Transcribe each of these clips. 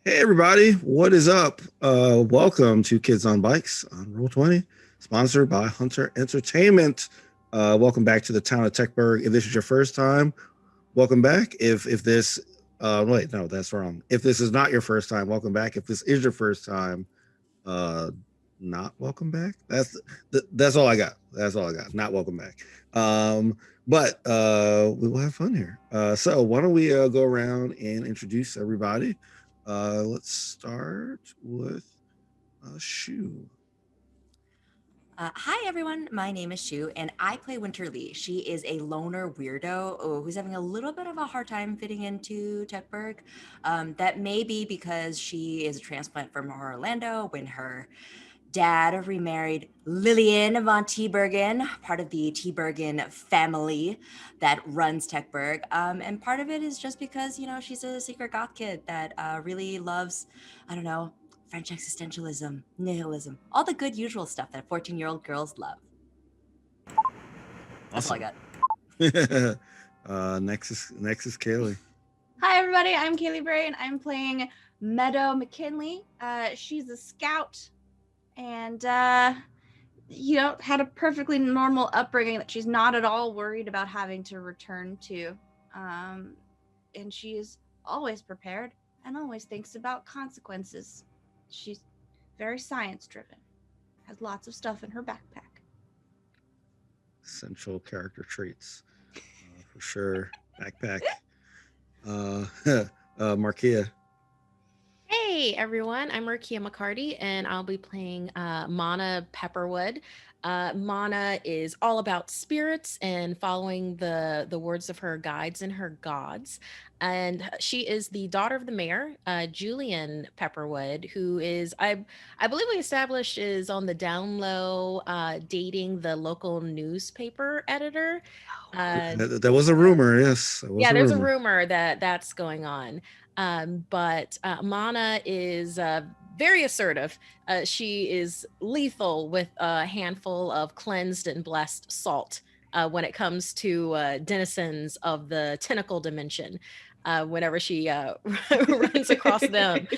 Hey everybody, what is up? Welcome to Kids on Bikes on Roll20, sponsored by Hunter Entertainment. Welcome back to the town of Techburg. If this is your first time, welcome back. If this wait, no, that's wrong. If this is not your first time, welcome back. If this is your first time, uh not welcome back. That's all I got. That's all I got. Not welcome back. But we will have fun here. So why don't we go around and introduce everybody? Let's start with Shu. Hi everyone, my name is Shu and I play Winter Lee. She is a loner weirdo who's having a little bit of a hard time fitting into Techburg. That may be because she is a transplant from Orlando when her dad remarried Lillian von Tiebergen, part of the Tiebergen family that runs Techburg. And part of it is just because, she's a secret goth kid that really loves, I don't know, French existentialism, nihilism, all the good usual stuff that 14-year-old girls love. That's all I Awesome. got. Next is Kailey. Hi, everybody. I'm Kailey Bray, and I'm playing Meadow McKinley. She's a scout, and had a perfectly normal upbringing that she's not at all worried about having to return to. And she is always prepared and always thinks about consequences. She's very science-driven. Has lots of stuff in her backpack. Essential character traits, for sure. Backpack. Markeia. Hey everyone, I'm Markeia McCarty and I'll be playing Mana Pepperwood. Mana is all about spirits and following the words of her guides and her gods. And she is the daughter of the mayor, Julian Pepperwood, who is, I believe we established, is on the down low dating the local newspaper editor. That was a rumor, yes. Yeah, there's a rumor that that's going on. But Mana is very assertive. She is lethal with a handful of cleansed and blessed salt when it comes to denizens of the tentacle dimension. Whenever she runs across them,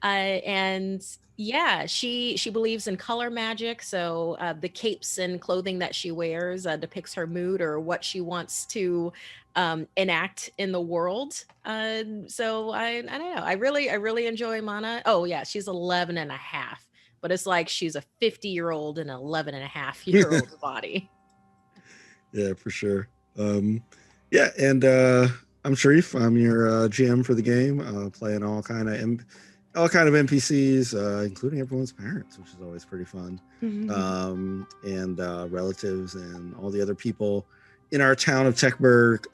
and yeah, she believes in color magic. So the capes and clothing that she wears depicts her mood or what she wants to enact in the world. So I don't know. I really enjoy Mana. Oh yeah, she's 11 and a half, but it's like she's a 50-year-old in an 11 and a half-year-old's body. Yeah, for sure. Yeah, and I'm Shareef. I'm your GM for the game, playing all kind of NPCs, including everyone's parents, which is always pretty fun, and relatives and all the other people in our town of Techburg.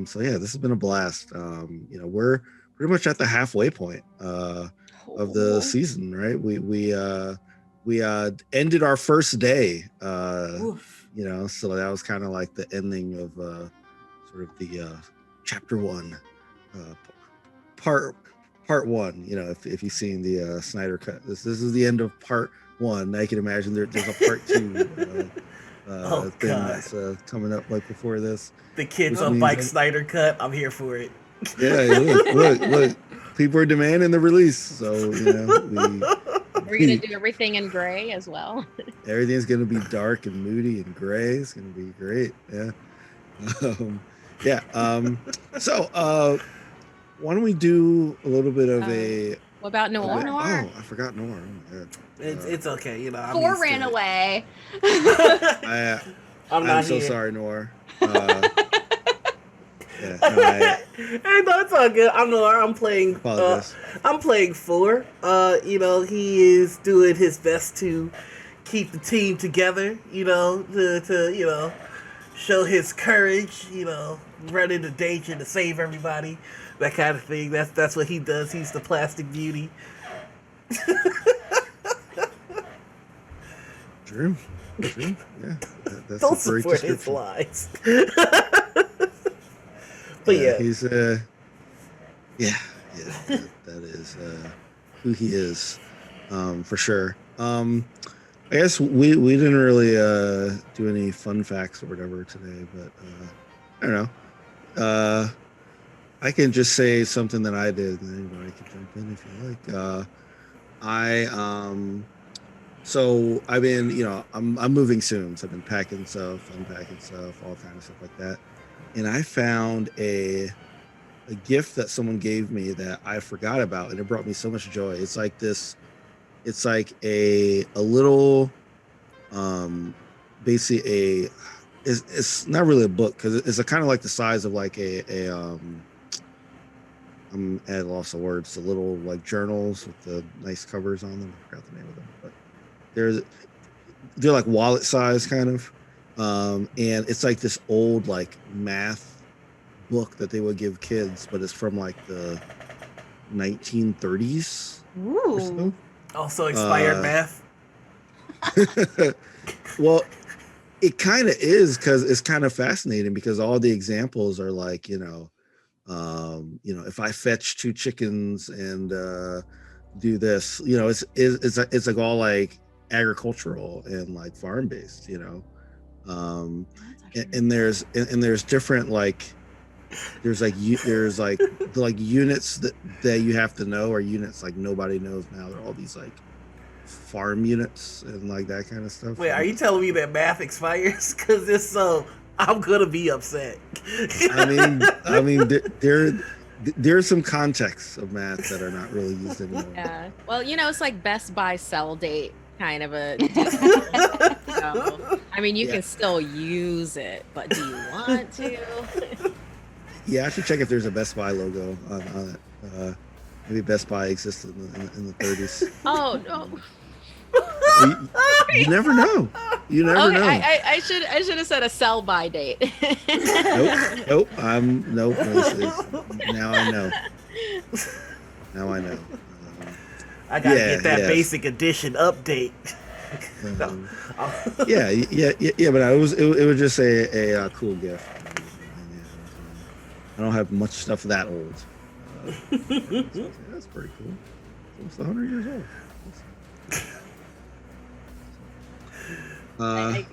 So yeah, this has been a blast. We're pretty much at the halfway point of the season, right? We ended our first day. So that was kind of like the ending of sort of the chapter one, part one. If you've seen the Snyder cut, this is the end of part one. Now you can imagine there's a part two thing that's coming up right before this. The Kids on Bike Snyder cut. I'm here for it. Yeah, look. People are demanding the release, so we're gonna do everything in gray as well. Everything's gonna be dark and moody and gray. It's gonna be great. So why don't we do a little bit of a what about Noir? Oh, I forgot Noir. Oh my God. It's okay, Four ran away. I'm so sorry, Noir. Hey, no, it's all good. I'm Noir. I'm playing. I'm playing 4. He is doing his best to keep the team together. To show his courage. Run into danger to save everybody. That kind of thing. That's what he does. He's the plastic beauty. True. Yeah. That's Don't support his lies. But he's that is who he is, for sure. I guess we didn't really do any fun facts or whatever today, but I don't know. I can just say something that I did, and anybody can jump in if you like. So I've been, I'm moving soon. So I've been packing stuff, unpacking stuff, all kind of stuff like that. And I found a gift that someone gave me that I forgot about, and it brought me so much joy. It's like this. It's like a little, basically it's not really a book because it's a kind of like the size of like I'm at a loss of words. The little like journals with the nice covers on them. I forgot the name of them, but they're like wallet size kind of, and it's like this old like math book that they would give kids, but it's from like the 1930s. Ooh. Or so. Also expired math. Well, it kind of is because it's kind of fascinating because all the examples are like, if I fetch 2 chickens and do this, it's like all like agricultural and like farm based, and there's different like there's like units that you have to know, or units like nobody knows now. They're all these like farm units and like that kind of stuff. Wait, are you telling me that math expires? Because if so, I'm gonna be upset. I mean, there's some contexts of math that are not really used anymore. Yeah. Well, it's like Best Buy sell date kind of a. You can still use it, but do you want to? Yeah, I should check if there's a Best Buy logo on it. Maybe Best Buy existed in the 30s. Oh no. You never know. You never know. I should have said a sell by date. Nope. Nope. Now I know. I gotta get that basic edition update. Yeah. But it was just a cool gift. I don't have much stuff that old. So that's pretty cool. It's 100 years old. I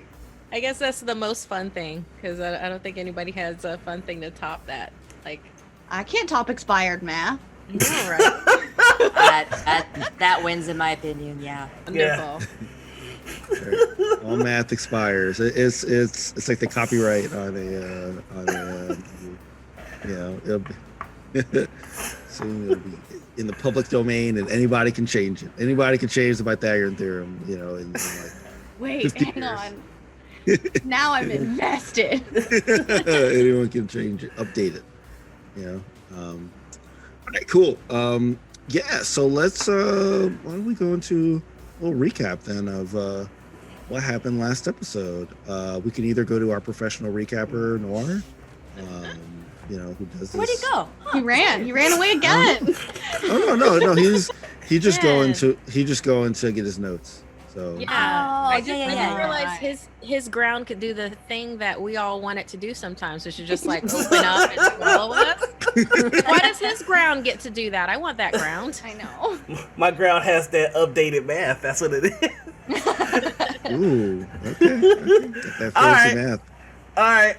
guess that's the most fun thing, because I don't think anybody has a fun thing to top that. Like, I can't top expired math. no, right? that wins in my opinion. Yeah. Wonderful. All math expires. It's like the copyright on it'll be soon it'll be in the public domain, and anybody can change it. Anybody can change the Pythagorean theorem, in like Wait, hang on. Now I'm invested. Anyone can change it, update it. All right, cool. So let's why don't we go into a little recap then of what happened last episode. We can either go to our professional recapper, Noir, who does this. Where'd he go? He ran away again. No, he's just going to get his notes. So Yeah, Oh, I didn't realize his ground could do the thing that we all want it to do sometimes, which is just like open up and follow us. Why does his ground get to do that? I want that ground. I know. My ground has that updated math. That's what it is. Ooh, okay. That fancy math. All right.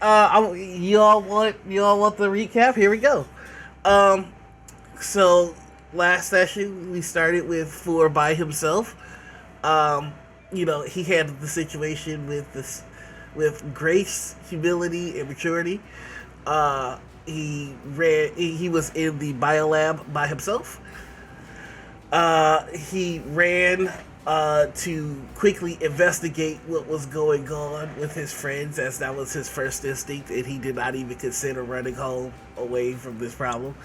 You all want the recap? Here we go. So last session we started with Four by himself. He handled the situation with grace, humility, and maturity. He was in the biolab by himself. He ran to quickly investigate what was going on with his friends, as that was his first instinct, and he did not even consider running home away from this problem.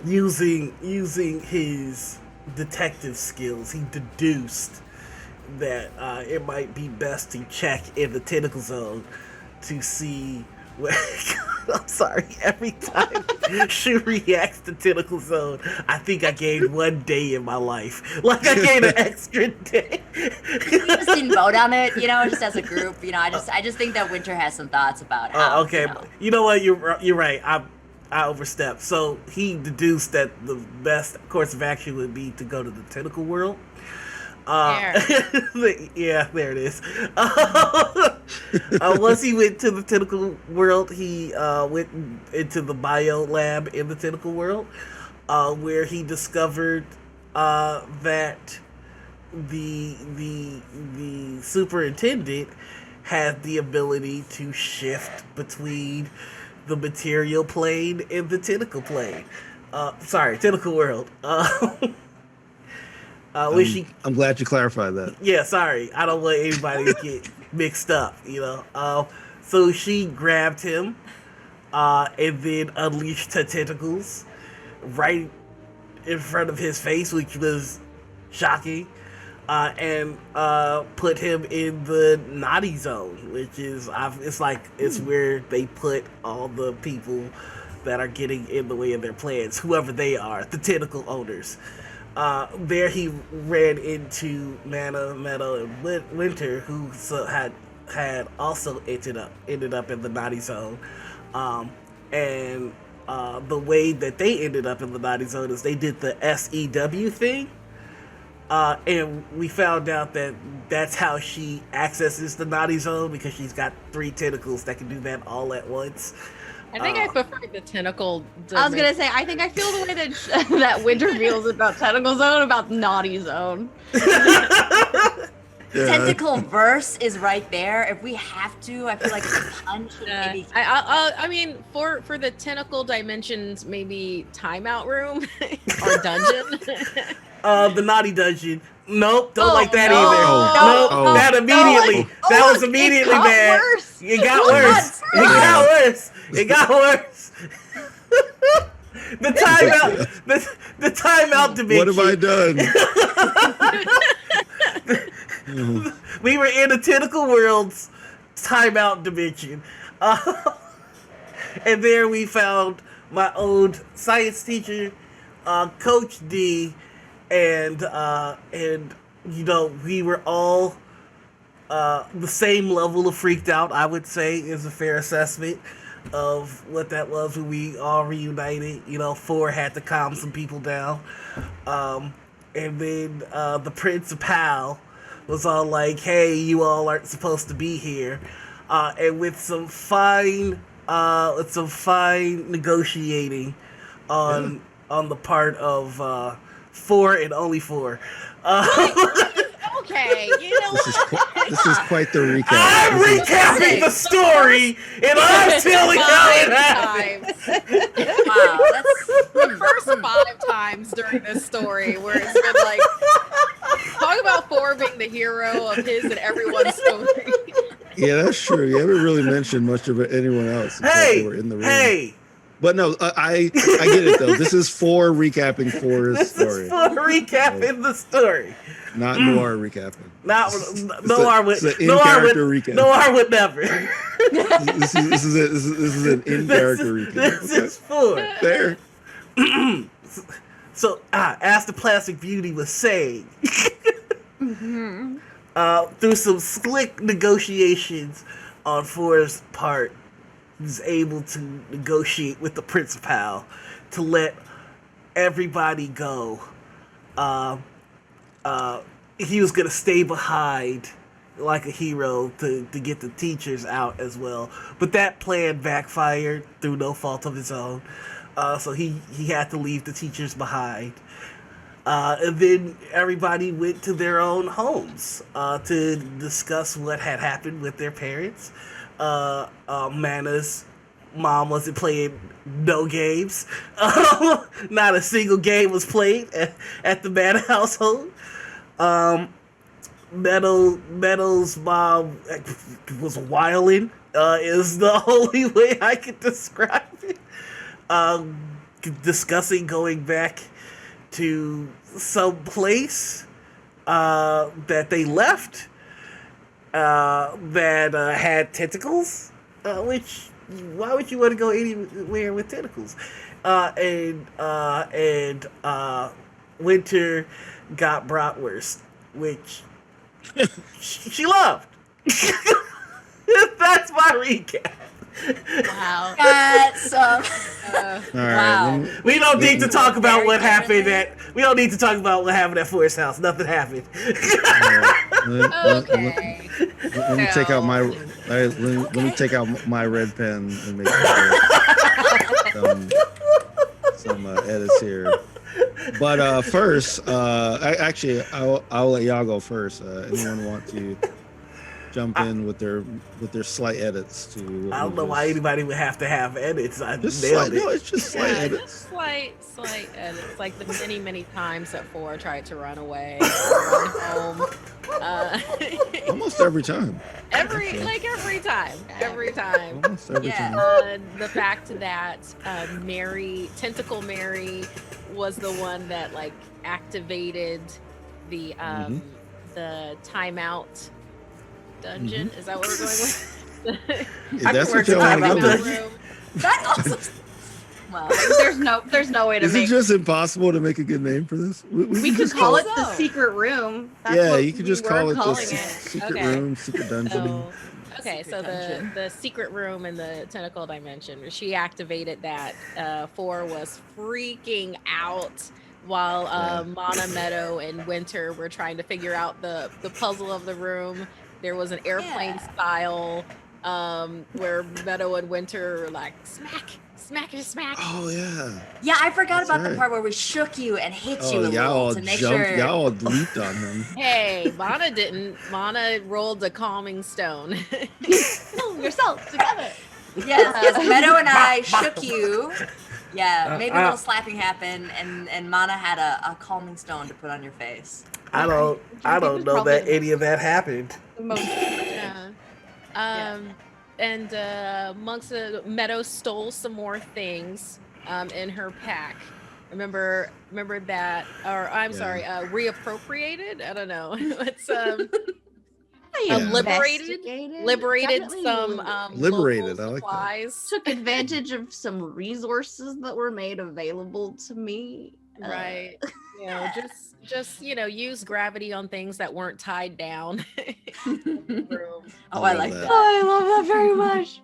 Using his detective skills, he deduced that it might be best to check in the tentacle zone to see where. I'm sorry, every time she reacts to tentacle zone, I think I gained 1 day in my life. Like I gained an extra day. We just didn't vote on it, just as a group. I just think that Winter has some thoughts about how. Okay, you know what? You're right. I overstepped. So he deduced that the best course of action would be to go to the tentacle world. There. Yeah, there it is. Once he went to the tentacle world, he went into the bio lab in the tentacle world, where he discovered that the superintendent had the ability to shift between the material plane and the tentacle plane. Tentacle world. I'm glad you clarified that. Yeah, sorry. I don't want anybody to get mixed up, So she grabbed him and then unleashed her tentacles right in front of his face, which was shocking, and put him in the naughty zone, which is it's where they put all the people that are getting in the way of their plans, whoever they are, the tentacle owners. There he ran into Mana, Meadow, and Winter, who had also ended up in the naughty zone, and the way that they ended up in the naughty zone is they did the SEW thing, and we found out that that's how she accesses the naughty zone, because she's got 3 tentacles that can do that all at once. I think I prefer the tentacle. I was gonna say, I think I feel the way that that Winter feels about Tentacle Zone, about Naughty Zone. Tentacle verse is right there. If we have to, I feel like it's a punch. Maybe. I mean, for the tentacle dimensions, maybe timeout room or dungeon. The naughty dungeon. Nope, don't like that no. either. No. Nope, that immediately. That was immediately bad. Worse. It got worse. It got worse. It got worse. The timeout dimension. What have I done? We were in the tentacle world's timeout dimension, and there we found my old science teacher, Coach D, and we were all the same level of freaked out, I would say, is a fair assessment of what that was when we all reunited. 4 had to calm some people down, and then the principal was all like, "Hey, you all aren't supposed to be here," and with some fine negotiating on the part of 4 and only 4. Okay, This is quite the recap. I'm recapping the story, and I'm telling how it happened. Wow, that's the first 5 times during this story where it's been like, talk about 4 being the hero of his and everyone's story. Yeah, that's true. You haven't really mentioned much of anyone else. Hey, were in the room. hey. But no, I get it though. This is 4 recapping 4's story. This is 4 recapping the story. Not Noir recapping. Noir would never. This is an in-character recap. This is 4. There. So, as the Plastic Beauty was saying, through some slick negotiations on 4's part, he was able to negotiate with the principal to let everybody go. He was going to stay behind like a hero to get the teachers out as well. But that plan backfired through no fault of his own. So he had to leave the teachers behind. And then everybody went to their own homes to discuss what had happened with their parents. Mana's mom wasn't playing no games. Not a single game was played at the Mana household. Meadow's mom was wilding, is the only way I could describe it. Discussing going back to some place that they left that had tentacles, which why would you want to go anywhere with tentacles? And Winter got bratwurst, which she loved. That's my recap. wow. That's All right. wow. We don't need to talk about what happened at. We don't need to talk about what happened at Forest House. Nothing happened. Okay. Let me take out my let me take out my red pen and make some edits here. But first, actually, I'll let y'all go first. Anyone want to jump in with their slight edits to? I don't know why anybody would have to have edits. I just nailed it. No, it's just slight edits. Just slight edits, like the many times that 4 tried to run away, run home. Almost every time. Every time. Almost every time. The fact that Tentacle Mary was the one that like activated the timeout dungeon. Is that what we're going with? That's what y'all want to go. That also. Well, there's no way to Is make. it just impossible to make a good name for this? We could call it the secret room. That's yeah, what you could just call it the secret Okay. room, secret dungeon. So the secret room in the tentacle dimension, she activated that. 4 was freaking out while Mana, Meadow, and Winter were trying to figure out the puzzle of the room. There was an airplane style where Meadow and Winter were like, smack. Oh yeah. Yeah, I forgot That's about right. the part where we shook you and hit you a y'all little to make jumped, sure. y'all leaped on him. Hey, Mana didn't. Mana rolled a calming stone. Pull yourself together. Yes, Meadow and I shook you. Yeah, made a little slapping happen, and Mana had a calming stone to put on your face. I don't know that any of that happened. Yeah. And Meadow stole some more things in her pack. Remember that, or I'm sorry, reappropriated? I don't know. It's liberated some liberated. I like supplies. Took advantage of some resources that were made available to me. Right. Just use gravity on things that weren't tied down. In the room. Oh, I like that. I love that very much.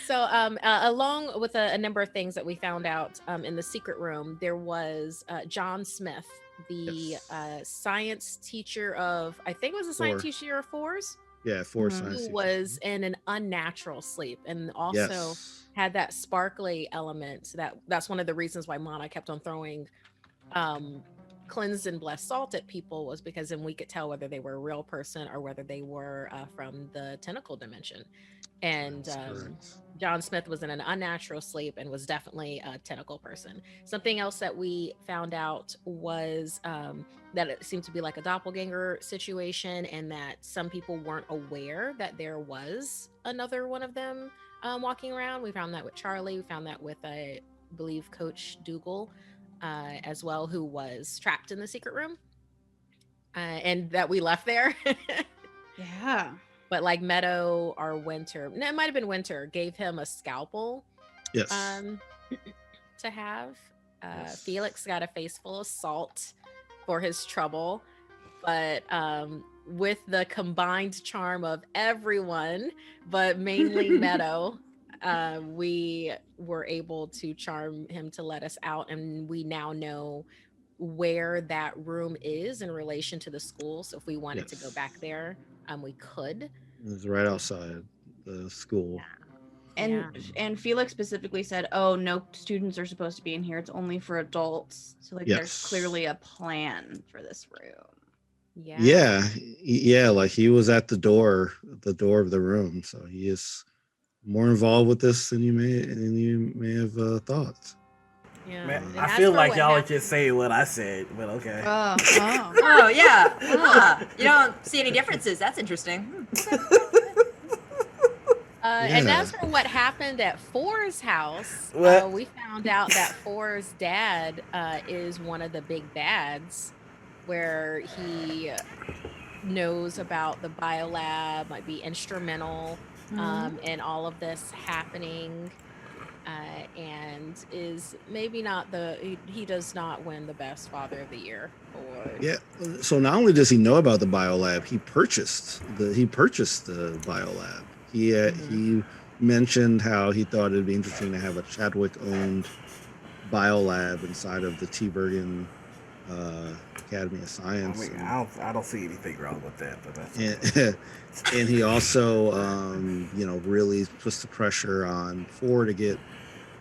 So along with a number of things that we found out in the secret room, there was John Smith, the science teacher of, I think it was a science teacher of 4s. Yeah, 4 science Who teacher. was in an unnatural sleep and also had that sparkly element. That's one of the reasons why Mana kept on throwing cleansed and blessed salt at people, was because then we could tell whether they were a real person or whether they were from the tentacle dimension. And John Smith was in an unnatural sleep and was definitely a tentacle person. Something else that we found out was that it seemed to be like a doppelganger situation, and that some people weren't aware that there was another one of them walking around. We found that with Charlie. We found that with, I believe, Coach Dougal as well, who was trapped in the secret room and that we left there. Yeah. But like Meadow or Winter, no, it might have been Winter, gave him a scalpel to have. Felix got a face full of salt for his trouble. But with the combined charm of everyone, but mainly Meadow, we were able to charm him to let us out. And we now know where that room is in relation to the school. So if we wanted to go back there, we could. It was right outside the school. And Felix specifically said, "Oh, no students are supposed to be in here. It's only for adults." So like, there's clearly a plan for this room. Yeah. Like he was at the door of the room, so he is more involved with this than you may have thought. Yeah, Man, I feel like y'all are just saying what I said, but okay. Oh yeah. You don't see any differences. That's interesting. And as for what happened at 4's house, we found out that 4's dad is one of the big bads, where he knows about the biolab, might be instrumental in all of this happening. And is maybe not he does not win the best father of the year award. Yeah. So not only does he know about the biolab, he purchased the biolab. He mentioned how he thought it'd be interesting to have a Chadwick owned biolab inside of the T. Bergen Academy of Science. I mean, I don't see anything wrong with that, but that's and he also, really puts the pressure on Four to get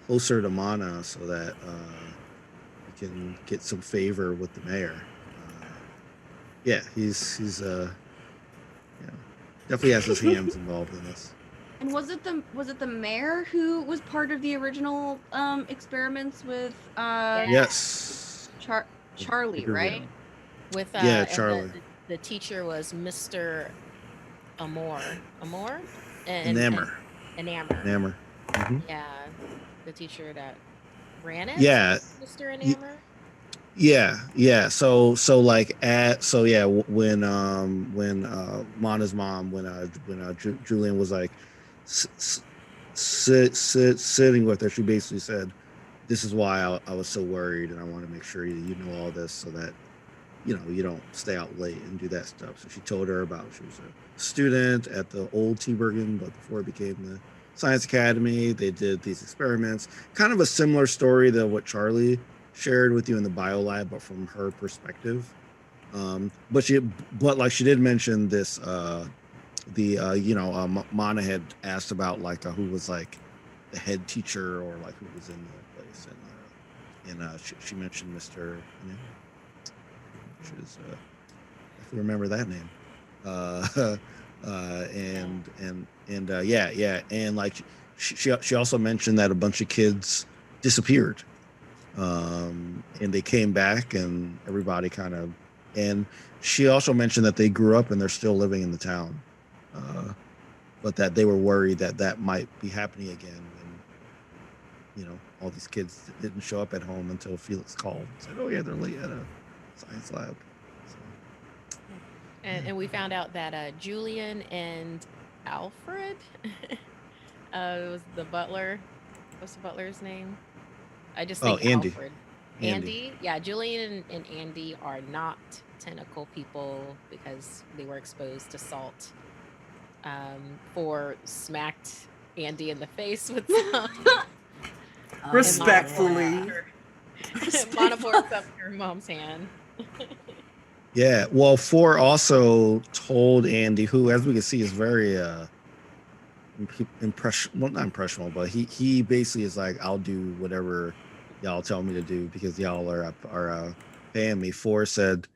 closer to Mana so that he can get some favor with the mayor. He's definitely has his hands involved in this. And was it the mayor who was part of the original experiments with Yes. Charlie, right? With Charlie. The teacher was Mr. Amor, Enamor. Enamor. Mm-hmm. Yeah, the teacher that ran it. Yeah, Mr. Enamor. Yeah. So when Mana's mom, when Julian was like sitting with her, she basically said, "This is why I was so worried, and I want to make sure you know all this so that you don't stay out late and do that stuff." So she told her about she was a student at the old Techburg, but before it became the Science Academy, they did these experiments. Kind of a similar story to what Charlie shared with you in the biolab, but from her perspective. But she did mention this. Mana had asked about who was like the head teacher or like who was in the place, and she mentioned Mr. Which is if we remember that name. And like she also mentioned that a bunch of kids disappeared, and they came back, and everybody and she also mentioned that they grew up and they're still living in the town, but that they were worried that might be happening again when all these kids didn't show up at home until Felix called and said, "Oh yeah, they're late at a science lab." And we found out that Julian and Alfred was the butler. What's the butler's name? I just think Andy. Alfred. Andy. Yeah, Julian and Andy are not tentacle people because they were exposed to salt. Four smacked Andy in the face with some. Respectfully. Mana forks up her mom's hand. Yeah, well, Four also told Andy, who, as we can see, is very not impressionable, but he basically is like, "I'll do whatever y'all tell me to do because y'all are paying me." Four said,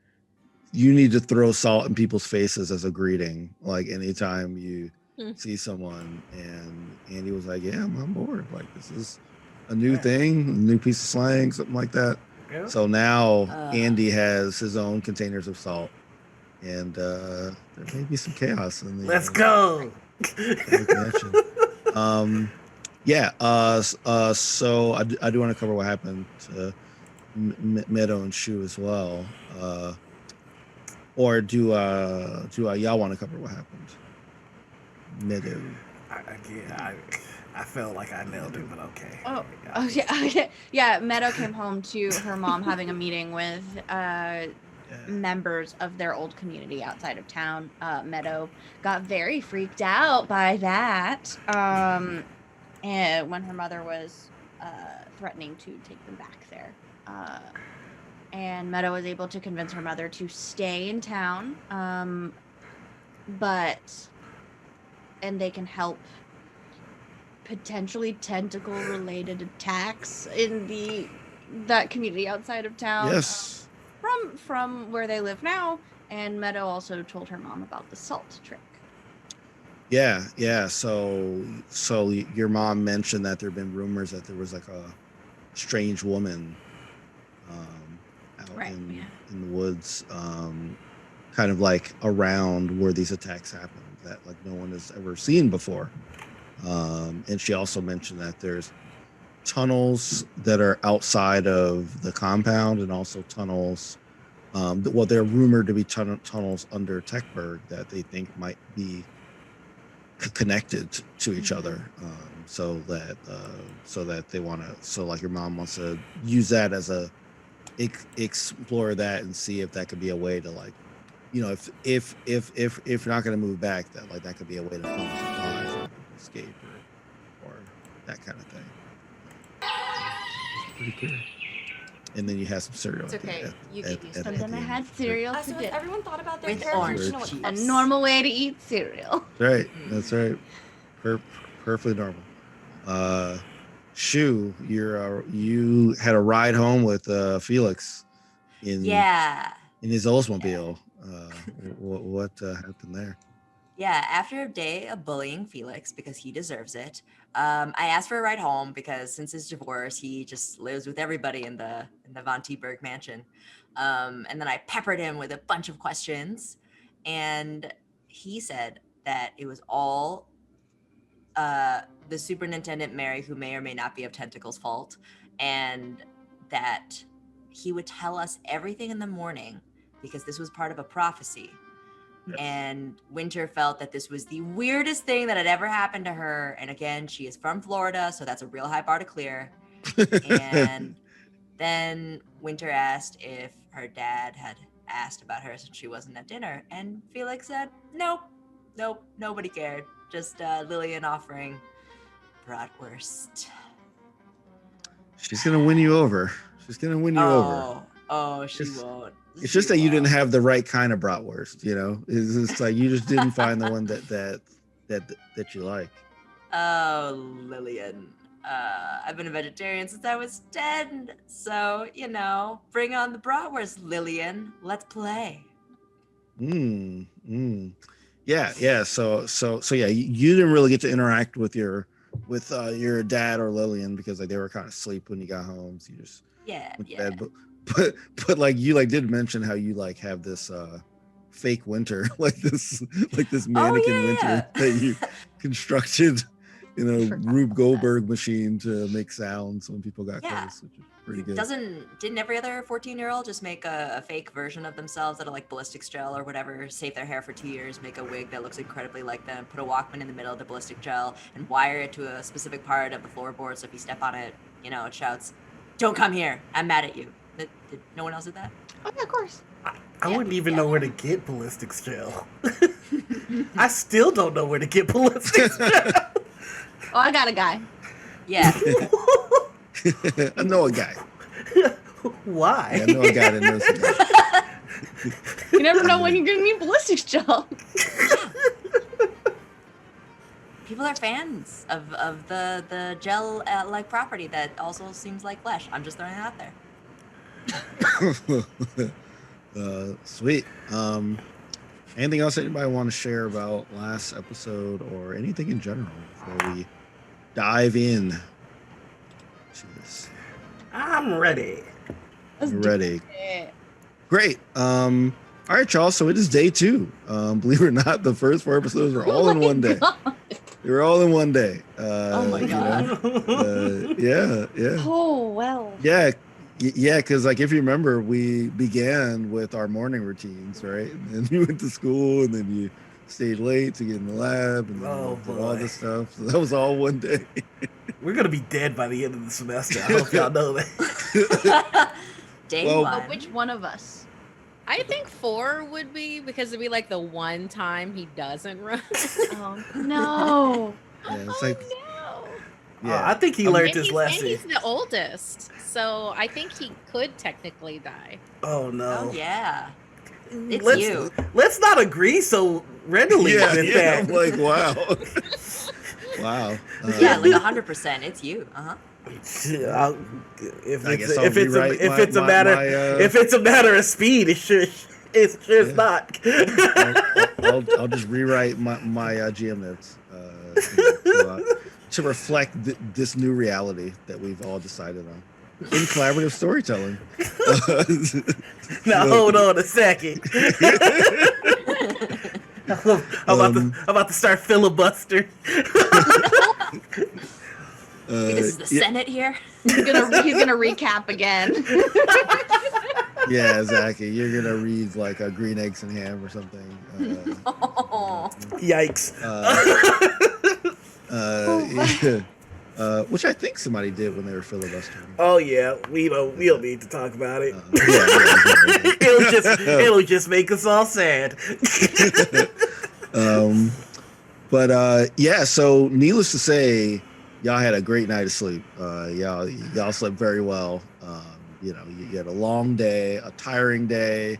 "You need to throw salt in people's faces as a greeting, like anytime you see someone." And Andy was like, "Yeah, I'm on board. Like this is a new thing, a new piece of slang, something like that." Yeah. So now Andy has his own containers of salt, and there may be some chaos in the. Let's go. So I do want to cover what happened to Meadow and Shu as well, or do y'all want to cover what happened? Meadow. I felt like I nailed it, but okay. Yeah. Meadow came home to her mom having a meeting with members of their old community outside of town. Meadow got very freaked out by that, and when her mother was threatening to take them back there. And Meadow was able to convince her mother to stay in town, and they can help potentially tentacle related attacks in that community outside of town. Yes. From where they live now. And Meadow also told her mom about the salt trick. Yeah. So your mom mentioned that there have been rumors that there was like a strange woman out in the woods, kind of like around where these attacks happened that like no one has ever seen before. And she also mentioned that there's tunnels that are outside of the compound and also tunnels. They're rumored to be tunnels under Techburg that they think might be connected to each other. So that they want to, so like your mom wants to use that as explore that and see if that could be a way to like, if you're not going to move back, that could be a way to find supplies or escape or that kind of thing. It's pretty cool. and then you have some cereal. It's okay. You at- get used at- to And it. then I had cereal So to has dinner. everyone thought about their With characters? orange You know what juice. A normal way to eat cereal. That's right. Perfectly normal. Shu, you had a ride home with Felix in his Oldsmobile. What happened there? Yeah, after a day of bullying Felix because he deserves it, I asked for a ride home because since his divorce, he just lives with everybody in the Von Teberg mansion. And then I peppered him with a bunch of questions, and he said that it was all the Superintendent Mary, who may or may not be of Tentacle's fault, and that he would tell us everything in the morning because this was part of a prophecy. And Winter felt that this was the weirdest thing that had ever happened to her. And again, she is from Florida, so that's a real high bar to clear. And then Winter asked if her dad had asked about her since she wasn't at dinner. And Felix said, nope, nobody cared. Just Lillian offering bratwurst. She's gonna win you over. She's gonna win you over. Oh, she won't. It's just that you didn't have the right kind of bratwurst, you know. It's just like you just didn't find the one that you like. Oh, Lillian. I've been a vegetarian since I was 10, so bring on the bratwurst, Lillian. Let's play. Yeah. So yeah, you didn't really get to interact with your dad or Lillian because like they were kind of asleep when you got home. So you just went to bed. But like you did mention how you like have this fake Winter, like this mannequin Winter that you constructed in a Rube Goldberg machine to make sounds when people got close, which is pretty good. Didn't every other 14-year-old just make a fake version of themselves out of like ballistics gel or whatever, save their hair for 2 years, make a wig that looks incredibly like them, put a Walkman in the middle of the ballistic gel, and wire it to a specific part of the floorboard so if you step on it, it shouts, "Don't come here, I'm mad at you." Did no one else did that? Oh, yeah, of course. I wouldn't even know where to get ballistics gel. I still don't know where to get ballistics gel. Oh, I got a guy. Yeah. I know a guy. Why? Yeah, I know a guy that knows a guy. You never know when you're going to need ballistics gel. People are fans of the gel like property that also seems like flesh. I'm just throwing it out there. Sweet. Anything else anybody want to share about last episode or anything in general before we dive in to this? I'm ready. Ready. Great. All right, y'all. So it is day 2. Believe it or not, the first 4 episodes were all in one day. They were all in one day. Oh my god. Yeah. Oh well. Yeah, because like if you remember, we began with our morning routines, right? And then you went to school, and then you stayed late to get in the lab, and then you did all this stuff. So that was all one day. We're gonna be dead by the end of the semester. I hope y'all know that. Day Well- 1. But which one of us? I think 4 would be because it'd be like the one time he doesn't run. Oh no. Yeah, it's like No. I think he learned his And lesson. he's the oldest, so I think he could technically die. Oh no. Oh yeah. It's let's, you. Let's not agree so readily with that. I'm like, wow. Wow. Yeah, like 100%. It's you. If I guess I'll it's rewrite if it's a matter if it's a matter of speed, it sure is not. I'll just rewrite my GM notes to reflect this new reality that we've all decided on in collaborative storytelling. Now hold on a second. I'm about to start filibuster. This is the Senate here. He's gonna recap again. Yeah, exactly. You're gonna read like a Green Eggs and Ham or something. Yikes. Which I think somebody did when they were filibustering. Oh yeah, we don't need to talk about it. Yeah. It'll just make us all sad. Yeah. So needless to say, y'all had a great night of sleep. Y'all slept very well. you know, you had a long day, a tiring day.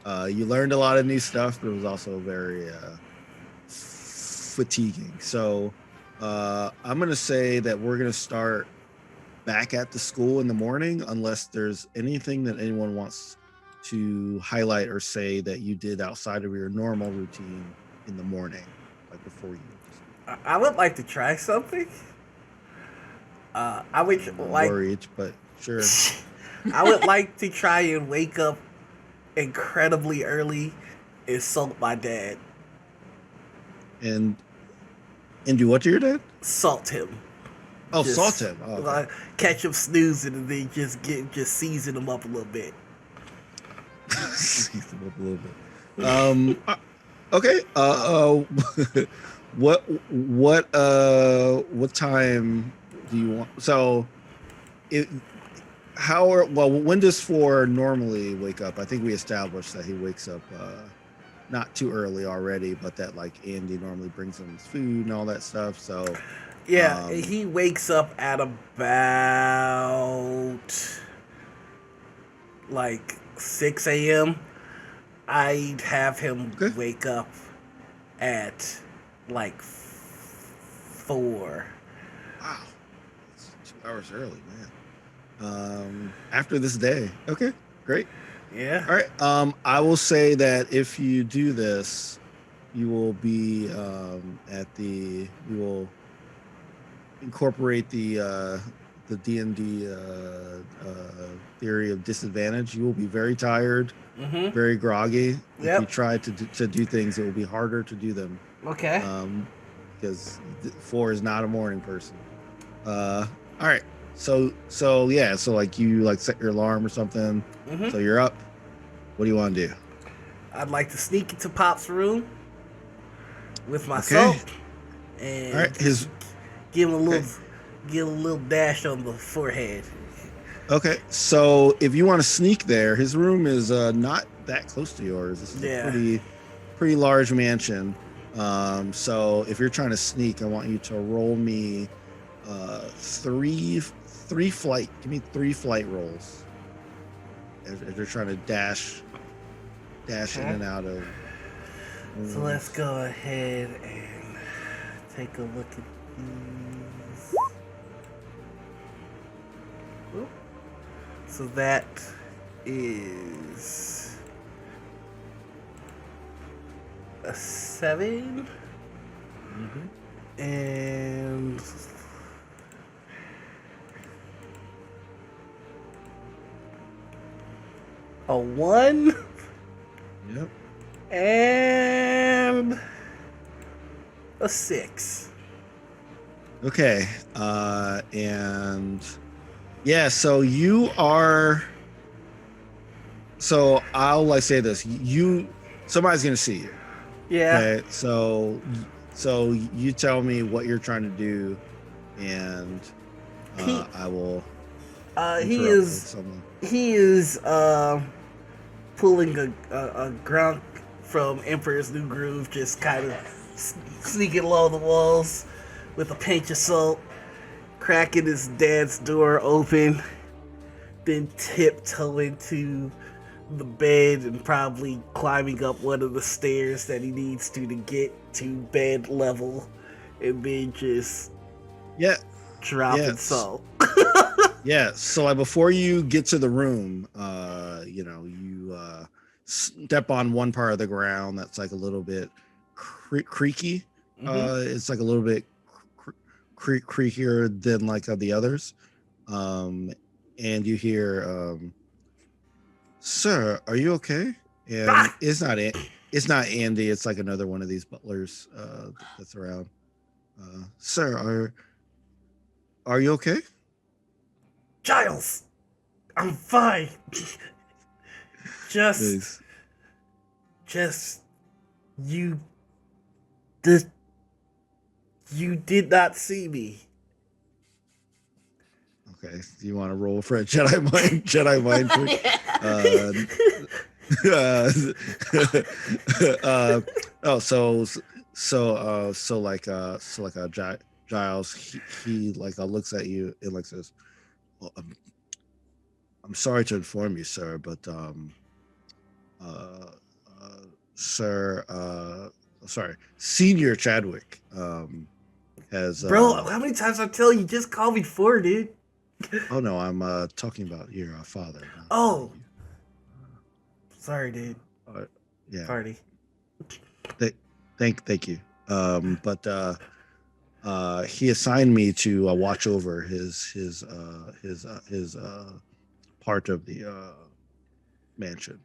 You learned a lot of new stuff, but it was also very fatiguing. So I'm going to say that we're going to start back at the school in the morning, unless there's anything that anyone wants to highlight or say that you did outside of your normal routine in the morning, like before you. I would like to try something. I would like worried, but sure. I would like to try and wake up incredibly early and salt my dad. And do what to your dad? Salt him. Oh, salt him. Oh, okay. Catch him snoozing and then just season him up a little bit. Season him up a little bit. Okay. What time do you want? So, when does 4 normally wake up? I think we established that he wakes up not too early already, but that like Andy normally brings him his food and all that stuff. So yeah, he wakes up at about like 6 a.m. I'd have him wake up at like 4. Wow, it's 2 hours early, man. After this day. Okay, great. Yeah. All right. I will say that if you do this, you will be we will incorporate the D&D theory of disadvantage. You will be very tired, very groggy. If you try to do things, it will be harder to do them. Okay. Because 4 is not a morning person. All right. So like you like set your alarm or something. So you're up. What do you want to do? I'd like to sneak into Pop's room with my soap and give him a little dash on the forehead. Okay, so if you want to sneak there, his room is not that close to yours. This is a pretty large mansion. So if you're trying to sneak, I want you to roll me three flight. Give me 3 flight rolls. If you're trying to dash in and out of. So let's go ahead and take a look at these. Oop. So that is a 7 and a 1. Yep. And a 6. Okay. And yeah, so you are. So I'll like say this. Somebody's gonna see you. Yeah. Okay. So you tell me what you're trying to do, and I will. He is pulling a Grunk from Emperor's New Groove, just kind of sneaking along the walls with a pinch of salt, cracking his dad's door open, then tiptoeing to the bed and probably climbing up one of the stairs that he needs to get to bed level, and then just dropping salt. Yeah, so like before you get to the room, you step on one part of the ground that's like a little bit creaky. It's like a little bit creakier than like the others. And you hear, "Sir, are you okay?" And it's not Andy. It's like another one of these butlers that's around. Sir, are you okay? Giles, I'm fine. Just you did not see me. Okay, do you want to roll for a Jedi mind trick? Giles, he like looks at you and like says, "Well, I'm sorry to inform you, sir, but sir, sorry, Senior Chadwick has. Bro, how many times I tell you? Just call me Four, dude. Oh no, I'm talking about your father. Oh, sorry, dude. Yeah. Party. Thank you. But he assigned me to watch over his part of the mansion.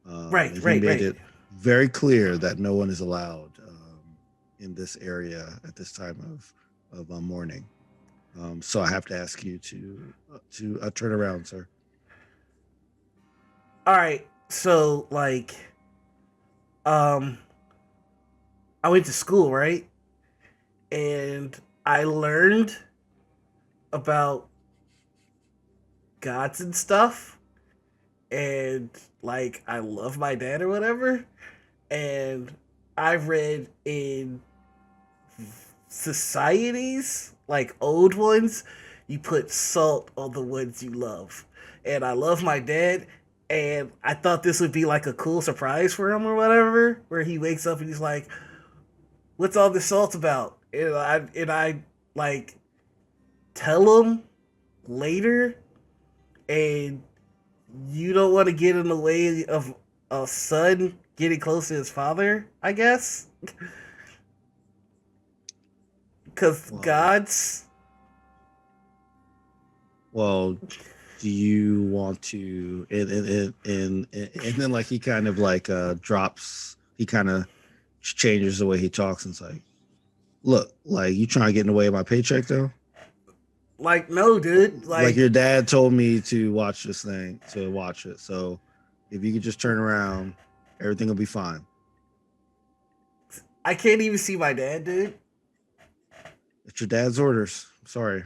Right. He made it very clear that no one is allowed in this area at this time of morning. So I have to ask you to turn around, sir. All right. So like, I went to school, right? And I learned about gods and stuff. And like, I love my dad or whatever. And I've read in societies, like old ones, you put salt on the ones you love. And I love my dad. And I thought this would be like a cool surprise for him or whatever, where he wakes up and he's like, "What's all this salt about?" And I like tell him later, and you don't want to get in the way of a son getting close to his father, I guess, because gods. Well, do you want to and then like he kind of like drops, he kind of changes the way he talks and it's like, look, like you trying to get in the way of my paycheck though? Like, no, dude. Like your dad told me to watch this thing, to watch it. So if you could just turn around, everything will be fine. I can't even see my dad, dude. It's your dad's orders. I'm sorry.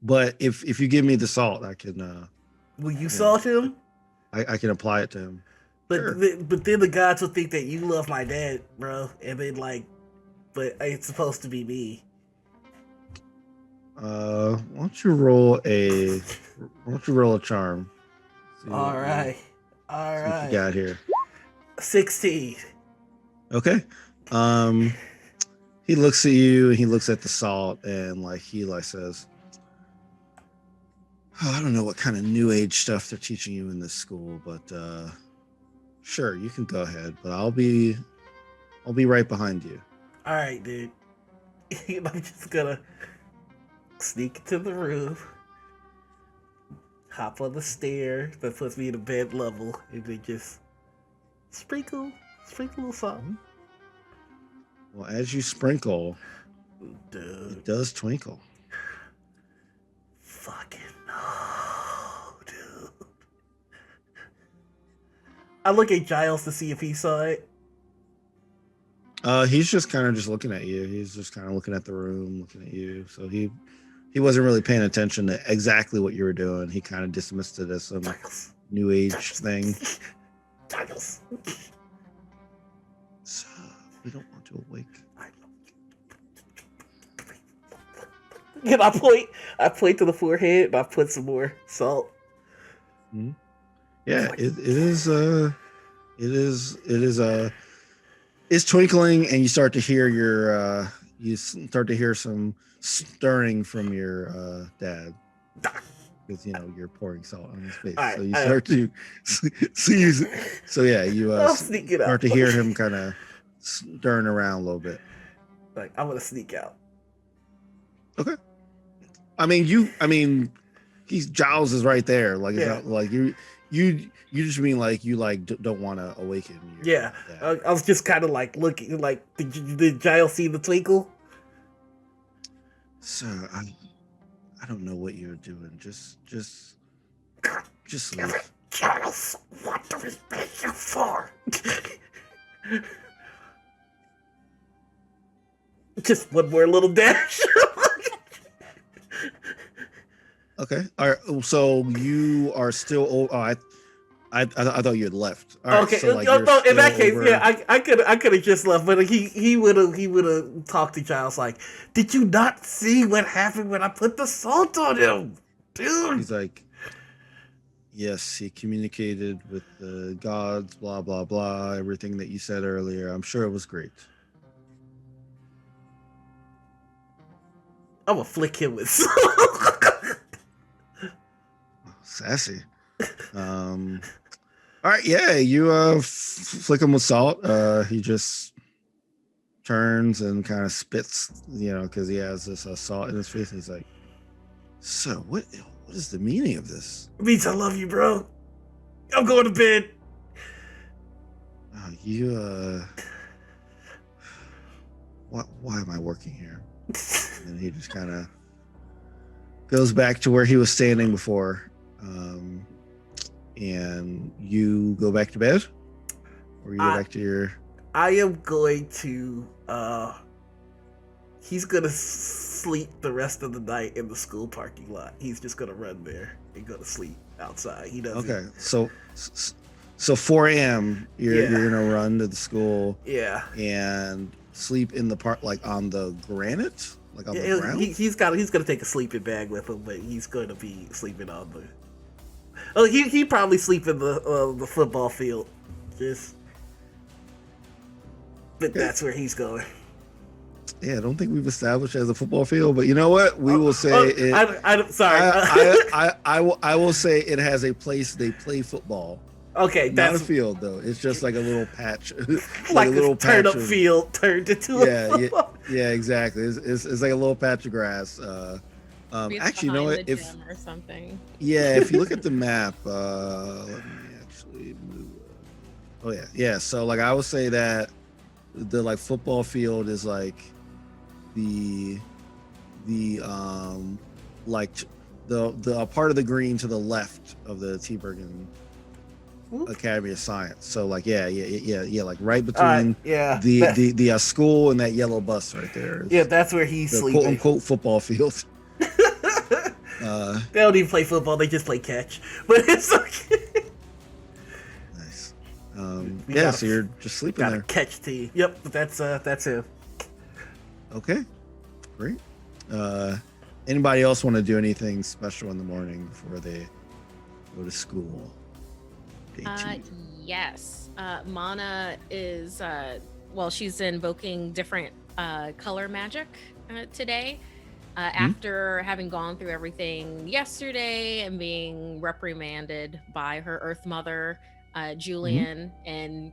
But if you give me the salt, I can. Will you salt him? I can apply it to him. But Sure. but then the gods will think that you love my dad, bro, and then like, but it's supposed to be me. Why don't you roll a charm? All right. What you got here? 16. Okay. He looks at you and he looks at the salt and like he like says, oh, I don't know what kind of new age stuff they're teaching you in this school, but sure, you can go ahead, but I'll be right behind you. All right, dude. I'm just gonna sneak into the room, hop on the stair that puts me in the bed level, and then just sprinkle salt. Well, as you sprinkle, Dude. it does twinkle. Fucking no, dude. I look at Giles to see if he saw it. He's just kind of just looking at you. He's just kind of looking at the room, looking at you. So he wasn't really paying attention to exactly what you were doing. He kind of dismissed it as some new age thing. Giles. So we don't want to awake. And I point to the forehead and I put some more salt. Mm-hmm. Yeah, it's twinkling, and you start to hear some stirring from your dad, because you're pouring salt on his face. So you start to I'll sneak it out. Start to hear him kind of stirring around a little bit. Like, I'm gonna sneak out. Okay. Giles is right there. Like, it's not like you just mean like you like don't want to awaken. Yeah, I was just kind of like looking. Like, did Giles see the twinkle? Sir, I don't know what you're doing. Just leave. Giles, what do we pay you for? Just one more little dash. Okay. All right. So you are still. I thought you had left. All right, okay. So, like, in that case, I could have just left, but he would have talked to Giles like, "Did you not see what happened when I put the salt on him, dude?" He's like, Yes, he communicated with the gods, blah, blah, blah, everything that you said earlier. I'm sure it was great. I'm gonna flick him with Sassy. All right, yeah, you flick him with salt. He just turns and kind of spits, because he has this salt in his face. And he's like, "So, what is the meaning of this?" It means I love you, bro. I'm going to bed. Why am I working here? And he just kind of goes back to where he was standing before. And you go back to bed? Or you go back to your... I am going to... he's going to sleep the rest of the night in the school parking lot. He's just going to run there and go to sleep outside. He doesn't... Okay, so 4 a.m., you're going to run to the school. Yeah. And sleep in the park, like on the granite? Like on the ground? He's going to take a sleeping bag with him, but he's going to be sleeping on the... Oh, he probably sleep in the football field. But that's where he's going. Yeah, I don't think we've established as a football field, but you know what? We will say it. Sorry. I will say it has a place they play football. Okay, not a field though. It's just like a little patch, like a little turnip field turned into a football. Yeah, exactly. It's like a little patch of grass. Actually, you know what? If or something. Yeah, if you look at the map, let me actually move. Oh yeah. So like I would say that the like football field is like the like the part of the green to the left of the Techburg Academy of Science. So like yeah, like right between the school and that yellow bus right there. Yeah, that's where he's the sleeping. Quote unquote football field. They don't even play football; they just play catch. But it's okay. Nice. So you're just sleeping there. Catch team. Yep, that's him. Okay, great. Anybody else want to do anything special in the morning before they go to school? Yes. Mana is she's invoking different color magic today. After having gone through everything yesterday and being reprimanded by her Earth Mother, Julian, and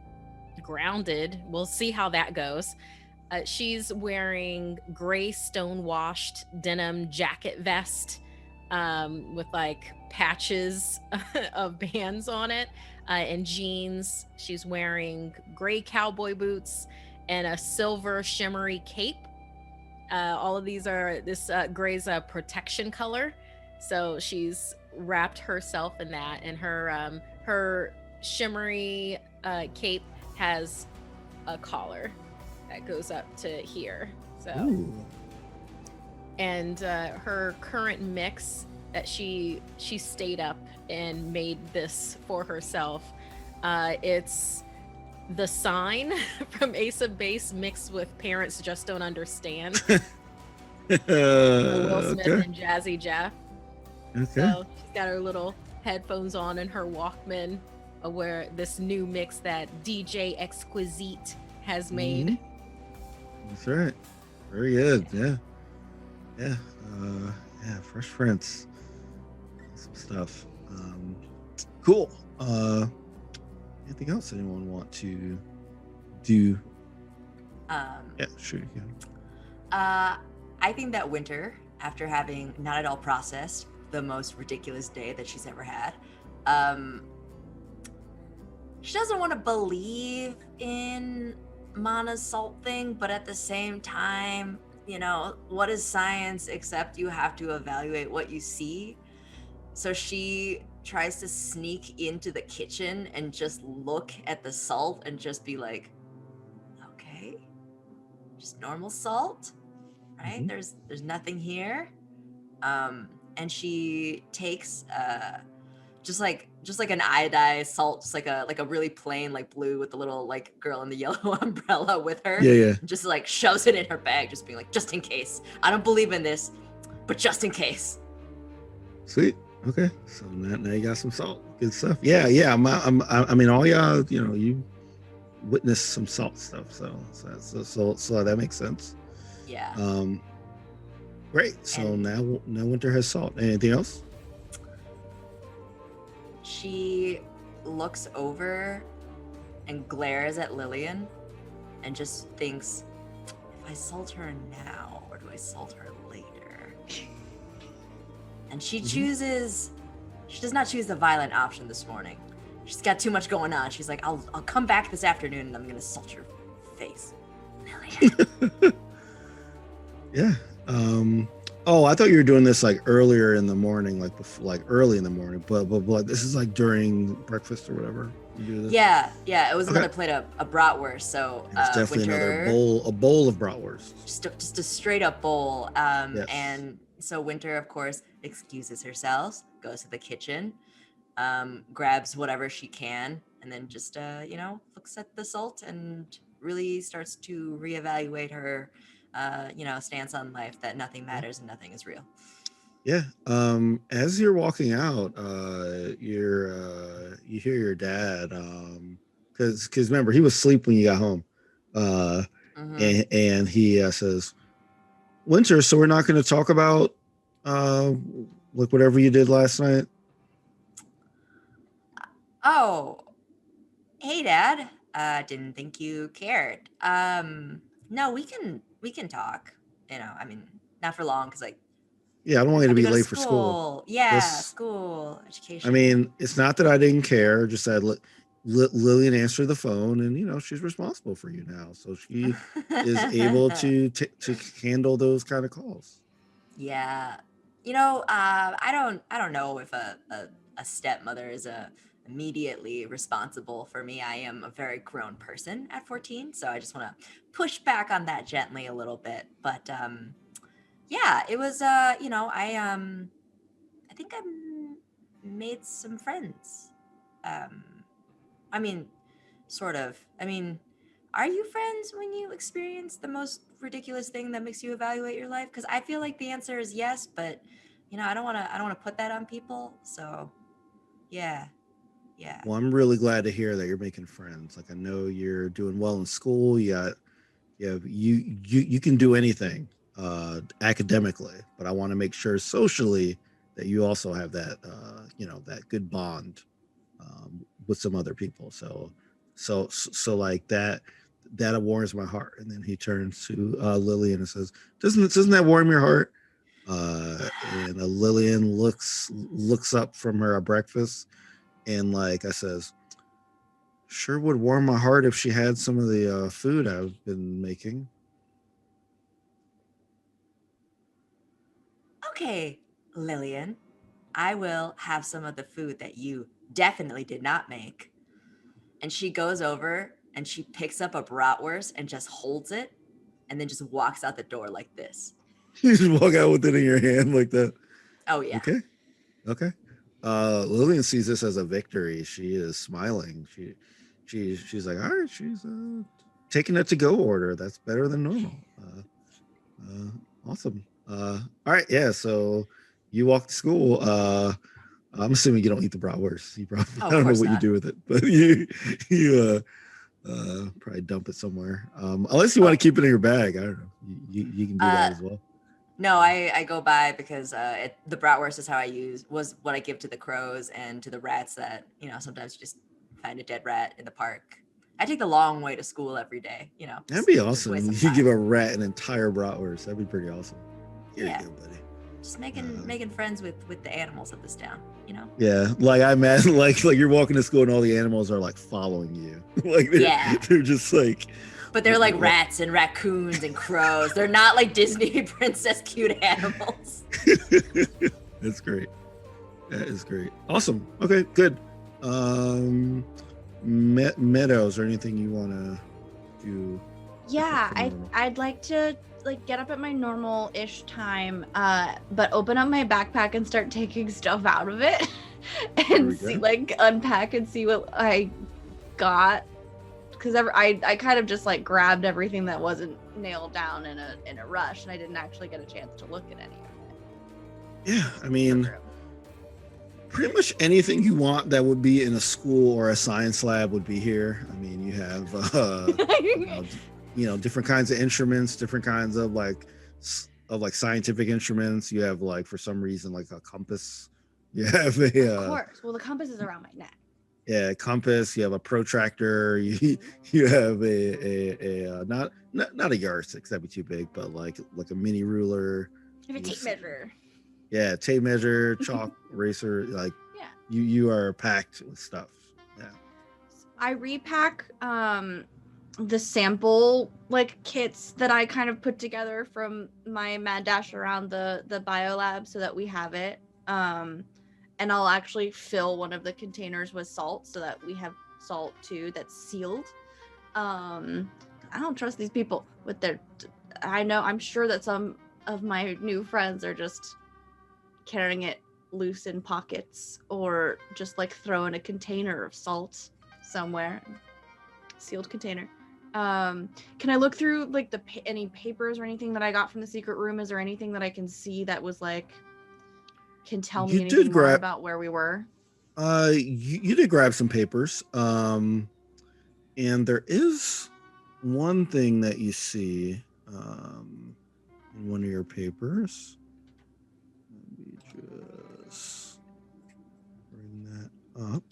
grounded. We'll see how that goes. She's wearing gray stone-washed denim jacket vest with like patches of bands on it and jeans. She's wearing gray cowboy boots and a silver shimmery cape. All of these are gray's a protection color, so she's wrapped herself in that, and her shimmery cape has a collar that goes up to here. So, ooh. And her current mix that she stayed up and made this for herself. It's the Sign from Ace of Base mixed with Parents Just Don't Understand. Will Smith and Jazzy Jeff. Okay. So she's got her little headphones on and her Walkman, where this new mix that DJ Exquisite has made. That's right. Very good. Yeah. Fresh Prince. Some stuff. Cool. Anything else anyone want to do? Yeah, sure you can. I think that Winter, after having not at all processed the most ridiculous day that she's ever had, she doesn't want to believe in Mana's salt thing, but at the same time, what is science except you have to evaluate what you see? So she tries to sneak into the kitchen and just look at the salt and just be like, okay, just normal salt, right? There's nothing here. And she takes just like an iodized salt, just like a really plain like blue with the little like girl in the yellow umbrella with her. Yeah. Just like shoves it in her bag, just being like, just in case. I don't believe in this, but just in case. Sweet. Okay, so now you got some salt. Good stuff. Yeah. I mean, all y'all, you witnessed some salt stuff, so that makes sense. Yeah. Great. So now Winter has salt. Anything else? She looks over and glares at Lillian and just thinks, if I salt her now or do I salt her later? And she chooses, she does not choose the violent option this morning. She's got too much going on. She's like, I'll come back this afternoon and I'm going to salt your face. Lillian. Yeah. Oh, I thought you were doing this like earlier in the morning, like before, like early in the morning, but this is like during breakfast or whatever. You do this? Yeah. It was another plate of bratwurst. So it's definitely Winter, another bowl of bratwurst. Just a straight up bowl. Yes. And so Winter, of course, excuses herself, goes to the kitchen, grabs whatever she can, and then just looks at the salt and really starts to reevaluate her stance on life, that nothing matters and nothing is real. Yeah. As you're walking out, you hear your dad, because remember, he was asleep when you got home, and he says, Winter, so we're not going to talk about like whatever you did last night? Oh, hey, Dad. Didn't think you cared. No, we can talk. I mean, not for long, because yeah, I don't want you to be go late for school. Yeah, school, education. I mean, it's not that I didn't care. Just that Lillian answered the phone, and she's responsible for you now, so she is able to handle those kind of calls. Yeah, I don't know if a stepmother is immediately responsible for me. I am a very grown person at 14, so I just want to push back on that gently a little bit. But yeah, it was I think I made some friends. I mean, sort of. I mean, are you friends when you experience the most ridiculous thing that makes you evaluate your life? Because I feel like the answer is yes, but I don't want to put that on people. So yeah. Well, I'm really glad to hear that you're making friends. Like, I know you're doing well in school. You can do anything academically, but I want to make sure socially that you also have that that good bond with some other people. So like that warms my heart. And then he turns to Lillian and says, doesn't that warm your heart? And Lillian looks up from her breakfast, and like I says, sure would warm my heart if she had some of the food I've been making. Okay, Lillian, I will have some of the food that you definitely did not make. And she goes over and she picks up a bratwurst and just holds it and then just walks out the door like this. You just walk out with it in your hand like that? Oh, yeah. Okay. Lillian sees this as a victory. She is smiling. She's like, all right, she's taking a to-go order. That's better than normal. Awesome. All right, yeah. So you walk to school. I'm assuming you don't eat the bratwurst. You probably I don't know what you do with it, but you probably dump it somewhere. Unless you want to keep it in your bag. I don't know. You can do that as well. No, I go by because the bratwurst is how was what I give to the crows and to the rats that, sometimes you just find a dead rat in the park. I take the long way to school every day, That'd be awesome. You give a rat an entire bratwurst. That'd be pretty awesome. Here you go, buddy. Just making friends with the animals of this town, Yeah, like I imagine, like you're walking to school and all the animals are like following you. Like they're just like. But they're like rats and raccoons and crows. They're not like Disney princess cute animals. That's great. That is great. Awesome. Okay, good. Meadows, or anything you want to do? Yeah, I'd like to get up at my normal-ish time, but open up my backpack and start taking stuff out of it and see, unpack and see what I got. Because I kind of just grabbed everything that wasn't nailed down in a rush, and I didn't actually get a chance to look at any of it. Yeah, I mean, pretty much anything you want that would be in a school or a science lab would be here. I mean, you have different kinds of instruments, different kinds of like scientific instruments. You have like, for some reason, like a compass. You have Of course. Well, the compass is around my neck. Yeah, compass. You have a protractor. You have a not a yardstick, that'd be too big, but like a mini ruler. I have a tape measure. Yeah, tape measure, chalk, eraser. Like, yeah, you are packed with stuff. Yeah. I repack the sample like kits that I kind of put together from my mad dash around the bio lab so that we have it. And I'll actually fill one of the containers with salt so that we have salt too that's sealed. I don't trust these people with their. I'm sure that some of my new friends are just carrying it loose in pockets or just like throw in a container of salt somewhere, sealed container. Can I look through like any papers or anything that I got from the secret room? Is there anything that I can see that was like can tell me anything more about where we were? You did grab some papers, and there is one thing that you see in one of your papers. Let me just bring that up.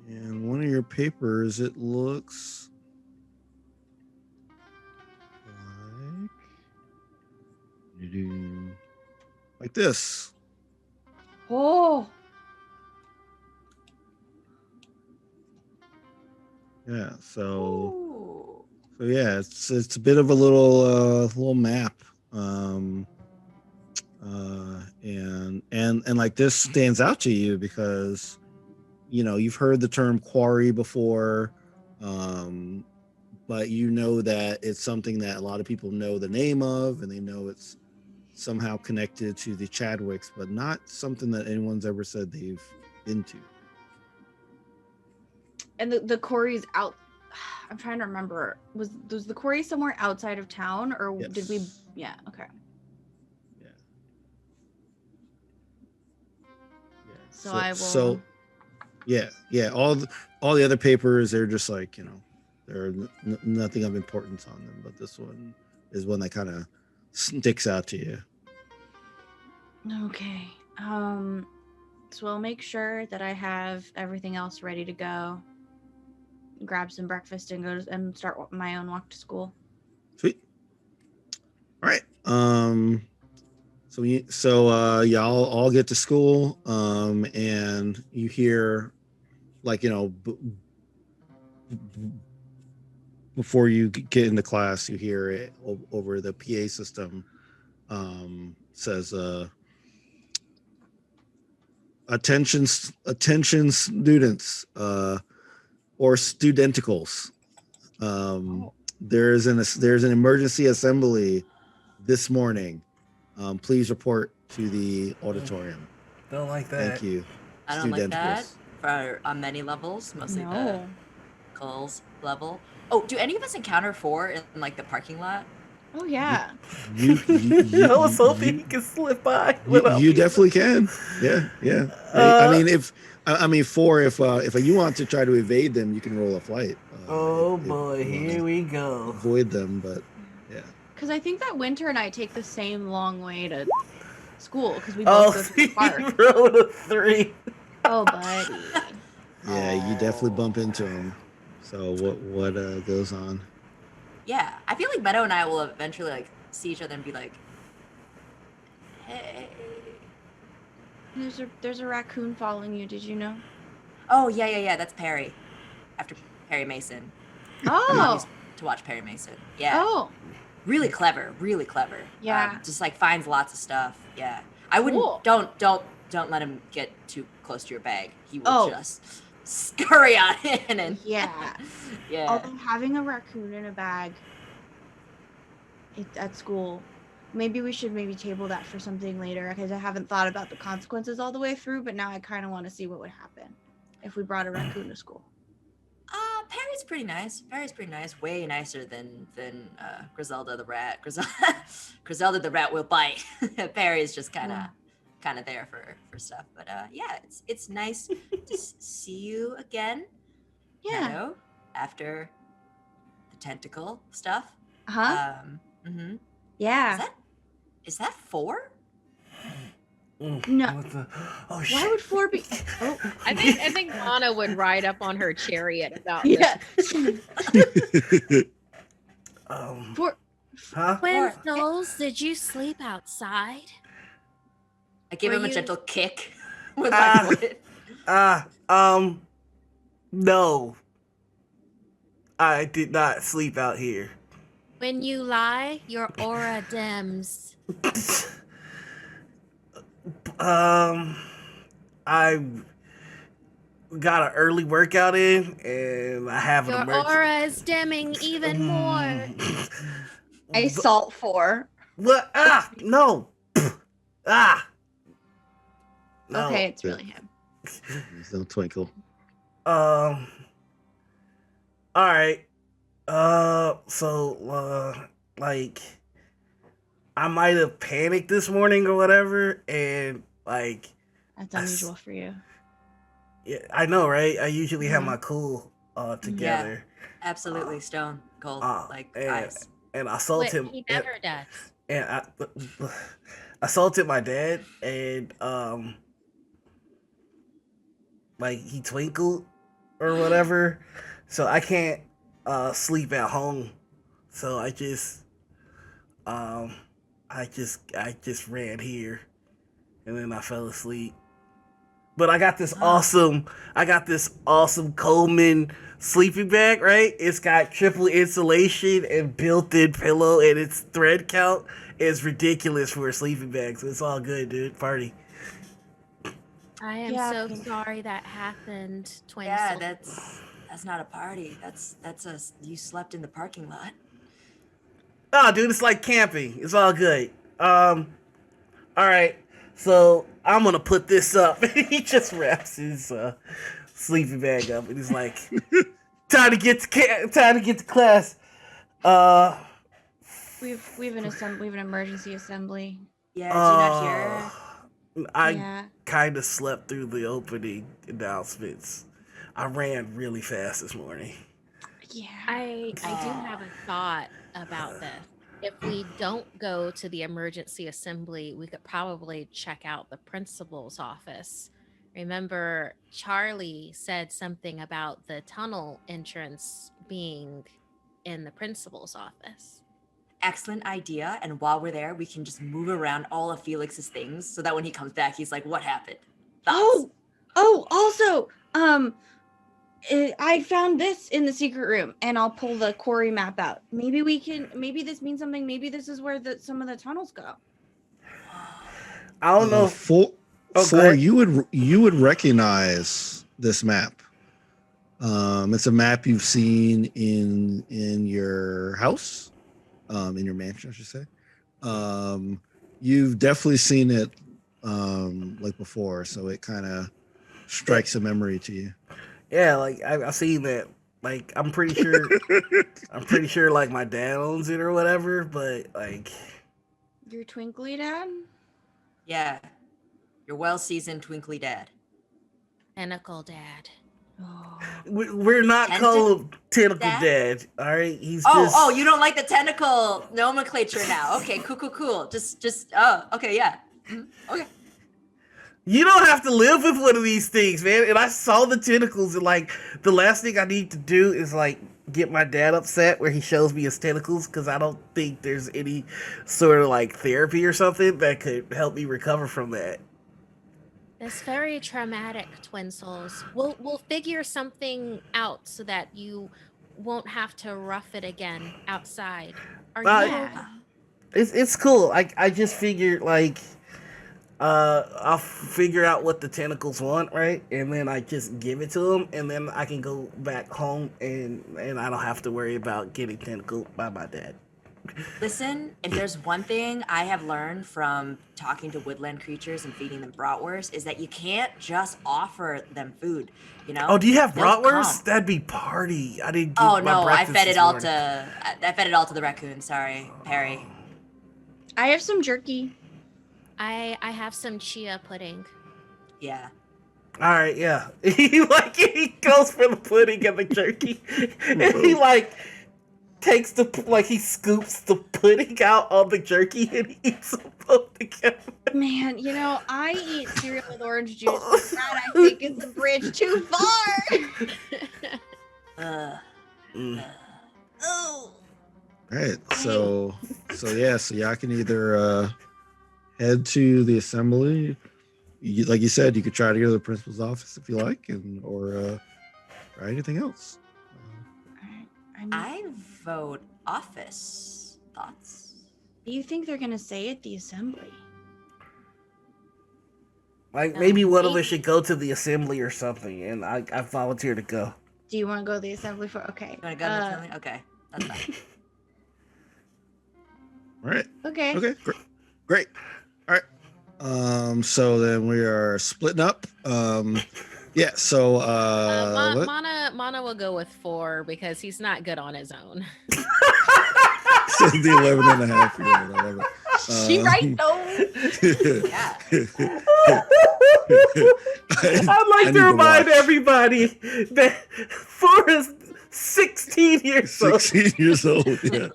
And one of your papers, it looks like this. Oh. Yeah. So yeah, it's a bit of a little map. And like this stands out to you because you've heard the term quarry before, but you know that it's something that a lot of people know the name of, and they know it's somehow connected to the Chadwicks, but not something that anyone's ever said they've been to. And the quarry's out. I'm trying to remember. Was the quarry somewhere outside of town, or Yes. did we? Yeah. Okay. Yeah. So I will. So yeah. All the other papers, they're just like they're nothing of importance on them, but this one is one that kind of sticks out to you. Okay. So I'll make sure that I have everything else ready to go. Grab some breakfast and go and start my own walk to school. Sweet. All right. So y'all all get to school, and you hear, like, before you get into class, you hear it over the PA system. Says, attention students, or studenticals. There's an emergency assembly this morning. Please report to the auditorium. Don't like that. Thank you. I don't like that on many levels, mostly the Cole's level. Oh, do any of us encounter 4 in like the parking lot? Oh yeah. I was hoping he could slip by. You definitely can. Yeah. I mean 4. If you want to try to evade them, you can roll a flight. Here we go. Avoid them, but yeah. Because I think that Winter and I take the same long way to school because we both go to the park. Rolled a 3. Oh, buddy. Yeah, you definitely bump into him. So what goes on? Yeah, I feel like Meadow and I will eventually like see each other and be like, "Hey." There's a raccoon following you. Did you know? Oh yeah. That's Perry. After Perry Mason. Oh. Used to watch Perry Mason. Yeah. Oh. Really clever. Yeah. Just like finds lots of stuff. Yeah. I wouldn't. Cool. Don't let him get too close to your bag. He will just scurry on in and yeah. Yeah. Although having a raccoon in a bag at school, maybe we should table that for something later because I haven't thought about the consequences all the way through, but now I kind of want to see what would happen if we brought a raccoon to school. Perry's pretty nice. Way nicer than Griselda the rat. Griselda the rat will bite. Perry's just kind of kind of there for stuff. But yeah, it's nice to see you again. Yeah. Meadow, after the tentacle stuff. Huh? Yeah. Is that 4? No. Oh Why would 4 be? Oh, I think Anna would ride up on her chariot about yeah. this. 4. Huh? Twin souls, did you sleep outside? I give Were him a you- gentle kick with my foot. No. I did not sleep out here. When you lie, your aura dims. I got an early workout in, and I have an Your emergency. aura is dimming even more. I salt 4. What? No. No. Okay, it's really him. There's no twinkle. All right. Like, I might have panicked this morning or whatever, and like, That's unusual for you. yeah, I know, right? I usually have my cool together. Absolutely stone cold, like and, ice. and I assaulted him. He never does. And I assaulted my dad, and like he twinkled or whatever, so I can't sleep at home. So I just ran here, and then I fell asleep. But I got this awesome Coleman sleeping bag, right? It's got triple insulation and built-in pillow, and its thread count is ridiculous for a sleeping bag. So it's all good, dude. Party. I am Yeah. so sorry that happened, twin Yeah, souls. that's not a party. That's you slept in the parking lot. Oh, dude, it's like camping. It's all good. All right. So I'm gonna put this up. He just wraps his sleeping bag up, and he's like, "Time to get to class." We've an emergency assembly. Yeah, did you not hear? I Yeah. kind of slept through the opening announcements. I ran really fast this morning. Yeah. I do have a thought about this. If we don't go to the emergency assembly, we could probably check out the principal's office. Remember, Charlie said something about the tunnel entrance being in the principal's office. Excellent idea. And while we're there, we can just move around all of Felix's things so that when he comes back, he's like, "What happened?" Thoughts? Also, I found this in the secret room, and I'll pull the quarry map out. Maybe this means something. Maybe this is where some of the tunnels go. I don't know. For Okay. you would recognize this map. It's a map you've seen in your house, in your mansion, I should say. You've definitely seen it like before, so it kind of strikes a memory to you. Yeah, like I've seen that. Like I'm pretty sure like my dad owns it or whatever. But like, Your twinkly dad? Yeah. Your well-seasoned twinkly dad. Tentacle dad. Oh. we're not called Tentacle Dad. All right, he's just. Oh, you don't like the tentacle nomenclature now. Okay, cool. Just okay, yeah. Okay. You don't have to live with one of these things, man. And I saw the tentacles, and like the last thing I need to do is like get my dad upset where he shows me his tentacles, because I don't think there's any sort of like therapy or something that could help me recover from that. That's very traumatic, twin souls. We'll figure something out so that you won't have to rough it again outside. Are you? It's cool. I just figured like I'll figure out what the tentacles want, right? And then I just give it to them, and then I can go back home, and I don't have to worry about getting tentacled by my dad. Listen, if there's one thing I have learned from talking to woodland creatures and feeding them bratwurst, is that you can't just offer them food, you know? Oh, do you have They'll bratwurst? come. That'd be party. I didn't get Oh my no, I breakfast fed it this all morning. to I fed it all to the raccoon, sorry, Perry. I have some jerky. I have some chia pudding. Yeah. All right, yeah. He goes for the pudding and the jerky, and he takes he scoops the pudding out on the jerky and he eats them both together. Man, I eat cereal with orange juice. But that I think is a bridge too far. Oh. Right. So y'all can either head to the assembly. Like you said, you could try to go to the principal's office if you like, or try anything else. I vote office. Thoughts? Do you think they're gonna say at the assembly? Maybe one of us should go to the assembly or something, and I volunteer to go. Do you want to go to the assembly for? Okay. You want to go to the assembly? Okay, that's fine. All right. Okay. Okay. Great. All right. So then we are splitting up. Yeah. So Mana will go with 4 because he's not good on his own. so the 11 and a half year old. I love it. She right though. Yeah. I'd like to remind everybody that 4 is 16 years old. 16 years old. Yeah.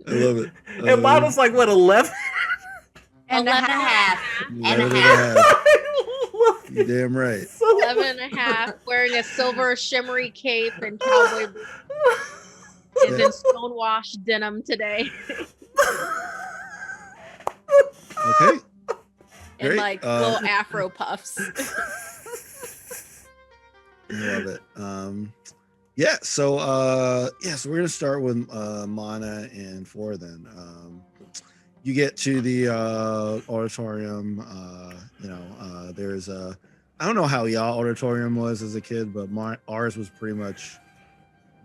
I love it. And Mana's like, what, 11? And a half. And a half. You're damn right. 11 and a half, wearing a silver shimmery cape and cowboy boots. Is in stonewashed denim today. Okay. And Great. like little afro puffs. I love it. Yeah, so we're gonna start with Mana and 4 then. You get to the auditorium. There's a, I don't know how y'all auditorium was as a kid, but ours was pretty much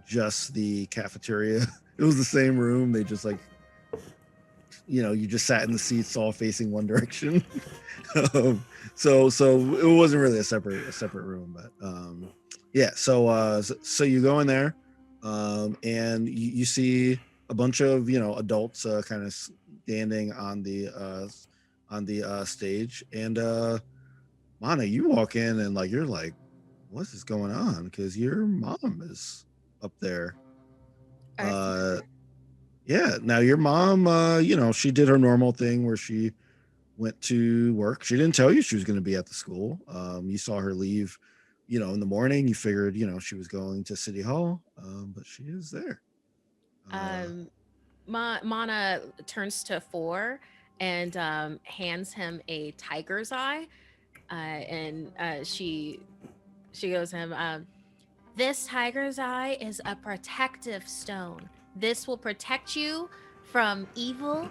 just the cafeteria. It was the same room. They just you just sat in the seats all facing one direction. So it wasn't really a separate room, but yeah. So you go in there, and you see a bunch of adults kind of standing on the stage, and Mana, you walk in and you're like, what is going on? Because your mom is up there. Yeah. Now your mom, she did her normal thing where she went to work. She didn't tell you she was going to be at the school. You saw her leave, in the morning. You figured, she was going to City Hall, but she is there. Mana turns to 4 and hands him a tiger's eye, and she goes to him. This tiger's eye is a protective stone. This will protect you from evil.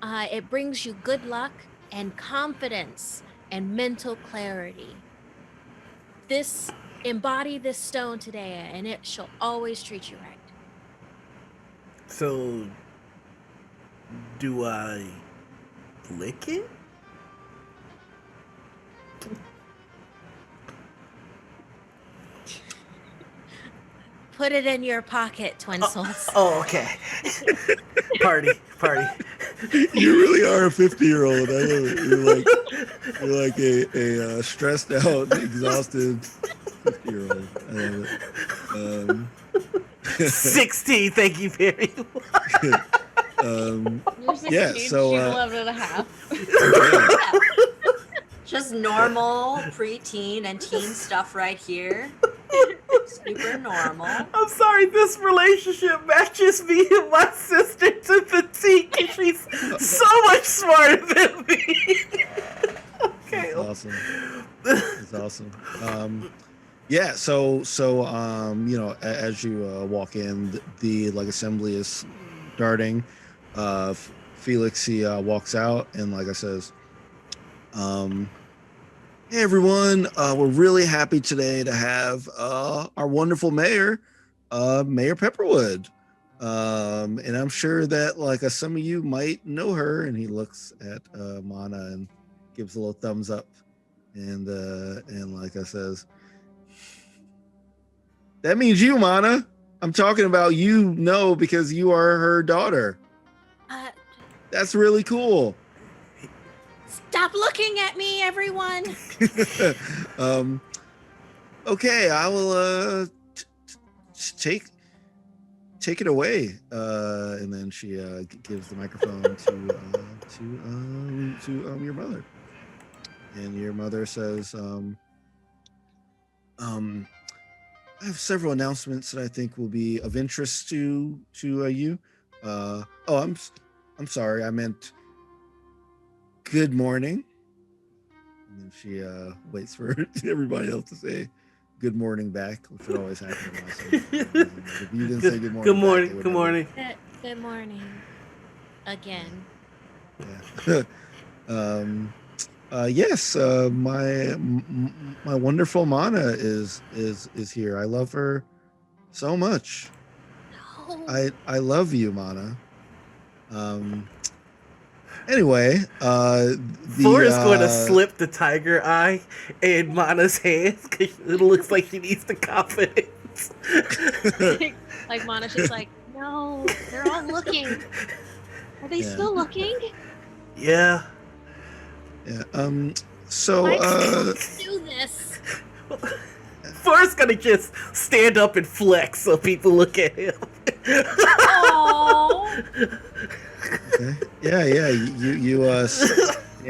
It brings you good luck and confidence and mental clarity. Embody this stone today, and it shall always treat you right. So, do I lick it? Put it in your pocket, twin souls. Oh, okay. Party. You really are a 50-year-old. I love it. You're like a stressed out, exhausted 50-year-old. I love it. 16, thank you very much. You're 16, yeah, so she's 11 and a half. Yeah. Just normal preteen and teen stuff right here. Super normal. I'm sorry, this relationship matches me and my sister to the T, and she's so much smarter than me. Okay. That's awesome. It's awesome. Yeah, so as you walk in, the assembly is starting. Felix, he walks out and says, hey everyone, we're really happy today to have our wonderful mayor, Mayor Pepperwood. And I'm sure that some of you might know her. And he looks at Mana and gives a little thumbs up, and says, that means you, Mana. I'm talking about because you are her daughter. That's really cool. Stop looking at me, everyone. Okay, I will take it away. And then she gives the microphone to your mother. And your mother says, I have several announcements that I think will be of interest to you. I'm sorry, I meant good morning. And then she waits for everybody else to say good morning back, which would always happen in my school. If you didn't say good morning, good morning, back, good morning. Good morning. Again. Yeah. Yes, my wonderful Mana is here. I love her so much. No. I love you, Mana. Anyway, Four is going to slip the tiger eye in Mana's hands because it looks like she needs the confidence. Like Mana's just like, no, they're all looking. Are they still looking? Yeah. Yeah. So Why can't we do this? Four's gonna just stand up and flex so people look at him. Oh. Okay. Yeah. You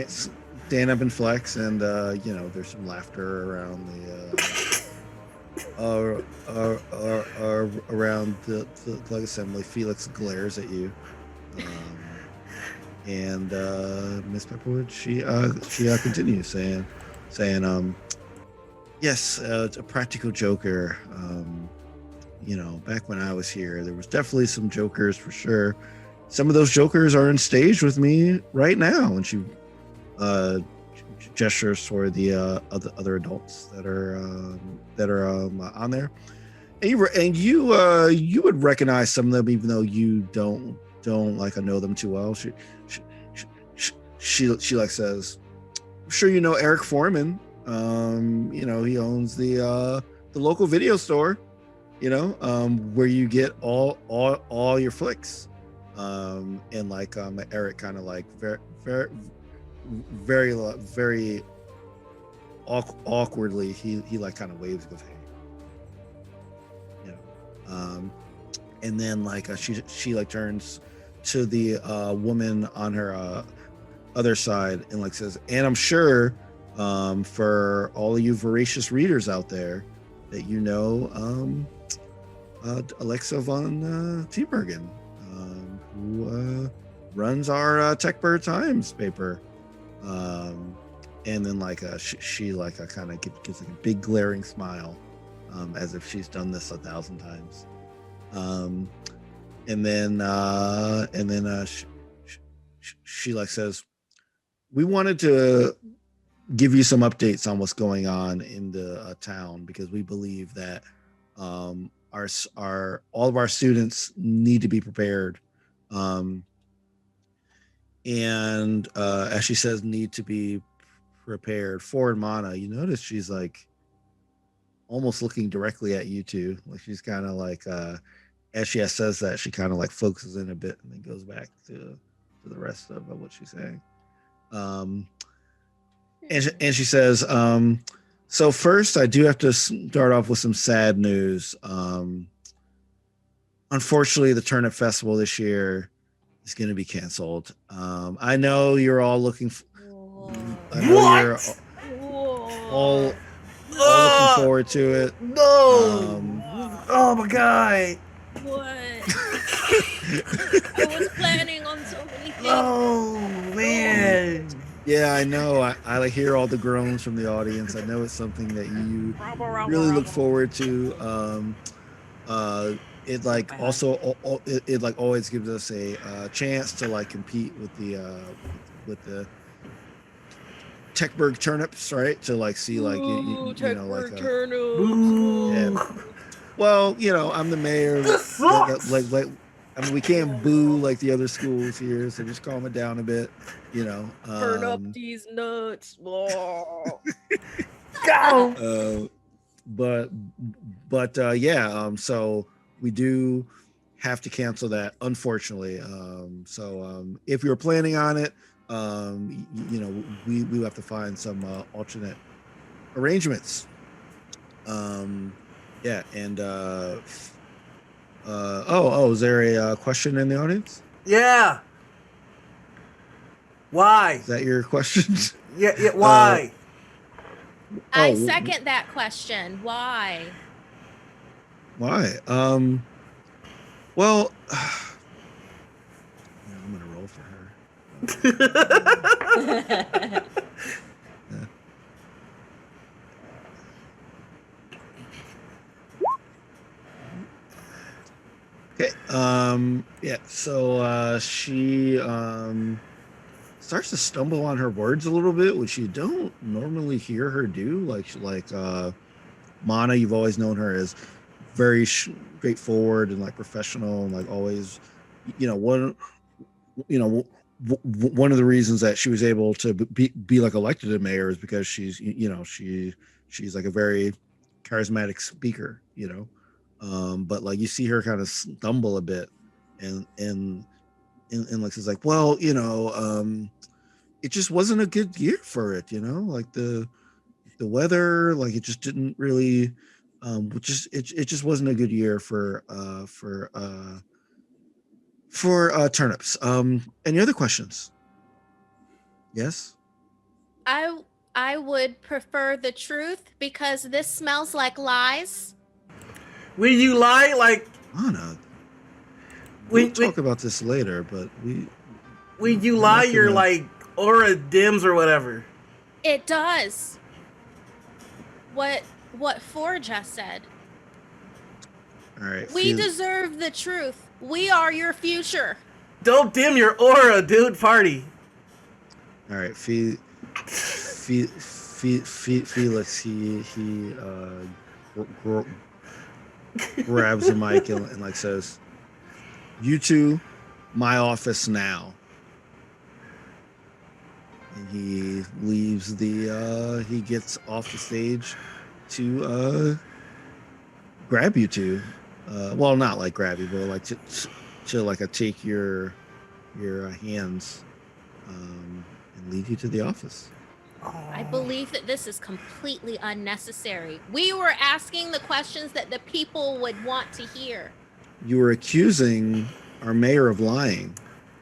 stand up and flex, and there's some laughter around around the assembly. Felix glares at you, and Miss Pepperwood she continues saying, yes, a practical joker. Back when I was here, there was definitely some jokers for sure. Some of those jokers are in stage with me right now, and she gestures toward the other adults that are on there, and you would recognize some of them, even though you don't like know them too well. She like says, I'm sure you know Eric Foreman. He owns the local video store, where you get all your flicks. And Eric kind of like very awkwardly he like kind of waves and goes, hey, and then she like turns to the woman on her other side and like says, and I'm sure for all of you voracious readers out there that Alexa von Tiebergen, who runs our Techburg Times paper, and then she kind of gives like a big glaring smile, as if she's done this 1,000 times, and then she like says, we wanted to give you some updates on what's going on in the town, because we believe that all of our students need to be prepared. And as she says, need to be prepared for Mana, you notice she's like almost looking directly at you two. Like she's kind of like as she says that, she kind of like focuses in a bit and then goes back to the rest of what she's saying. And she says, so first I do have to start off with some sad news. Unfortunately, the Turnip Festival this year is going to be canceled. I know you're all looking. You're all looking forward to it. No! Oh my god! What? I was planning on so many things. Oh man! Yeah, I know. I hear all the groans from the audience. I know it's something that you really look forward to. It like also it like always gives us a chance to like compete with the Techburg turnips, right? To like see like Techburg turnips. Yeah. Well, I'm the mayor. Like I mean, we can't boo like the other schools here, so just calm it down a bit. Turn up these nuts. Go. So we do have to cancel that, unfortunately. So if you're planning on it, you know, we have to find some alternate arrangements. Yeah, and is there a question in the audience? Yeah. Why? Is that your question? Yeah. Why? I second that question. Why? Why? Well, I'm gonna roll for her. Okay. Yeah. So she starts to stumble on her words a little bit, which you don't normally hear her do. Like Mana, you've always known her as very straightforward and like professional and like always, you know, one of the reasons that she was able to be like elected a mayor is because she's, you know, she's like a very charismatic speaker, you know. But like you see her kind of stumble a bit and like she's like, well, you know, it just wasn't a good year for it, you know, like the weather, like it just didn't really it just wasn't a good year for turnips. Any other questions? Yes. I would prefer the truth because this smells like lies. Will you lie? Like, Anna, we'll talk about this later, but when you lie, you're like aura dims or whatever. It does. What Ford just said. All right. We deserve the truth. We are your future. Don't dim your aura, dude. Party. All right. Felix, he grabs the mic and like says, "You two, my office now." And he leaves he gets off the stage to grab you two. Well, not like grab you, but like to like take your hands and lead you to the office. I believe that this is completely unnecessary. We were asking the questions that the people would want to hear. You were accusing our mayor of lying.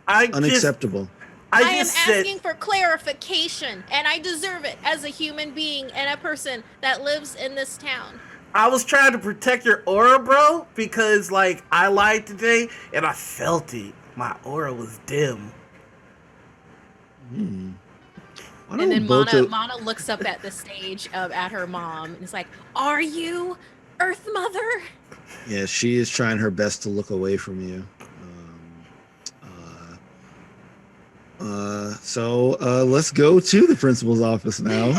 Unacceptable. I am asking for clarification, and I deserve it as a human being and a person that lives in this town. I was trying to protect your aura, bro, because like I lied today and I felt it. My aura was dim. And then Mana looks up at the stage at her mom and is like, "Are you Earth Mother?" Yeah, she is trying her best to look away from you. So let's go to the principal's office now. I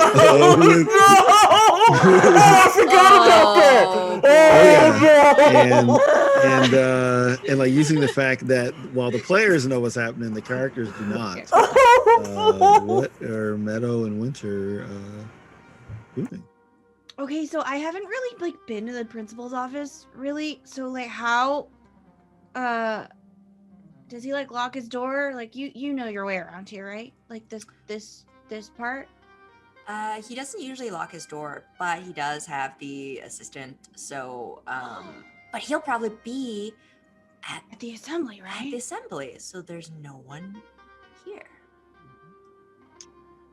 forgot about that. And like using the fact that while the players know what's happening, the characters do not. What are Meadow and Winter doing? Okay, so I haven't really like been to the principal's office really. So like how does he like lock his door? Like you know your way around here, right? Like this part? He doesn't usually lock his door, but he does have the assistant. So, but he'll probably be at the assembly, right? At the assembly. So there's no one here.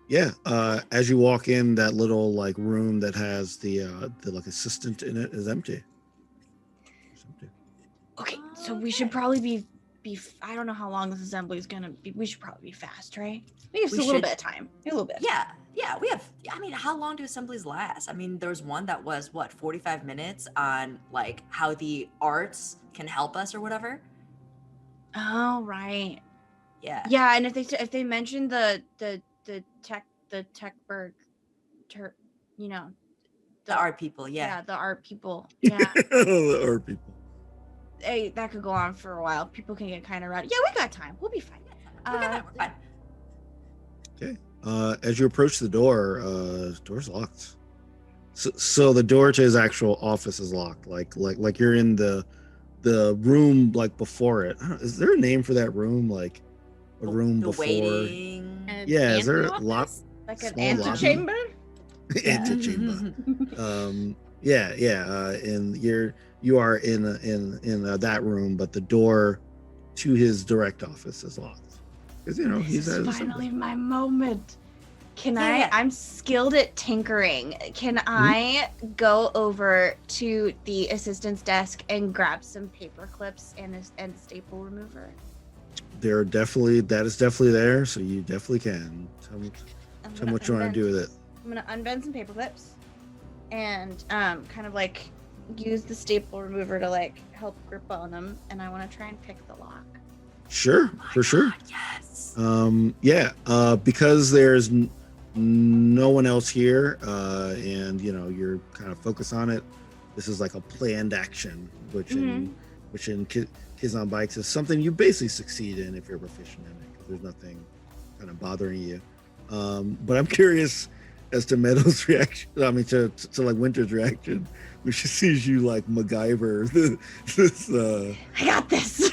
Yeah. As you walk in, that little like room that has the like assistant in it is empty. It's empty. Okay, so we should probably be I don't know how long this assembly is gonna be. We should probably be fast, right? We have a little bit of time. A little bit. Yeah, we have. I mean, how long do assemblies last? I mean, there's one that was 45 minutes on like how the arts can help us or whatever. Oh right. Yeah. Yeah, and if they mention the Techburg, you know, the art people. Yeah, the art people. Yeah. The art people. Hey, that could go on for a while. People can get kind of rowdy. Yeah, we got time. We'll be fine. We're fine. Okay. As you approach the door, door's locked. So the door to his actual office is locked. Like you're in the room like before it. Is there a name for that room? Like a room the before? Waiting. Yeah, is there a ante lot? office? Like an Small antechamber? Antechamber. And you are in that room, but the door to his direct office is locked because he's This at is his finally my moment. Can I? Yeah. I'm skilled at tinkering. Can I go over to the assistant's desk and grab some paper clips and a staple remover? That is definitely there, so you definitely can. Tell me gonna what you want to do with it. I'm gonna unbend some paper clips and kind of like use the staple remover to like help grip on them, and I want to try and pick the lock. Sure, for sure. Yes. Because there's no one else here, and you're kind of focused on it. This is like a planned action, which in Kids on Bikes is something you basically succeed in if you're proficient in it, because there's nothing kind of bothering you. But I'm curious as to Meadow's reaction. I mean, to like Winter's reaction when she sees you like MacGyver. I got this.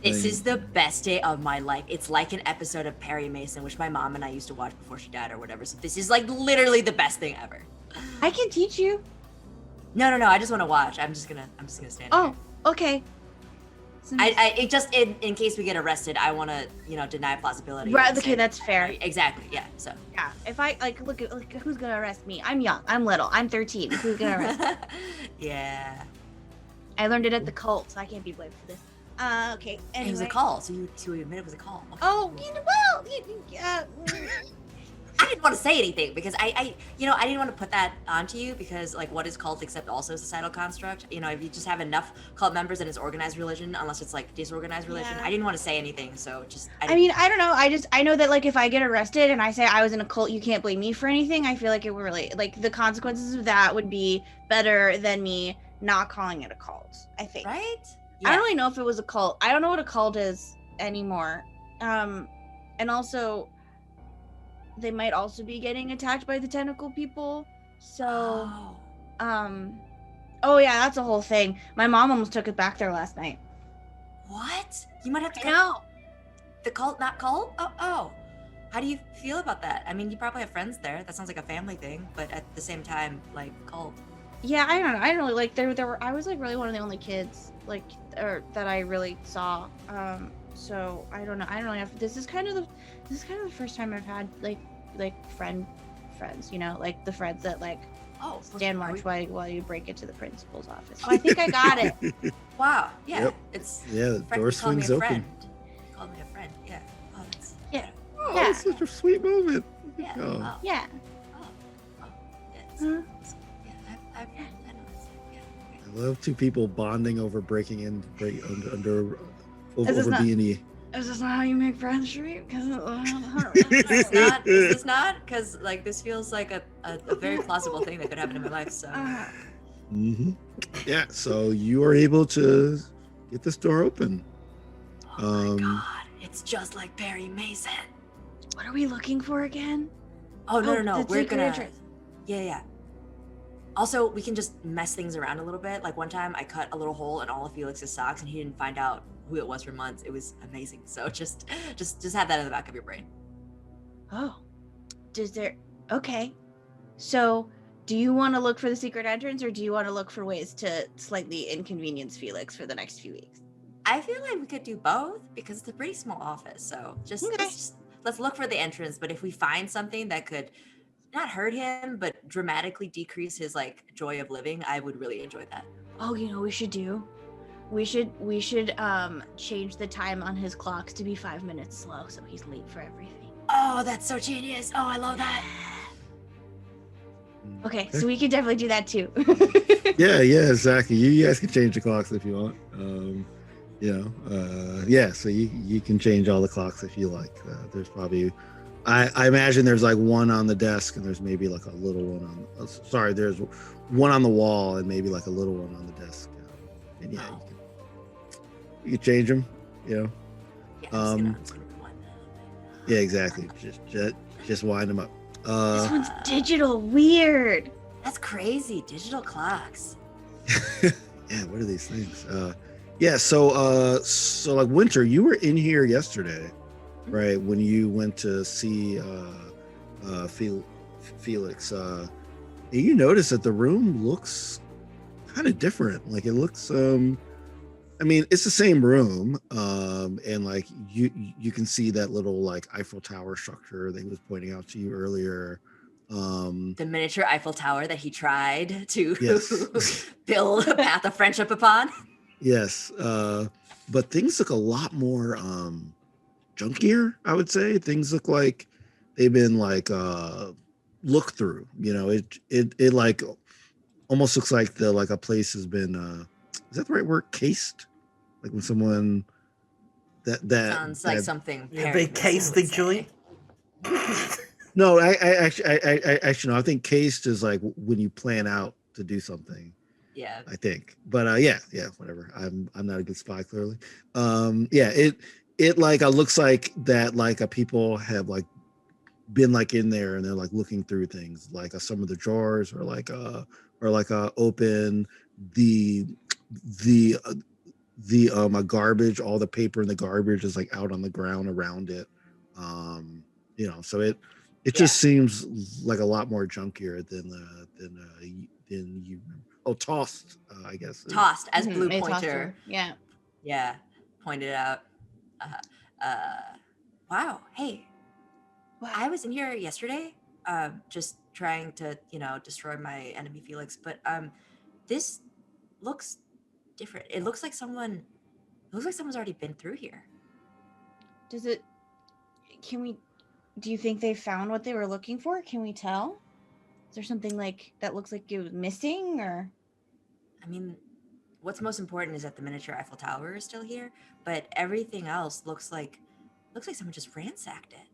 This is the best day of my life. It's like an episode of Perry Mason, which my mom and I used to watch before she died or whatever. So this is like literally the best thing ever. I can teach you. No. I just want to watch. I'm just gonna stand Oh, here. okay. It just in case we get arrested, I want to deny plausibility. Right. and Okay, say- that's fair. Exactly. Yeah. So. Yeah. If I look who's gonna arrest me? I'm young. I'm little. I'm 13. Who's gonna arrest me? Yeah. I learned it at the cult, so I can't be blamed for this. Okay. Anyway. It was a call. So you admit it was a call. Okay. Oh, I didn't want to say anything because I didn't want to put that onto you because like what is cult except also a societal construct? If you just have enough cult members and it's organized religion, unless it's like disorganized religion. Yeah. I didn't want to say anything, so just. I mean, I don't know. I know that like if I get arrested and I say I was in a cult, you can't blame me for anything. I feel like it would really like the consequences of that would be better than me not calling it a cult. I think. Right? I don't really know if it was a cult. I don't know what a cult is anymore. And also, they might also be getting attacked by the tentacle people. So, Oh. oh yeah, that's a whole thing. My mom almost took it back there last night. What? You might have to. I know. The cult, not cult? Oh. How do you feel about that? I mean, you probably have friends there. That sounds like a family thing, but at the same time, like cult. Yeah, I don't know. I don't really like there were. I was like really one of the only kids or that I really saw. So I don't know. I don't really have. This is kind of the first time I've had like friends. Like the friends that like stand watch while you break into the principal's office. So I think I got it. Wow. Yeah. Yep. It's. The door swings open. You called me a friend. Yeah. Oh, that's. Yeah. Oh, Yeah. it's such a sweet moment. Yeah. Oh. Oh. Yeah. Yeah. Huh? Yeah. I know. Yeah. I love two people bonding over breaking in, over not- B&E. Is this not how you make friends, Shareef? Is this not? Because like this feels like a very plausible thing that could happen in my life. So. Yeah, so you are able to get this door open. Oh my god! It's just like Perry Mason. What are we looking for again? Oh no! the We're secret gonna. entrance. Yeah. Also, we can just mess things around a little bit. Like one time, I cut a little hole in all of Felix's socks, and he didn't find out who it was for months. It was amazing. So just have that in the back of your brain. Oh, okay. So, do you want to look for the secret entrance, or do you want to look for ways to slightly inconvenience Felix for the next few weeks? I feel like we could do both because it's a pretty small office. So let's look for the entrance. But if we find something that could not hurt him, but dramatically decrease his like joy of living, I would really enjoy that. Oh, you know what we should do? We should change the time on his clocks to be 5 minutes slow, so he's late for everything. Oh, that's so genius. Oh, I love that. Okay, so we could definitely do that too. Yeah, exactly. You guys can change the clocks if you want. So you can change all the clocks if you like. There's probably, I imagine there's like one on the desk and there's maybe like a little one on, there's one on the wall and maybe like a little one on the desk. And yeah, you can change them, Yeah, I'm just gonna wind that up. Yeah, exactly. Just wind them up. This one's digital. Weird. That's crazy. Digital clocks. Yeah, what are these things? So like Winter, you were in here yesterday. right? When you went to see Felix, you notice that the room looks kind of different. Like it looks, I mean, it's the same room, and like you can see that little like Eiffel Tower structure that he was pointing out to you earlier. The miniature Eiffel Tower that he tried to Yes. build a path of friendship upon. Yes, but things look a lot more junkier, I would say. Things look like they've been like looked through. You know, it like almost looks like a place has been is that the right word? Cased? Like when someone that Sounds like something. They cased the joint. No, I actually no. I think cased is like when you plan out to do something. Yeah. I think, but yeah, whatever. I'm not a good spy, clearly. Yeah, it like looks like that like people have like been like in there and they're like looking through things like some of the drawers or open the garbage. All the paper in the garbage is like out on the ground around it. You know, so it just seems like a lot more junkier than you remember. Oh, tossed, I guess. Tossed, as Blue They tossed Pointer. her. Yeah. Yeah, pointed out. Wow. Hey, I was in here yesterday, just trying to, destroy my enemy Felix. But this looks different. It looks like someone's already been through here. Do you think they found what they were looking for? Can we tell? Is there something like that looks like it was missing, or? I mean, what's most important is that the miniature Eiffel Tower is still here, but everything else looks like someone just ransacked it.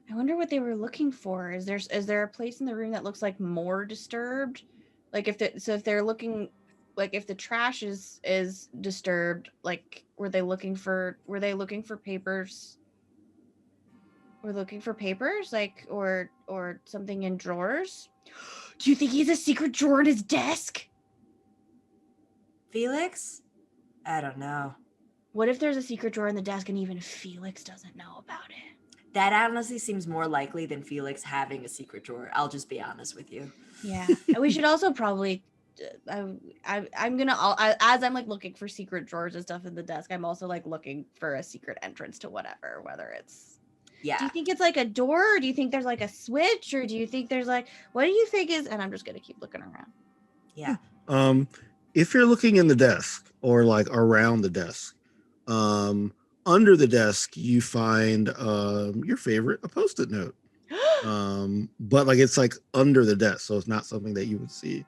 I wonder what they were looking for. Is there a place in the room that looks like more disturbed? Like if they're looking, like if the trash is disturbed, like were they looking for papers? We're looking for papers, like or something in drawers. Do you think he has a secret drawer in his desk? Felix? I don't know. What if there's a secret drawer in the desk and even Felix doesn't know about it? That honestly seems more likely than Felix having a secret drawer. I'll just be honest with you. Yeah. And we should also probably I'm gonna as I'm like looking for secret drawers and stuff in the desk, I'm also like looking for a secret entrance to whatever, whether it's. Yeah. Do you think it's like a door? Or do you think there's like a switch? Or do you think there's like, what do you think is, and I'm just going to keep looking around. Yeah. If you're looking in the desk or like around the desk, under the desk, you find your favorite, a Post-it note. But like it's like under the desk. So it's not something that you would see.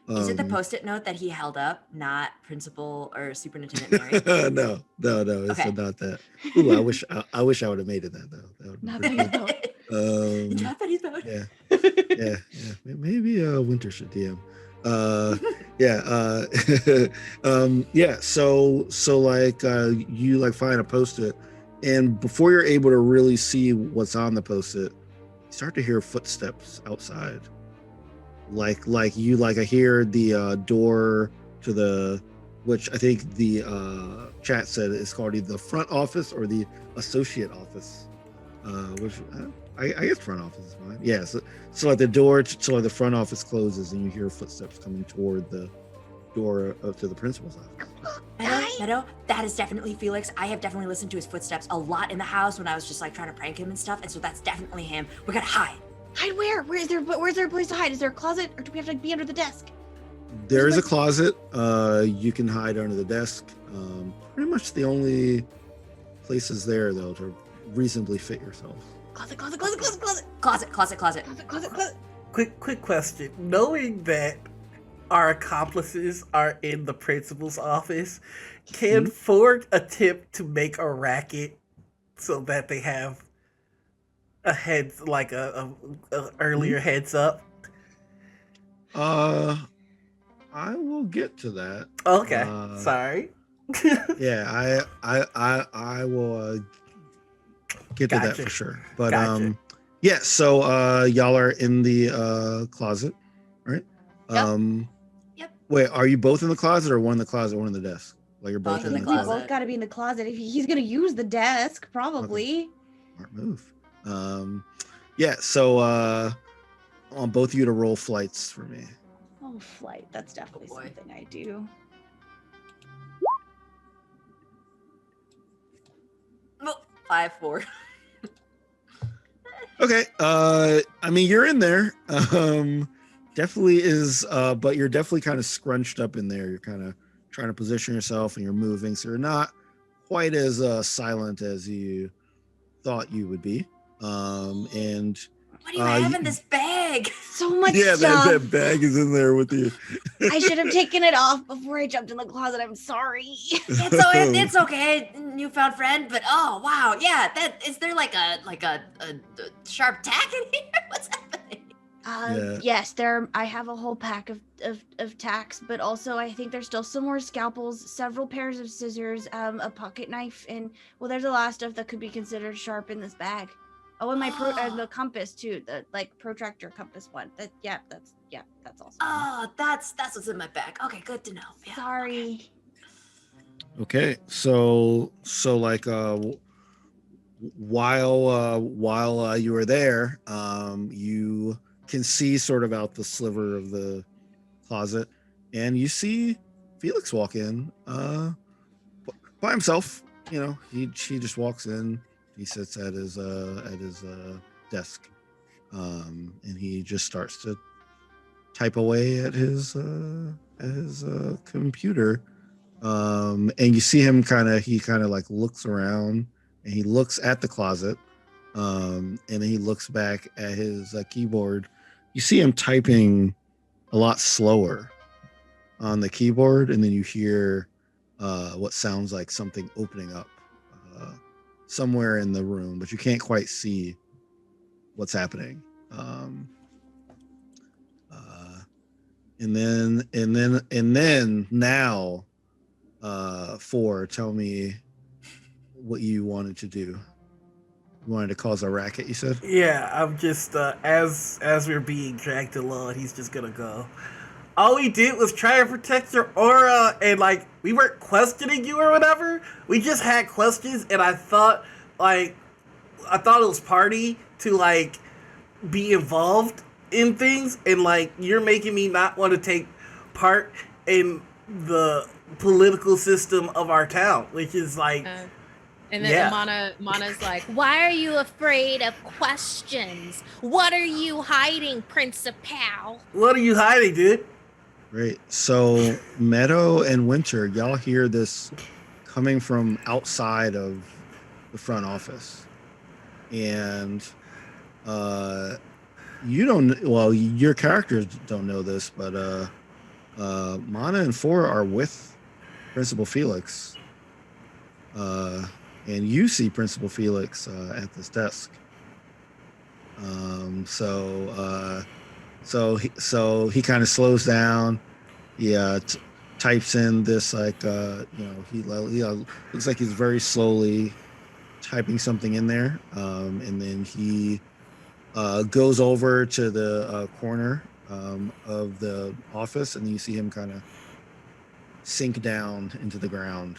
Is it the Post-it note that he held up, not Principal or Superintendent Mary? No, it's Okay. not that. Ooh, I wish I would have made it that though. That would Not be Betty's pretty boat. Not Betty's boat. Yeah. Maybe Winter should DM. So like you like find a Post-it, and before you're able to really see what's on the Post-it, you start to hear footsteps outside. Like I hear the door to the, which I think the chat said is called either the front office or the associate office, which I guess front office is fine. Yeah, so like the door to like the front office closes and you hear footsteps coming toward the door to the principal's office. Meadow, that is definitely Felix. I have definitely listened to his footsteps a lot in the house when I was just like trying to prank him and stuff, and so that's definitely him. We gotta hide. Hide where? Where's there a place to hide? Is there a closet, or do we have to be under the desk? There is a closet. You can hide under the desk. Pretty much the only places there though to reasonably fit yourself. Closet. Quick question. Knowing that our accomplices are in the principal's office, can Ford attempt to make a racket so that they have a heads like a earlier heads up? I will get to that. Okay, sorry. Yeah, I will get to that for sure. But yeah. So y'all are in the closet, right? Yep. Wait, are you both in the closet or one in the closet, one in the desk? while you're both Both in in the the We closet. both got to be in the closet. If he's gonna use the desk, probably. Smart move. Yeah. So I want both of you to roll flights for me. Oh, flight. That's definitely boy. something I do. Oh, 5, 4. Okay. I mean, you're in there. Definitely is. But you're definitely kind of scrunched up in there. You're kind of trying to position yourself, and you're moving, so you're not quite as silent as you thought you would be. And What do you have in this bag? So much yeah, stuff. that bag is in there with you. I should have taken it off before I jumped in the closet. I'm sorry. It's okay, newfound friend. But oh wow, yeah. That is there like a sharp tack in here? What's happening? Yeah. Yes, I have a whole pack of tacks, but also I think there's still some more scalpels, several pairs of scissors, a pocket knife, and well, there's a lot of stuff that could be considered sharp in this bag. Oh, and my the compass too, the like protractor compass one. That's also. Oh, that's what's in my bag. Okay, good to know. Yeah, Sorry. Okay. So like while you were there, you can see sort of out the sliver of the closet, and you see Felix walk in by himself. You know, he just walks in. He sits at his desk, and he just starts to type away at his computer. And you see him kind of like looks around, and he looks at the closet, and then he looks back at his keyboard. You see him typing a lot slower on the keyboard, and then you hear what sounds like something opening up somewhere in the room, but you can't quite see what's happening. And then now, 4, tell me what you wanted to do. You wanted to cause a racket, you said? Yeah, I'm just as we're being dragged along, he's just gonna go. All we did was try to protect your aura, and like we weren't questioning you or whatever. We just had questions, and I thought it was party to like be involved in things, and like you're making me not want to take part in the political system of our town, which is like. And then Mana's like, why are you afraid of questions? What are you hiding, Principal? What are you hiding, dude? Great. So Meadow and Winter, y'all hear this coming from outside of the front office. And you don't, well, your characters don't know this, but Mana and 4 are with Principal Felix. And you see Principal Felix at this desk. So he kind of slows down. He types in this he looks like he's very slowly typing something in there, and then he goes over to the corner of the office, and you see him kind of sink down into the ground.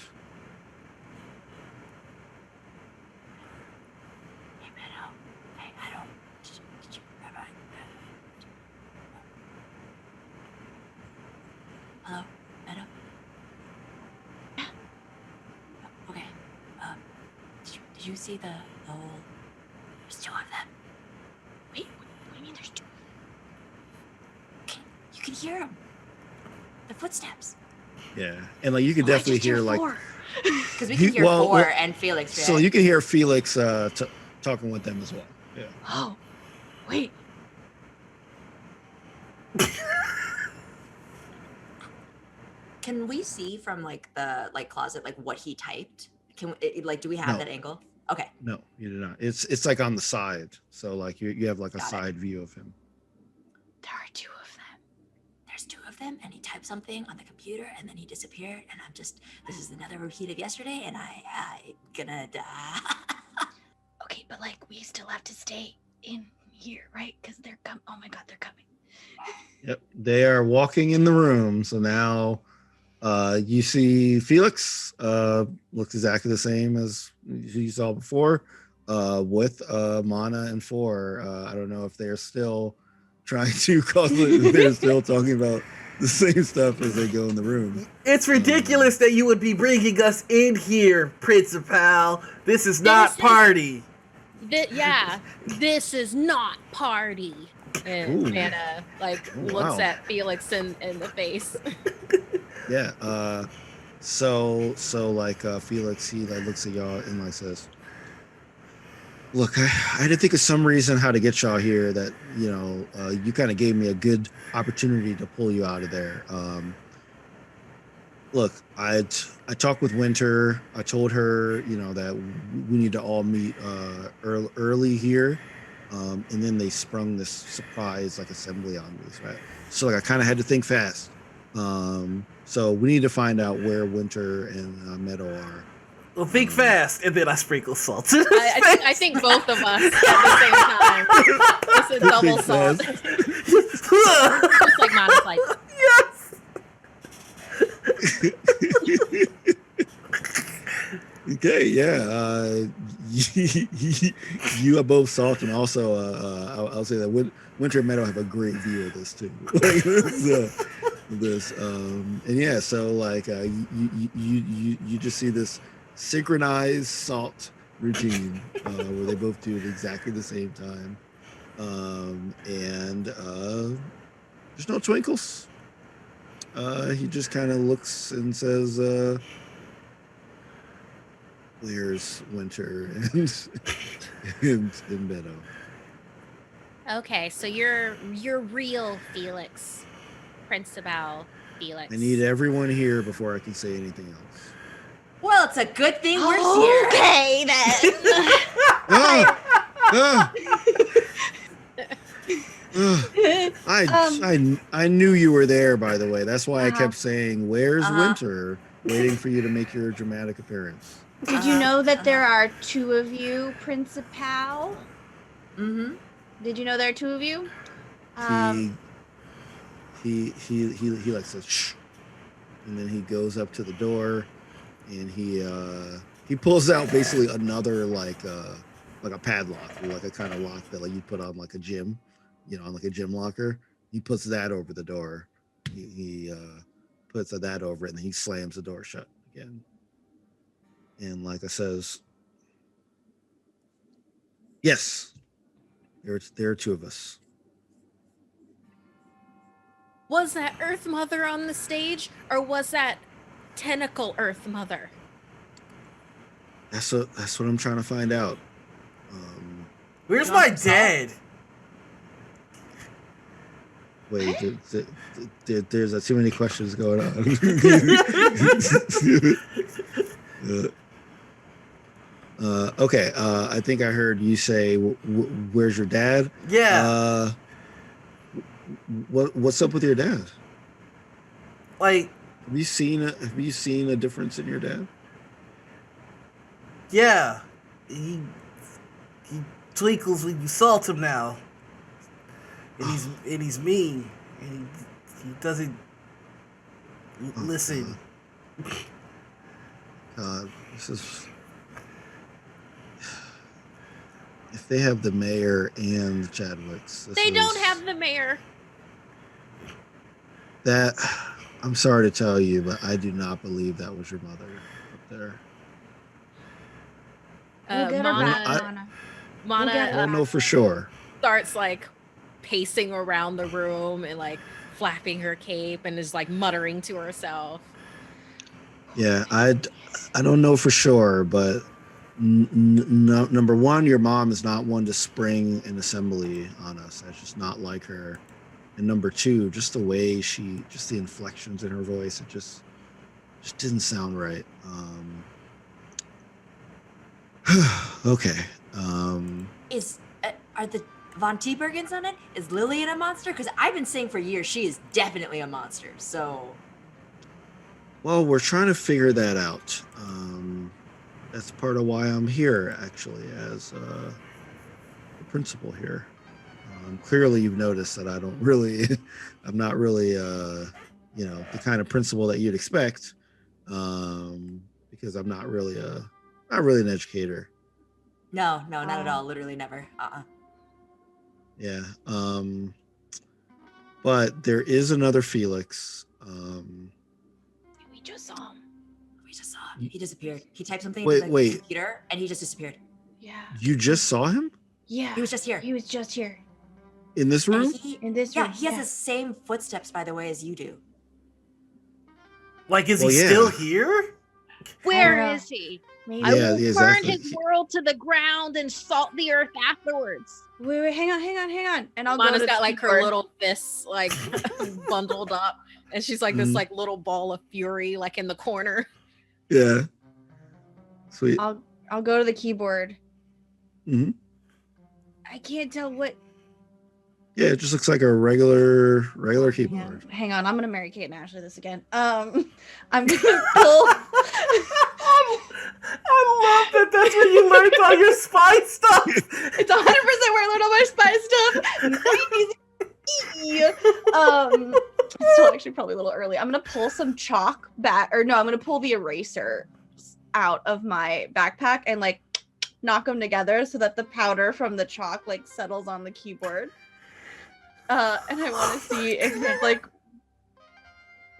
Hello, Meadow? Yeah. Okay. Did you see the whole... There's 2 of them. Wait, what do you mean there's 2? You can hear them. The footsteps. Yeah, and like you could definitely hear like... Because we can hear 4 and Felix, right? So you can hear Felix talking with them as well. Yeah. Oh, wait. Can we see from like the closet what he typed? Do we have that angle? Okay. No, you do not. It's like on the side, so like you have like a side view of him. There are 2 of them. There's 2 of them, and he typed something on the computer, and then he disappeared. And this is another repeat of yesterday, and I gonna die. Okay, but like we still have to stay in here, right? Because they're coming. Oh my God, they're coming. Yep, they are walking in the room. So now You see Felix looks exactly the same as you saw before, with Mana and Four. I don't know if they're still trying to cause it. They're still talking about the same stuff as they go in the room. It's ridiculous that you would be bringing us in here, Principal. This is not party. This is not party. And Anna looks at Felix in the face. Yeah. So Felix, he looks at y'all and says, "Look, I had to think of some reason how to get y'all here. That you kind of gave me a good opportunity to pull you out of there. Look, I talked with Winter. I told her, that we need to all meet early here, and then they sprung this surprise assembly on me. Right? So I kind of had to think fast. So we need to find out where Winter and Meadow are." Well, think fast, and then I sprinkle salt. I think both of us at the same time. It's a double salt. Just like Mana's like, yes. Okay, yeah. You are both salt, and also I'll say that Winter and Meadow have a great view of this too. And yeah, so you just see this synchronized salt routine where they both do it exactly the same time, and there's no twinkles. He just kind of looks and says, "Where's Winter and Meadow?" Okay, so you're real Felix, Principal Felix. I need everyone here before I can say anything else. Well, it's a good thing we're here. Okay, then. I knew you were there, by the way. That's why I kept saying, "Where's Winter?" waiting for you to make your dramatic appearance. Did you know that there are two of you, Principal? Mm-hmm. Did you know there are two of you? He says, "Shh," and then he goes up to the door, and he pulls out basically another like a padlock, or a kind of lock that you put on a gym, on a gym locker. He puts that over the door. He puts that over it, and then he slams the door shut again. And I says, "Yes, there are two of us." Was that Earth Mother on the stage, or was that tentacle Earth Mother? That's what I'm trying to find out. Where's my dad? Wait, there's too many questions going on. Okay, I think I heard you say, "Where's your dad?" Yeah. What's up with your dad? Have you seen a difference in your dad? Yeah, he twinkles when you salt him now, and he's mean, and he doesn't listen. God, this is. If they have the mayor and the Chadwicks, they don't have the mayor. That, I'm sorry to tell you, but I do not believe that was your mother up there. Mana, I don't know for sure. Starts pacing around the room and flapping her cape and is muttering to herself. Yeah, I don't know for sure, but number one, your mom is not one to spring an assembly on us. That's just not like her. And number two, just the way just the inflections in her voice, it just didn't sound right. Okay. Are the Von Tebergens on it? Is Lillian a monster? Because I've been saying for years she is definitely a monster. So. Well, we're trying to figure that out. That's part of why I'm here, actually, as the principal here. Clearly, you've noticed that I'm not really, the kind of principal that you'd expect, because I'm not really an educator. No, not at all. Literally never. Yeah. But there is another Felix. We just saw him. We just saw him. He disappeared. He typed something Wait, into the wait. computer, and he just disappeared. Yeah. You just saw him Yeah. He was just here. He was just here. in this room? In this room. Yeah, he has the same footsteps, by the way, as you do. Like, is Well, he yeah. still here? Where know. is he? Maybe. I Yeah, will yeah, burn exactly. his world to the ground and salt the earth afterwards. Wait, hang on. And I'll go Mana's to got the like her keyboard. little fists like bundled up, and she's like this Mhm. like little ball of fury like in the corner. Yeah. Sweet. I'll go to the keyboard. Mhm. I can't tell what. Yeah, it just looks like a regular keyboard. Hang on, I'm gonna Mary Kate and Ashley this again. I'm gonna pull. I love that. That's where you learned all your spy stuff. It's 100% where I learned all my spy stuff. It's still actually probably a little early. I'm gonna pull some chalk back, or no, I'm gonna pull the eraser out of my backpack and like knock them together so that the powder from the chalk like settles on the keyboard. And I want to see if there's like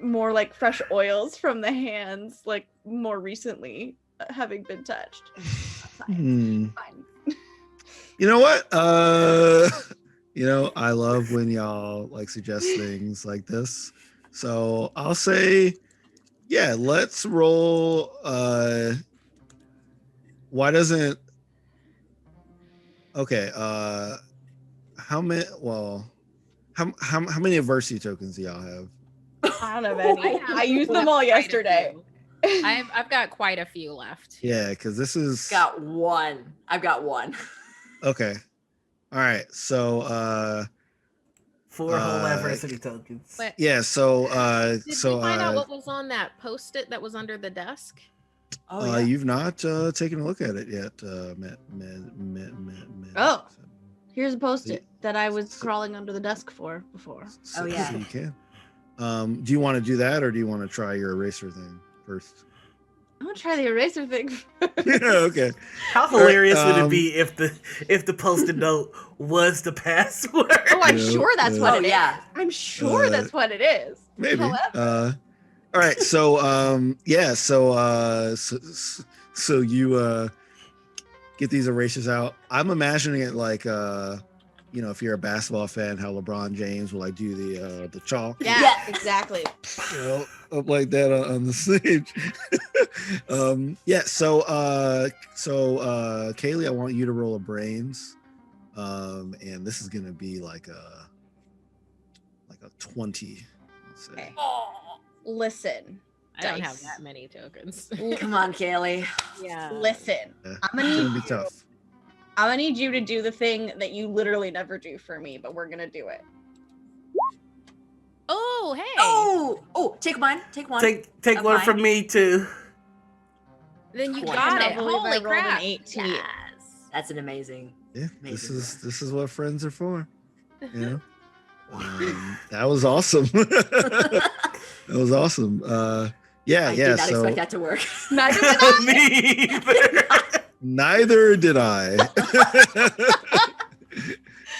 more like fresh oils from the hands, like more recently having been touched. Hmm. Fine. You know what? I love when y'all like suggest things like this. So I'll say, yeah, let's roll. Why doesn't? Okay. How many? Well, how many adversity tokens do y'all have? I don't have any. I used them have all quite a yesterday. few. I've got quite a few left. Yeah, because this is Got one. I've got one. okay. All right. So 4 whole adversity tokens. But yeah. So did so we find out what was on that post-it that was under the desk? Oh, yeah. you've not taken a look at it yet, Matt. Oh. Here's a post-it that I was crawling under the desk for before. So, Oh, yeah. so you can. Do you want to do that, or do you want to try your eraser thing first? I'm gonna try the eraser thing. Yeah. Okay. How hilarious would it um, be if the post-it note was the password? Oh, I'm Yeah, sure that's yeah. what Oh, it is. yeah. I'm sure that's what it is. Maybe. However, All right. So yeah. So you get these erasers out. I'm imagining it like if you're a basketball fan, how LeBron James will like do the chalk. yeah, Yeah. exactly. Up like that on the stage. Yeah. So Kailey, I want you to roll a brains, and this is gonna be like a 20. Let's say. Okay. Listen, I don't have Dice. that many tokens. Come on, Kailey. Yeah. listen. Yeah, I'm it's gonna gonna need be tough. I'm gonna need you to do the thing that you literally never do for me, but we're gonna do it. Oh, hey. Oh, take one. Take one. Take Of one mine. from me too. Then you Cool. got I it. cannot believe I Holy rolled an crap. 18. Yes. That's an amazing. Yeah, Amazing. this is what friends are for. You know, that was awesome. That was awesome. Yeah, I yeah. did not So expect that to work. Neither did I. Me either. neither did I.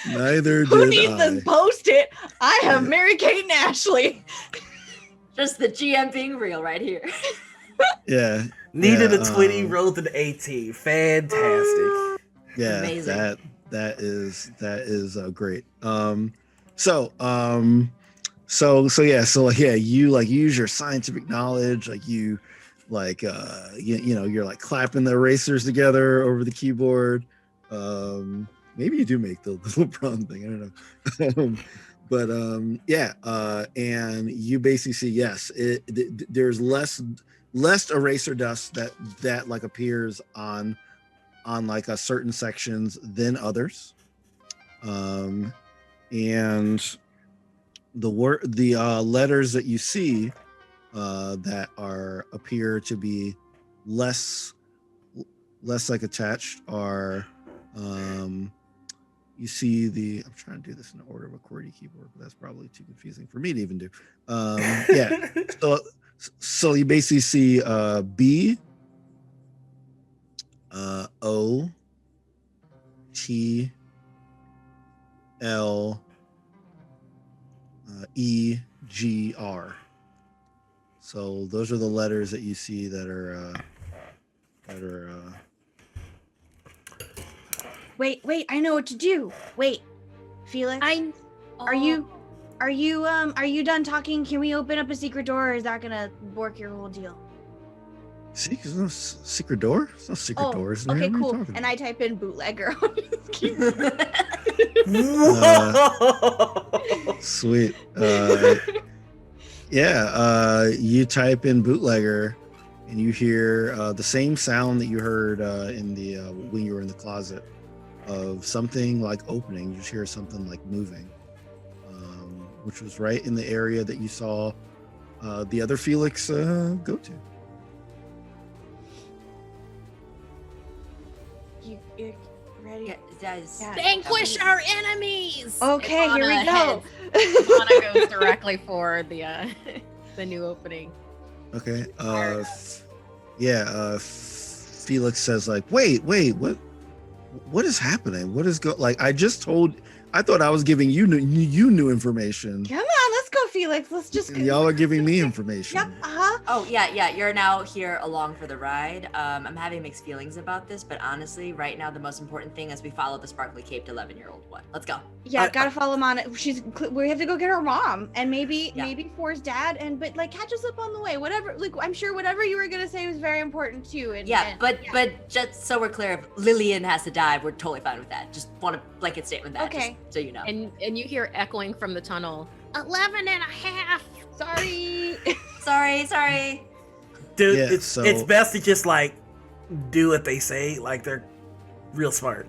Neither Who did needs I. this post-it? I have Mary Kate and Ashley. Just the GM being real right here. Yeah, Needed yeah, a 20, rolled an 18. Fantastic. yeah. Amazing. That is great. So you like use your scientific knowledge, like you like you're like clapping the erasers together over the keyboard. Maybe you do make the LeBron thing, I don't know. But and you basically see, yes, there's less eraser dust that like appears on like a certain sections than others. And the letters that you see that appear to be less like attached are you see I'm trying to do this in the order of a QWERTY keyboard, but that's probably too confusing for me to even do. Yeah. So you basically see B, O, T, L, E, G, R. So those are the letters that you see that are Wait, I know what to do. Wait, Felix, are you done talking? Can we open up a secret door, or is that gonna bork your whole deal? There's no secret door. There's no secret doors. In here. Okay, What are you cool. talking And about? I type in bootlegger. Sweet. You type in bootlegger, and you hear the same sound that you heard in the when you were in the closet of something like opening. You just hear something like moving, which was right in the area that you saw the other Felix go to. You ready? Yeah, guys. Yeah. Vanquish our enemies. Okay, here we go. Mana goes directly for the new opening. Okay. Felix says like, wait, what is happening? What is I thought I was giving you new information. Come on, let's go, Felix. Let's just. Y'all are giving me information. Yep. Oh yeah, you're now here along for the ride. I'm having mixed feelings about this, but honestly, right now the most important thing is we follow the sparkly caped 11-year-old one. Let's go. Yeah, gotta follow Mana. We have to go get her mom, and maybe Yeah. Four's dad, but like catch us up on the way. Whatever. Like I'm sure whatever you were gonna say was very important too. But just so we're clear, if Lillian has to die, we're totally fine with that. Just want to blanket statement that. Okay. Just so you know. And you hear echoing from the tunnel, 11 and a half. Sorry. Sorry. Dude, Yeah, it's best to just like do what they say, like they're real smart.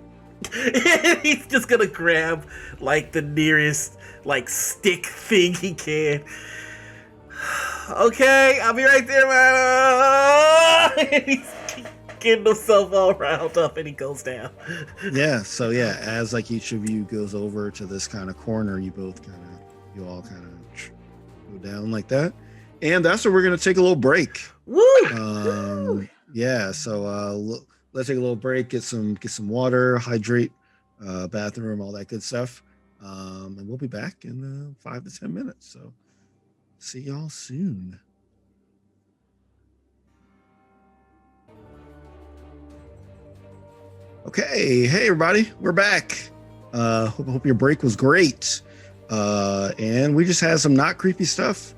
He's just gonna grab like the nearest like stick thing he can. Okay, I'll be right there, man. And he's getting himself all riled up, and he goes down. Yeah. So yeah, as like each of you goes over to this kind of corner, you all kind of go down like that, and that's where we're gonna take a little break. Woo! Yeah. So let's take a little break, get some water, hydrate, bathroom, all that good stuff, and we'll be back in 5 to 10 minutes. So see y'all soon. Okay, hey everybody, we're back. Hope your break was great. And we just had some not creepy stuff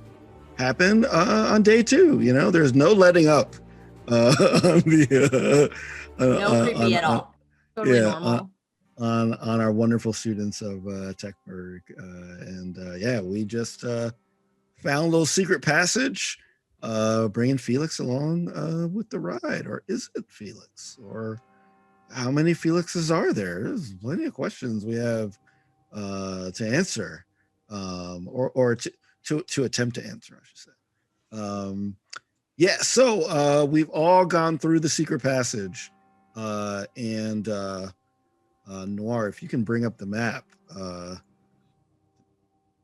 happen on day 2. You know, there's no letting up. No creepy at all. totally normal. On our wonderful students of Techburg, we just found a little secret passage, bringing Felix along with the ride. Or is it Felix? Or how many Felixes are there? There's plenty of questions we have to answer, or to attempt to answer, I should say. So we've all gone through the secret passage, and Noir, if you can bring up the map,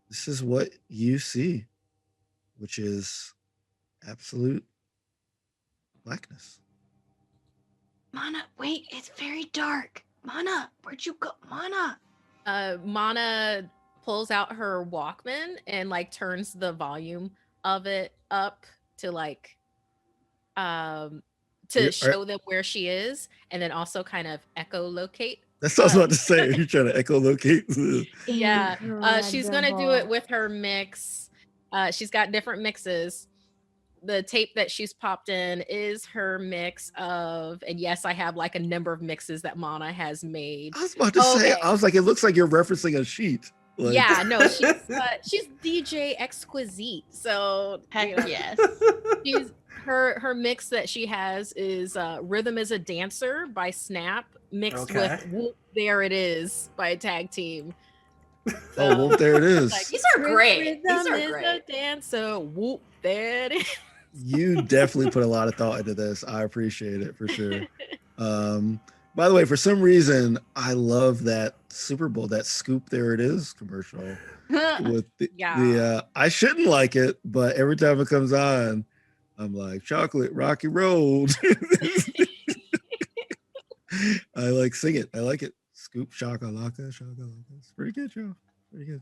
this is what you see, which is absolute blackness. Mana, wait, it's very dark. Mana, where'd you go? Mana. Mana pulls out her Walkman and like turns the volume of it up to like show them where she is, and then also kind of echolocate. That's what I was about to say. Are you trying to echolocate? Yeah, she's gonna do it with her mix. She's got different mixes. The tape that she's popped in is her mix of, and yes, I have like a number of mixes that Mana has made. I was about to say, I was like, it looks like you're referencing a sheet. Like... Yeah, no, she's DJ Exquisite. So Heck yes. She's her mix that she has is Rhythm is a Dancer by Snap mixed with Whoop There It Is by Tag Team. Oh, Whoop There It Is. Like, these are great. Rhythm These are is great. a dancer. Whoop there it is. You definitely put a lot of thought into this. I appreciate it for sure. By the way, for some reason, I love that Super Bowl, that Scoop There It Is commercial with the I shouldn't like it, but every time it comes on, I'm like, chocolate, rocky road. I like sing it. I like it. Scoop shakalaka, shakalaka. It's pretty good, Joe. Pretty good.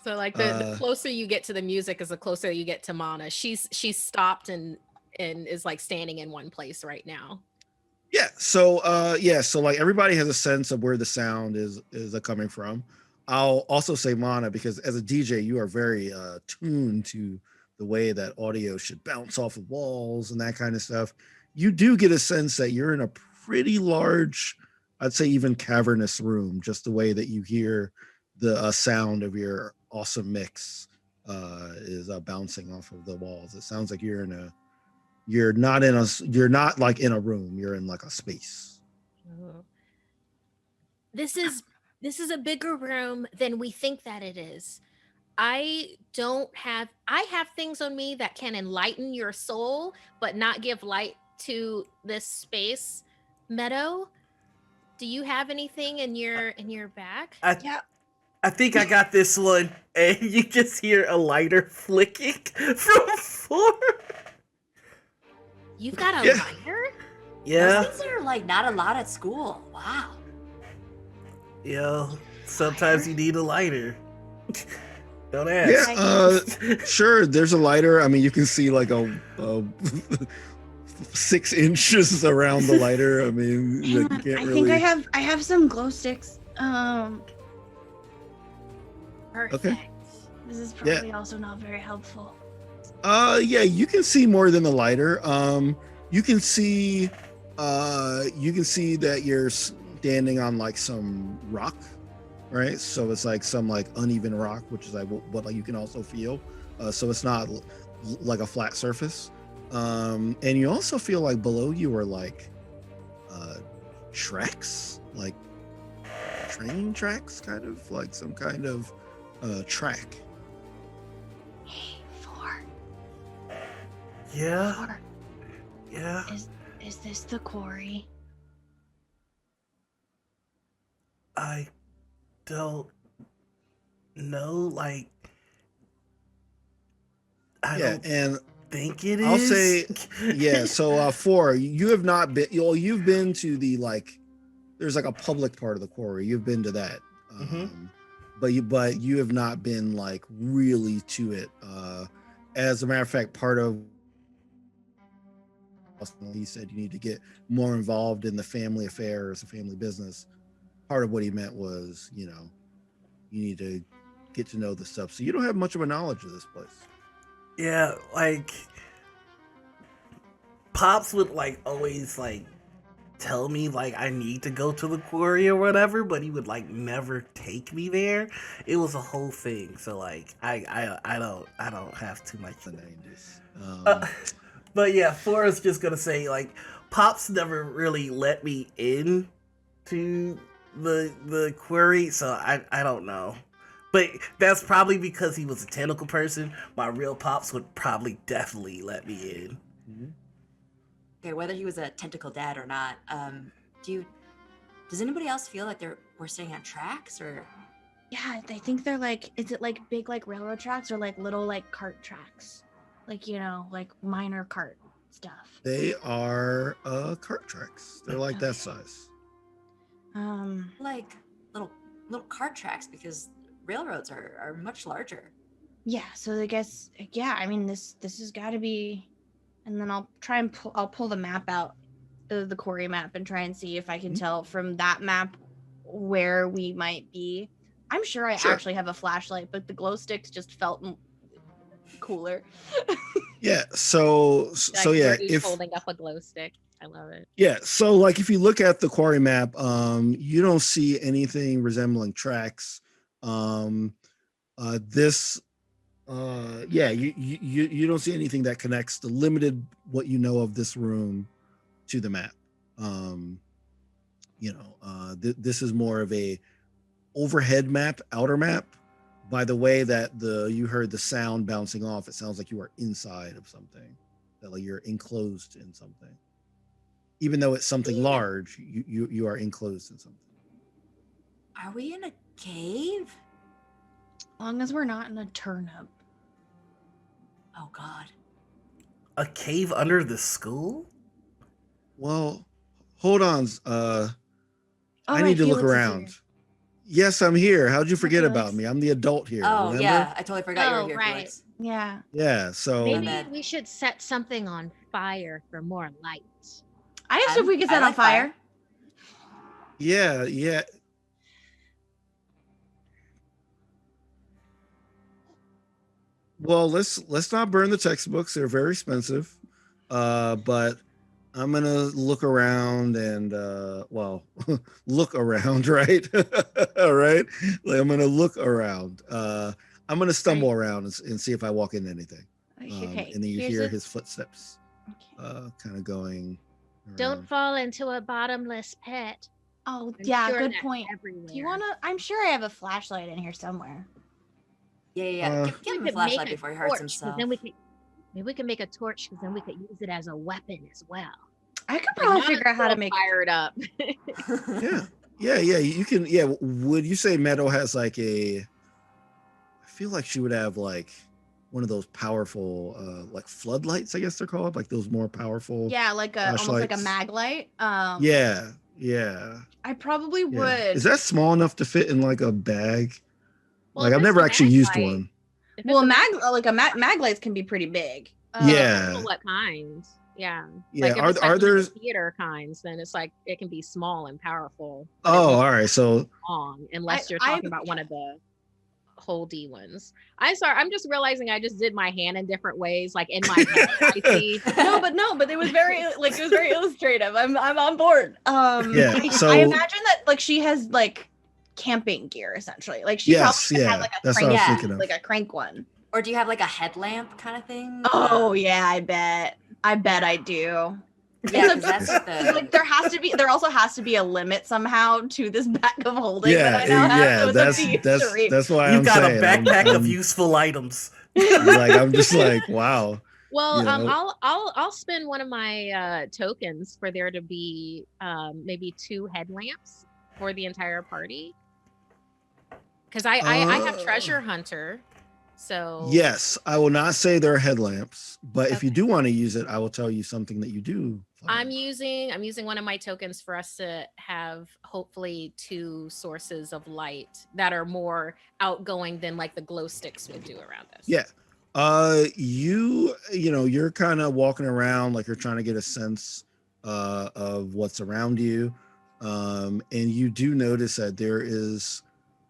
So like the closer you get to the music is the closer you get to Mana. She's stopped and is like standing in one place right now. Yeah. So like everybody has a sense of where the sound is coming from. I'll also say Mana because as a DJ, you are very tuned to the way that audio should bounce off of walls and that kind of stuff. You do get a sense that you're in a pretty large, I'd say even cavernous room, just the way that you hear the sound of your awesome mix is bouncing off of the walls. It sounds like you're not like in a room, you're in like a space. This is a bigger room than we think that it is. I have things on me that can enlighten your soul, but not give light to this space. Meadow, do you have anything in your bag? I think I got this one, and you just hear a lighter flicking from Four. You've got a lighter? Yeah. Those things are like not a lot at school. Wow. Yo, sometimes you need a lighter. Don't ask. Yeah, sure. There's a lighter. I mean, you can see like a 6 inches around the lighter. I mean, you can't I really. think I have some glow sticks. Perfect. Okay. This is probably also not very helpful. Yeah, you can see more than the lighter. You can see that you're standing on like some rock, right? So it's like some like uneven rock, which is like what like you can also feel. So it's not like a flat surface. And you also feel like below you are like tracks, like train tracks, kind of like some kind of track. Hey, Four. Yeah. Four. Yeah. Is this the quarry? I don't know. Like, I don't think it is. I'll say, yeah. So, Four, you have not been. You've been to the like. There's like a public part of the quarry. You've been to that. But you have not been like really to it. As a matter of fact, part of he said you need to get more involved in the family affairs, the family business. Part of what he meant was, you need to get to know the stuff. So you don't have much of a knowledge of this place. Yeah, like Pops would like always like tell me like I need to go to the quarry or whatever, but he would like never take me there. It was a whole thing. So like I don't have too much in the 90s. But yeah, Flora's just gonna say like Pops never really let me in to the quarry, so I don't know. But that's probably because he was a tentacle person. My real Pops would probably definitely let me in. Mm-hmm. Okay, whether he was a tentacle dad or not, does anybody else feel like we're staying on tracks or? Yeah, I think they're like, is it like big like railroad tracks or like little like cart tracks? Like, like minor cart stuff. They are cart tracks. They're like that size. Like little cart tracks because railroads are much larger. Yeah, so I guess I mean this has got to be, and then I'll try and I'll pull the map out, the quarry map, and try and see if I can tell from that map where we might be. I'm sure I actually have a flashlight, but the glow sticks just felt cooler. Yeah, so yeah, if holding up a glow stick. I love it. Yeah, so like if you look at the quarry map, you don't see anything resembling tracks. You don't see anything that connects the limited what you know of this room to the map. This is more of a overhead map, outer map. By the way that you heard the sound bouncing off, it sounds like you are inside of something, that like you're enclosed in something. even though it's something large, you are enclosed in something. Are we in a cave? As long as we're not in a turnip. Oh God. A cave under the school? Well, hold on. I All need right, to look Felix is around. here. Yes, I'm here. How'd you forget Felix. about me? I'm the adult here. Oh remember? yeah, I totally forgot you Oh, were here, right. Felix. Yeah. Yeah. So Maybe bad. we should set something on fire for more light. I asked if we could I set on like fire. fire. yeah. Well, let's not burn the textbooks. They're very expensive. But I'm gonna look around and look around, right? All right. Like, I'm gonna look around. I'm gonna stumble around and see if I walk into anything. Okay. And then you here's hear a- his footsteps, Okay. kind of going. Don't around. fall into a bottomless pit. Oh, I'm yeah, sure good that's point. Everywhere. Do you want to? I'm sure I have a flashlight in here somewhere. Yeah. Give him a flashlight before he hurts himself. Then maybe we can make a torch because then we could use it as a weapon as well. I could probably figure out how to make. fired up. Yeah. You can. Yeah. Would you say Meadow has like a? I feel like she would have like one of those powerful, like floodlights. I guess they're called, like those more powerful. Yeah, like a almost like a flashlights. mag light. Yeah. I probably Yeah. would. Is that small enough to fit in like a bag? Well, Like if I've it's never a actually mag used light- one. if it's well, a mag lights can be pretty big. Yeah. depends on what kinds? Yeah. Yeah. Like if Are it's like one of there? the theater kinds, then it's like it can be small and powerful. but it Oh, won't all right. So be long unless you're I- talking about one of the holdy ones. I'm just realizing I just did my hand in different ways, like in my head. I see. no, but it was very illustrative. I'm on board. Yeah, so- I imagine that like she has like camping gear essentially. Like she Yes, probably could yeah, have like a that's what I crank, was Yeah. thinking of. like a crank one. Or do you have like a headlamp kind of thing? Oh yeah, I bet I do. Yeah, It's 'cause that's what It's like there also has to be a limit somehow to this bag of holding Yeah, that I now have. yeah. So it's That's a mystery. that's why You've I'm got saying, a backpack I'm of useful items. like I'm just like wow. Well, You know? I'll spend one of my tokens for there to be maybe 2 headlamps for the entire party. Because I have treasure hunter, so Yes, I will not say they're headlamps, but if you do want to use it, I will tell you something that you do. I'm find. using one of my tokens for us to have hopefully 2 sources of light that are more outgoing than like the glow sticks would do around us. Yeah. You're kind of walking around like you're trying to get a sense of what's around you. And you do notice that there is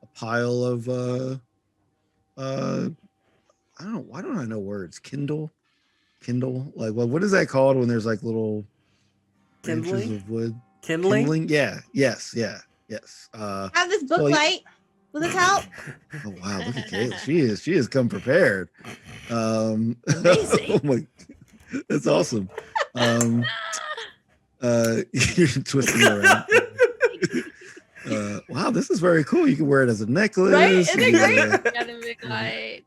a pile of I don't know, why don't I know words? Kindle, like what is that called when there's like little branches Kindling? of wood? Kindling? Yeah, yes. Have this book Well, light. Will this help? Oh wow, look at Kayla. She has come prepared. Amazing. Oh my, that's awesome. You're twisting it around. Wow, this is very cool. You can wear it as a necklace. Right? Isn't it great? Yeah, the big light.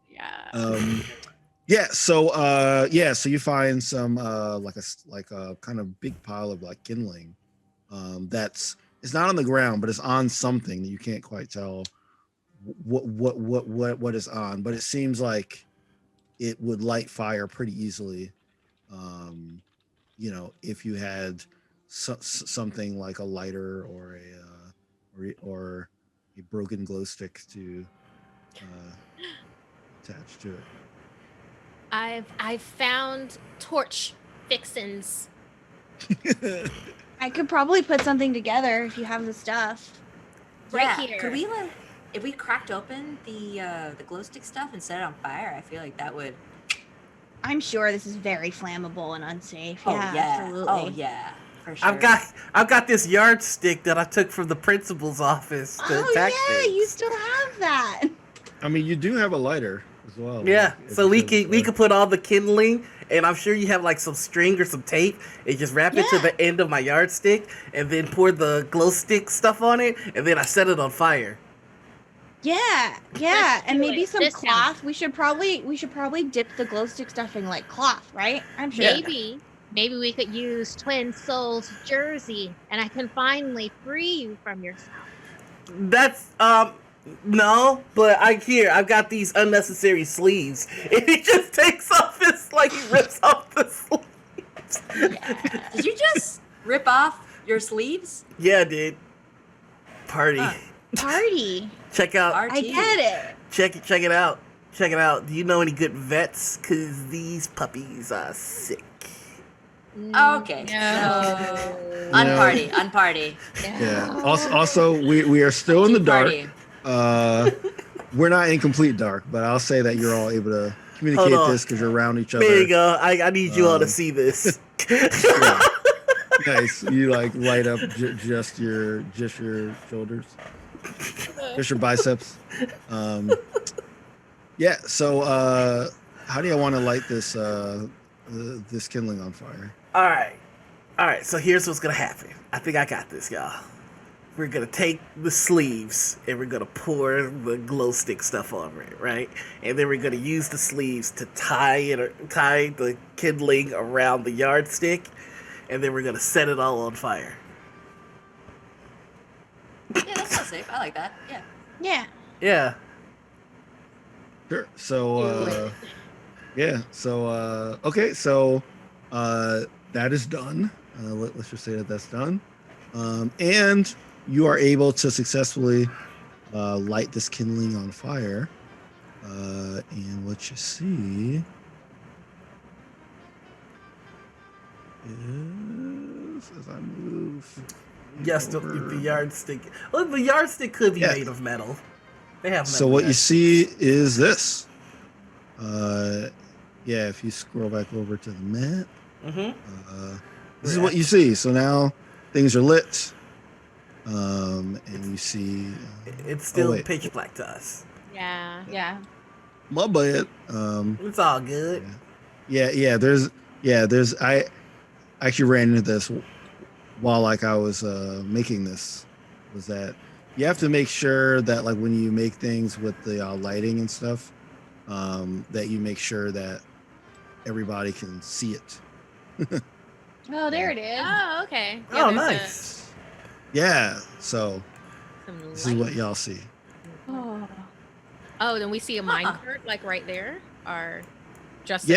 Yeah. So you find some like a kind of big pile of like kindling. It's not on the ground, but it's on something that you can't quite tell what is on, but it seems like it would light fire pretty easily. If you had something like a lighter or a broken glow stick to attach to it. I've found torch fixins. I could probably put something together if you have the stuff. Right Yeah, here. could we if we cracked open the glow stick stuff and set it on fire? I feel like that would. I'm sure this is very flammable and unsafe. Oh Yeah, yeah. absolutely. Oh yeah. For sure. I've got this yardstick that I took from the principal's office to Oh attack yeah, things. you still have that. I mean, you do have a lighter as well. Yeah, like, so we because, could put all the kindling, and I'm sure you have like some string or some tape, and just wrap it to Yeah. the end of my yardstick, and then pour the glow stick stuff on it, and then I set it on fire. Yeah, Let's and do maybe it. some This sounds- cloth. We should probably dip the glow stick stuff in like cloth, right? I'm sure. Maybe. Maybe we could use Twin Souls jersey, and I can finally free you from yourself. That's no, but I've got these unnecessary sleeves. And he just takes off his he rips off the sleeves. Yeah. Did you just rip off your sleeves? Yeah, dude. Party. Party. Check out. I get it. Check it out. Check it out. Do you know any good vets? Cause these puppies are sick. Okay. No. Unparty. Yeah. Also, we are still in the dark. Party. We're not in complete dark, but I'll say that you're all able to communicate this because you're around each other. There you go. I need you all to see this. Yeah. Nice. You light up just your shoulders, just your biceps. Yeah. So, how do you want to light this this kindling on fire? All right. So here's what's gonna happen. I think I got this, y'all. We're gonna take the sleeves and we're gonna pour the glow stick stuff over it, right? And then we're gonna use the sleeves to tie the kindling around the yardstick, and then we're gonna set it all on fire. Yeah, that sounds safe. I like that. Yeah. Yeah. Yeah. Sure. So, yeah. So, okay. So, that is done. Let's just say that that's done. And you are able to successfully light this kindling on fire. And what you see is, as I move. Yes, the yardstick. Well, the yardstick could be made of metal. They have metal. So what you see is this. Yeah, if you scroll back over to the map, this is what you see. So now things are lit, and you see it's still pitch black to us. Yeah. My bad. It's all good. Yeah. There's I actually ran into this while I was making this. Was that you have to make sure that when you make things with the lighting and stuff, that you make sure that everybody can see it. Oh, there it is. Oh, okay. Oh, nice. Yeah. So this is what y'all see. Oh, then we see a minecart right there. Or just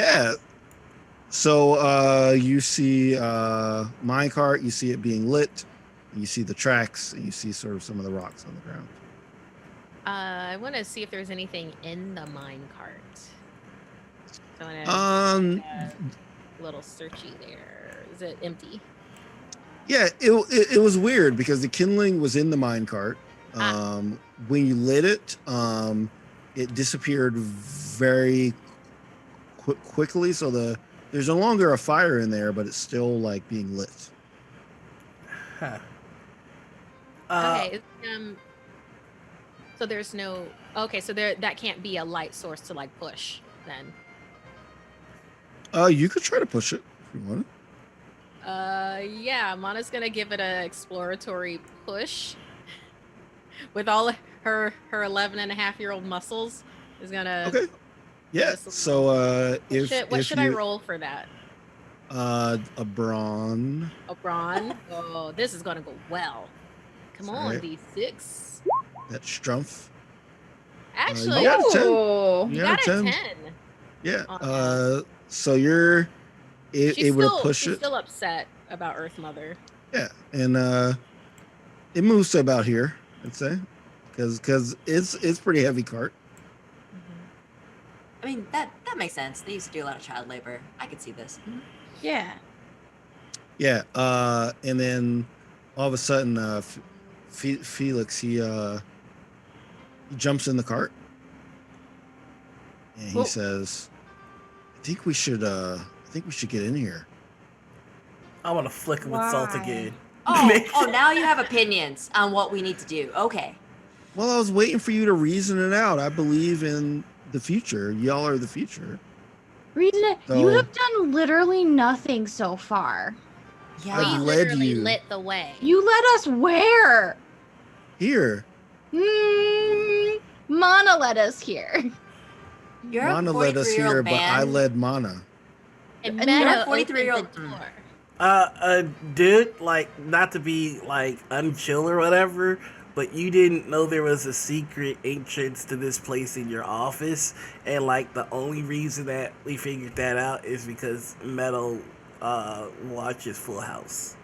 So you see minecart, you see it being lit, you see the tracks, and you see sort of some of the rocks on the ground. I want to see if there's anything in the minecart. So little searchy there. Is it empty? Yeah, it was weird because the kindling was in the minecart. When you lit it, it disappeared very quickly. So there's no longer a fire in there, but it's still being lit. Huh. Okay. So there's no. Okay, so that can't be a light source to push then. You could try to push it if you want. Yeah, Mana's gonna give it an exploratory push with all her 11-and-a-half-year-old muscles. Is gonna. Okay. Yeah. So what should I roll for that? A brawn. A brawn. Oh, this is gonna go well. Come on, D6. That's Strumpf. Actually, you got a 10. You got a 10. Yeah. So you're able to push it. She's still upset about Earth Mother. Yeah, and it moves to about here, I'd say, because it's pretty heavy cart. I mean, that makes sense. They used to do a lot of child labor. I could see this. Yeah. Yeah. And then all of a sudden, Felix he jumps in the cart, and he says, I think we should get in here. I want to flick him with salt again. Oh, now you have opinions on what we need to do. Okay. Well, I was waiting for you to reason it out. I believe in the future. Y'all are the future. Reason it. You have done literally nothing so far. Yeah. We I've literally lit the way. You led us where? Here. Mana led us here. You're Mana a led us here, 43-year-old but I man. led Mana. And And Meadow you're a 43-year-old. opened the door. Dude, like, not to be like unchill or whatever, but you didn't know there was a secret entrance to this place in your office, and like the only reason that we figured that out is because Meadow watches Full House.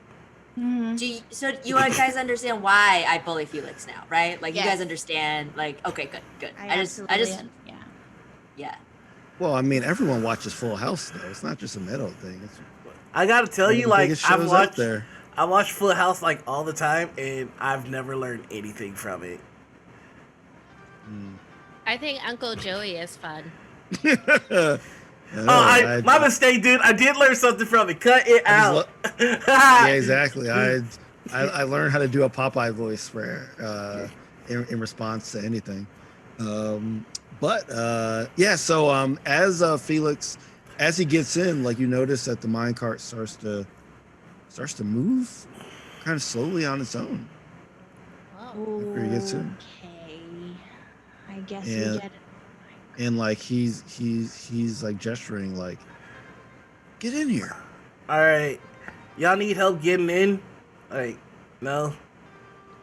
So you guys understand why I bully Felix now, right? Like you Yes. guys understand. Like, okay, good. I just, yeah. yeah. Well, I mean, everyone watches Full House though. It's not just a Meadow thing. It's I gotta tell one of you, the like, biggest shows out there. I watch Full House like all the time, and I've never learned anything from it. I think Uncle Joey is fun. My mistake, dude. I did learn something from it. Cut it out. Yeah, exactly. I learned how to do a Popeye voice for in response to anything. Yeah. So as Felix, as he gets in, like you notice that the minecart starts to move, kind of slowly on its own. After he gets in. Okay. I guess And- we get it. And like he's like gesturing, like, get in here. All right, y'all need help getting in? Like, no.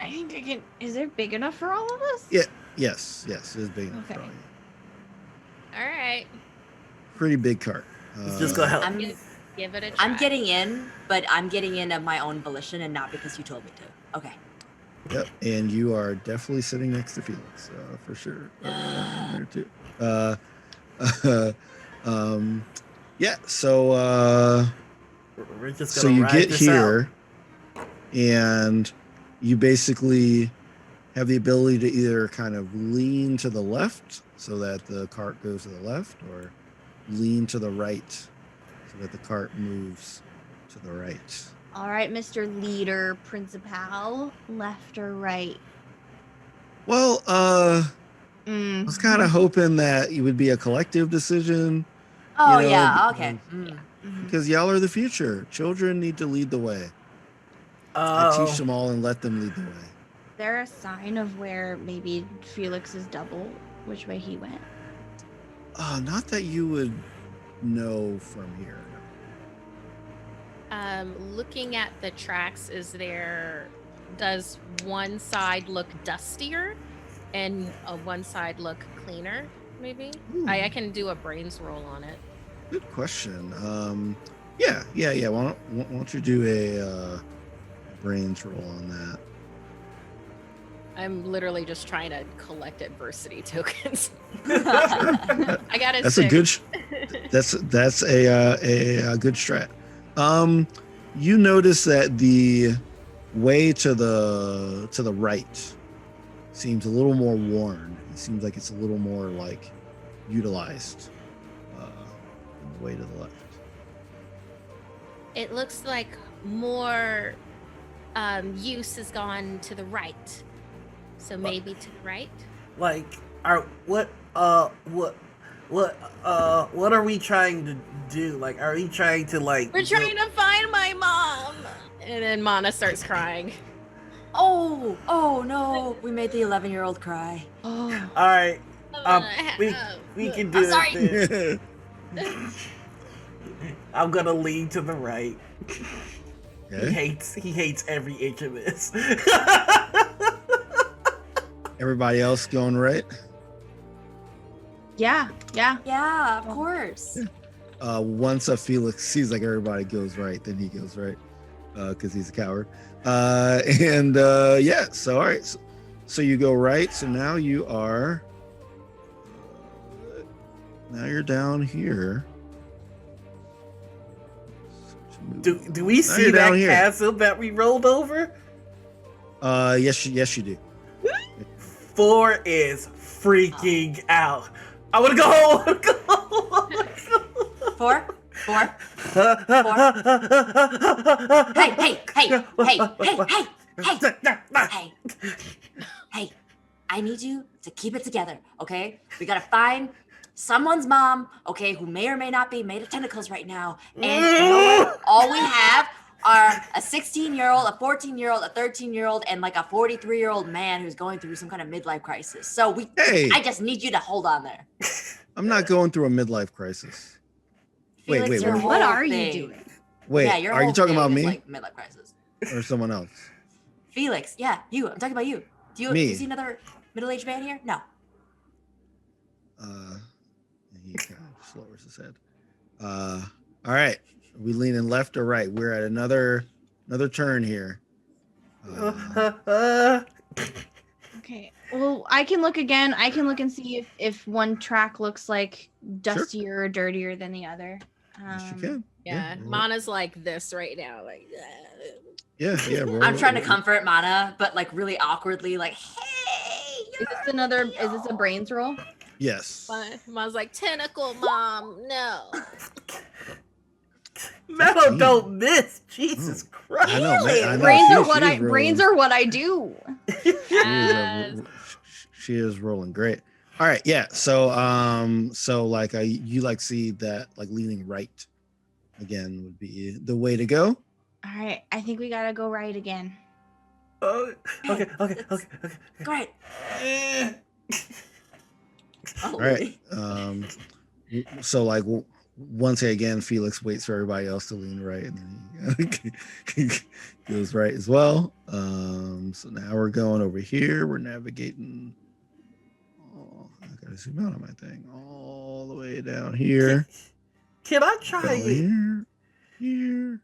I think I can. Is it big enough for all of us? Yeah. Yes. It is big enough. Okay. For all you. All right. Pretty big cart. Just go help. Give it a try. I'm getting in, but I'm getting in of my own volition and not because you told me to. Okay. Yep, and you are definitely sitting next to Felix, for sure. There too. Yeah. So We're just so gonna you ride get this here, and you basically have the ability to either kind of lean to the left so that the cart goes to the left, or lean to the right so that the cart moves to the right. All right, Mr. Leader, Principal, left or right? Well, I was kind of hoping that it would be a collective decision. Oh, You know, yeah. Okay. Because y'all are the future. Children need to lead the way. I teach them all and let them lead the way. Is there a sign of where maybe Felix is double, which way he went? Not that you would know from here. Looking at the tracks, does one side look dustier and one side look cleaner, maybe? I can do a brains roll on it. Good question. Yeah. Why don't you do a brains roll on that? I'm literally just trying to collect adversity tokens. I got a That's 6. a good. That's a good strat. You notice that the way to the right seems a little more worn. It seems like it's a little more like utilized than the way to the left. It looks like more use has gone to the right. So maybe to the right. Like, what are we trying to do? Like, are we trying to like? We're trying to find my mom. And then Mana starts crying. Oh no. We made the 11-year-old cry. Oh, All right, we can do sorry. this. I'm gonna lean to the right. Okay. He hates every inch of this. Everybody else going right? yeah. Yeah, of course. Once Felix sees like everybody goes right, then he goes right because he's a coward. Yeah, so all right, so you go right. So now you are now you're down here. Do we see you're that down here. castle that we rolled over? Yes you do. 4 is freaking out. I want to go home. 4. Hey, I need you to keep it together, okay? We gotta find someone's mom, okay, who may or may not be made of tentacles right now. And you know what? All we have are a 16-year-old, a 14-year-old, a 13-year-old, and like a 43-year-old man who's going through some kind of midlife crisis. So Hey. I just need you to hold on there. I'm not going through a midlife crisis. Wait, Felix, wait, your wait. What whole are you thing- doing? Wait, Yeah, your are you whole talking about thing is me like midlife crisis. or someone else? Felix, yeah, you. I'm talking about you. Do you Me. see another middle-aged man here? No. He kind of lowers his head. All right. Are we leaning left or right? We're at another turn here. Okay. Well, I can look again. I can look and see if one track looks like dustier or dirtier than the other. Yes, you can. Yeah, Mana's like this right now, like. Yeah. I'm trying to comfort Mana, but like really awkwardly, like, hey. Is this a brains roll? Yes. Mana's like, tentacle, mom, no. Meadow don't miss. Jesus Christ. I know, man, I know. Brains are what I do. Yes. She is rolling great. All right, yeah. So like you like see that like leaning right again would be the way to go. All right, I think we gotta go right again. Okay. Great. All right. So like once again, Felix waits for everybody else to lean right, and then he goes right as well. So now we're going over here. We're navigating. Oh, I gotta zoom out on my thing all the way down here. Can I try it? Here.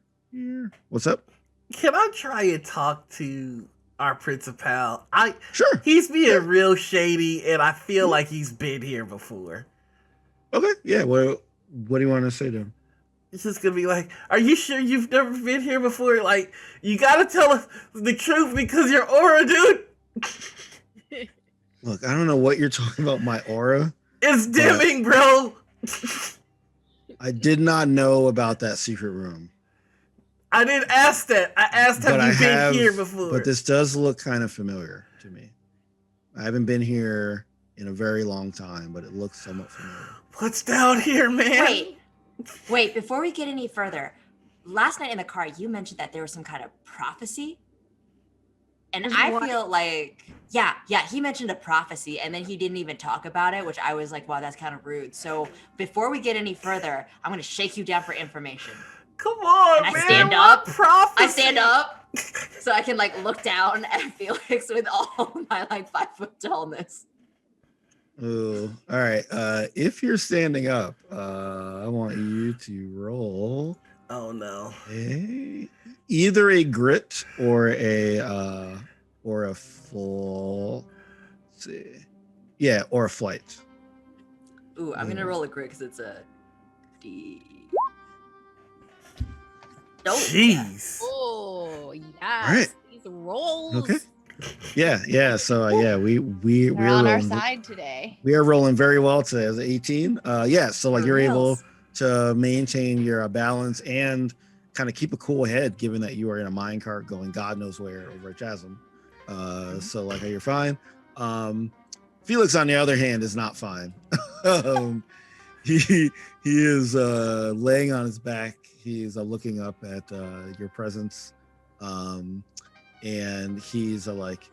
What's up? Can I try and talk to our principal? Sure. He's being real shady, and I feel like he's been here before. Okay. Yeah. Well, what do you want to say to him? It's just gonna be like, are you sure you've never been here before? Like, you gotta tell us the truth because your aura, dude. Look, I don't know what you're talking about. My aura. It's dimming, bro. I did not know about that secret room. I didn't ask that. I asked, have you been here before? But this does look kind of familiar to me. I haven't been here in a very long time, but it looks somewhat familiar. What's down here, man? Wait, before we get any further, last night in the car, you mentioned that there was some kind of prophecy. And I feel like, yeah, he mentioned a prophecy and then he didn't even talk about it, which I was like, wow, that's kind of rude. So before we get any further, I'm going to shake you down for information. Come on, and man. I stand up. Prophecy? I stand up so I can like look down at Felix with all my like 5 foot tallness. Oh, all right. If you're standing up, I want you to roll. Oh no. Either a grit or a full. Let's see. Yeah, or a flight. Ooh, I'm gonna roll a grit because it's a D. Nope. Jeez. Oh, yes. All right. These rolls. Okay. Yeah. So we're on our rolling, side today. we are rolling very well today. As 18. Yeah. So like you're able Reals. to maintain your balance and kind of keep a cool head, given that you are in a minecart going God knows where over a chasm. So like you're fine. Felix, on the other hand, is not fine. He is laying on his back. He's looking up at your presence, and he's like,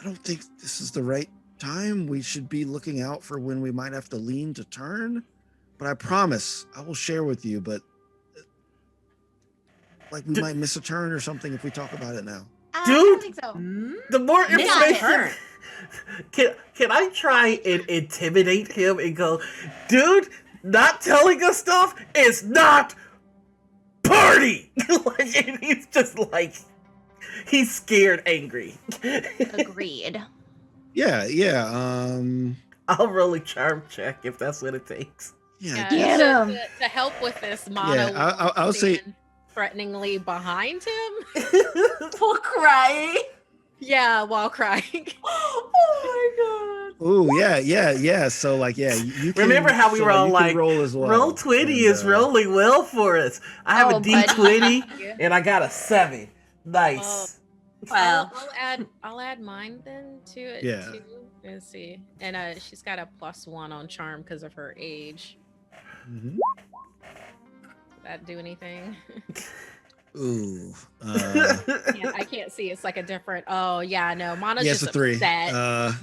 I don't think this is the right time. We should be looking out for when we might have to lean to turn. But I promise I will share with you. But like we might miss a turn or something if we talk about it now. I Dude. don't think so. The more information. Turn. Can I try and intimidate him and go, dude, not telling us stuff is not party. Like, and he's just like, he's scared, angry. Agreed. Yeah. I'll roll a charm check if that's what it takes. Yeah. Get him. To help with this, Mana Yeah, I'll say threateningly behind him. Full cry. Yeah, while crying. Oh my god. Oh yeah. So like you can, Remember how we so were all you can like, roll as well. roll 20 And, is rolling well for us. I have Oh, a D20 buddy. and I got a 7. Nice. Well, I'll add mine then to it. Yeah. Too. Let's see. And she's got a +1 on charm because of her age. Mhm. Does that do anything? Ooh. Yeah, I can't see. It's like a different. Oh yeah, no. Mana's Yeah, it's just a 3. upset.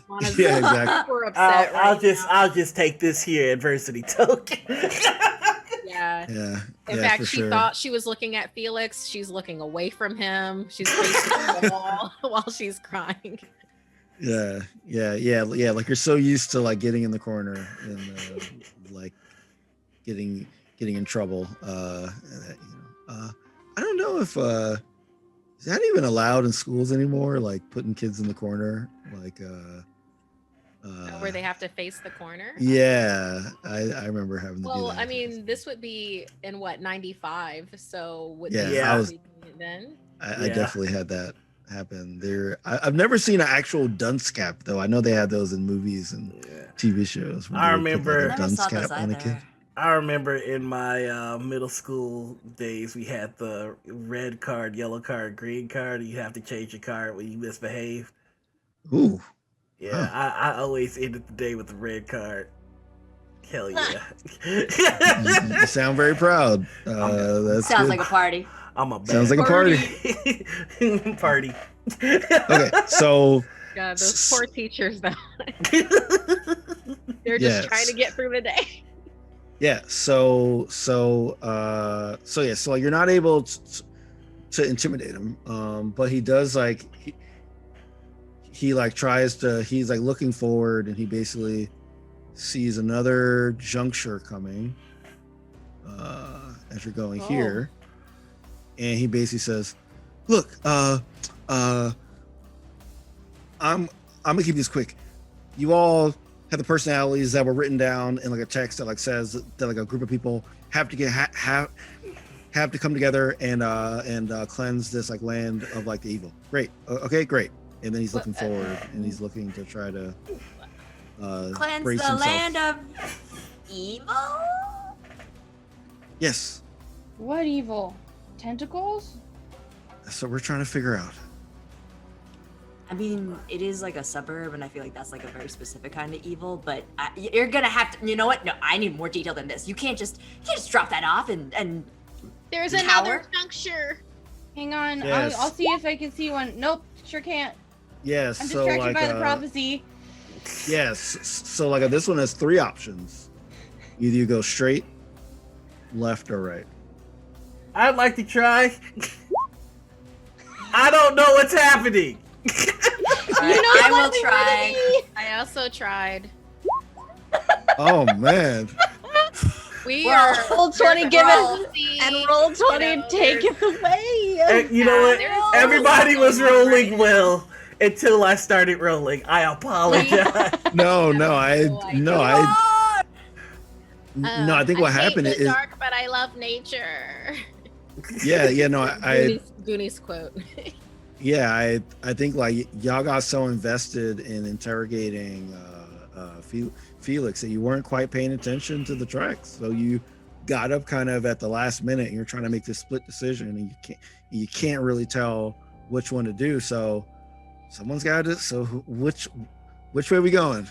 Mana's Yeah, exactly. super upset. I'll right just now. I'll just take this here adversity token. Yeah, Yeah. Yeah. In yeah, fact, for she sure. thought she was looking at Felix. She's looking away from him. She's facing the wall while she's crying. Yeah. Like you're so used to like getting in the corner and like getting in trouble. I don't know if is that even allowed in schools anymore? Like putting kids in the corner, like Where they have to face the corner. Yeah, I remember having to do Well, that. I mean, this would be in what, 95? So would Yeah, this I was- be then? I definitely had that happen there. I've never seen an actual dunce cap though. I know they had those in movies and TV shows. where I they would put, remember- like, a Never dunce saw cap those on a kid. either. I remember in my middle school days, we had the red card, yellow card, green card. And you have to change your card when you misbehave. Ooh, Yeah, Huh. I always ended the day with the red card. Hell yeah. you sound very proud. That's Sounds good. like a party. I'm a bad Sounds like a party. party. Okay, so God, those poor teachers though. They're Yes. just trying to get through the day. yeah, so you're not able to intimidate him, but he does like he like tries to. He's like looking forward, and he basically sees another juncture coming as you're going here, and he basically says, "Look, I'm gonna keep this quick. You all have the personalities that were written down in like a text that like says that like a group of people have to have to come together and cleanse this like land of like the evil. Great, okay, great." And then he's looking forward, and he's looking to try to Cleanse brace the himself. land of evil? Yes, What evil? Tentacles? that's what we're trying to figure out. I mean, it is like a suburb, and I feel like that's like a very specific kind of evil. But you're gonna have to. You know what? No, I need more detail than this. You can't just drop that off and There's Tower? another juncture. Hang on, Yes. I'll see if I can see one. Nope, sure can't. Yes, I'm so distracted like by the prophecy. yes, so like this one has 3 options. Either you go straight, left, or right. I'd like to try. I don't know what's happening. I will try. I also tried. Oh man. We We're are Roll 20, give Roll. it, and roll 20, know, take it away. And you know what? there's Everybody was also rolling right. well until I started rolling. I apologize. No, I I think what hate happened the is dark, but I love nature. I Goonies quote. I think like y'all got so invested in interrogating Felix that you weren't quite paying attention to the tracks. So you got up kind of at the last minute, and you're trying to make this split decision, and you can't really tell which one to do. So someone's got it. So which way are we going?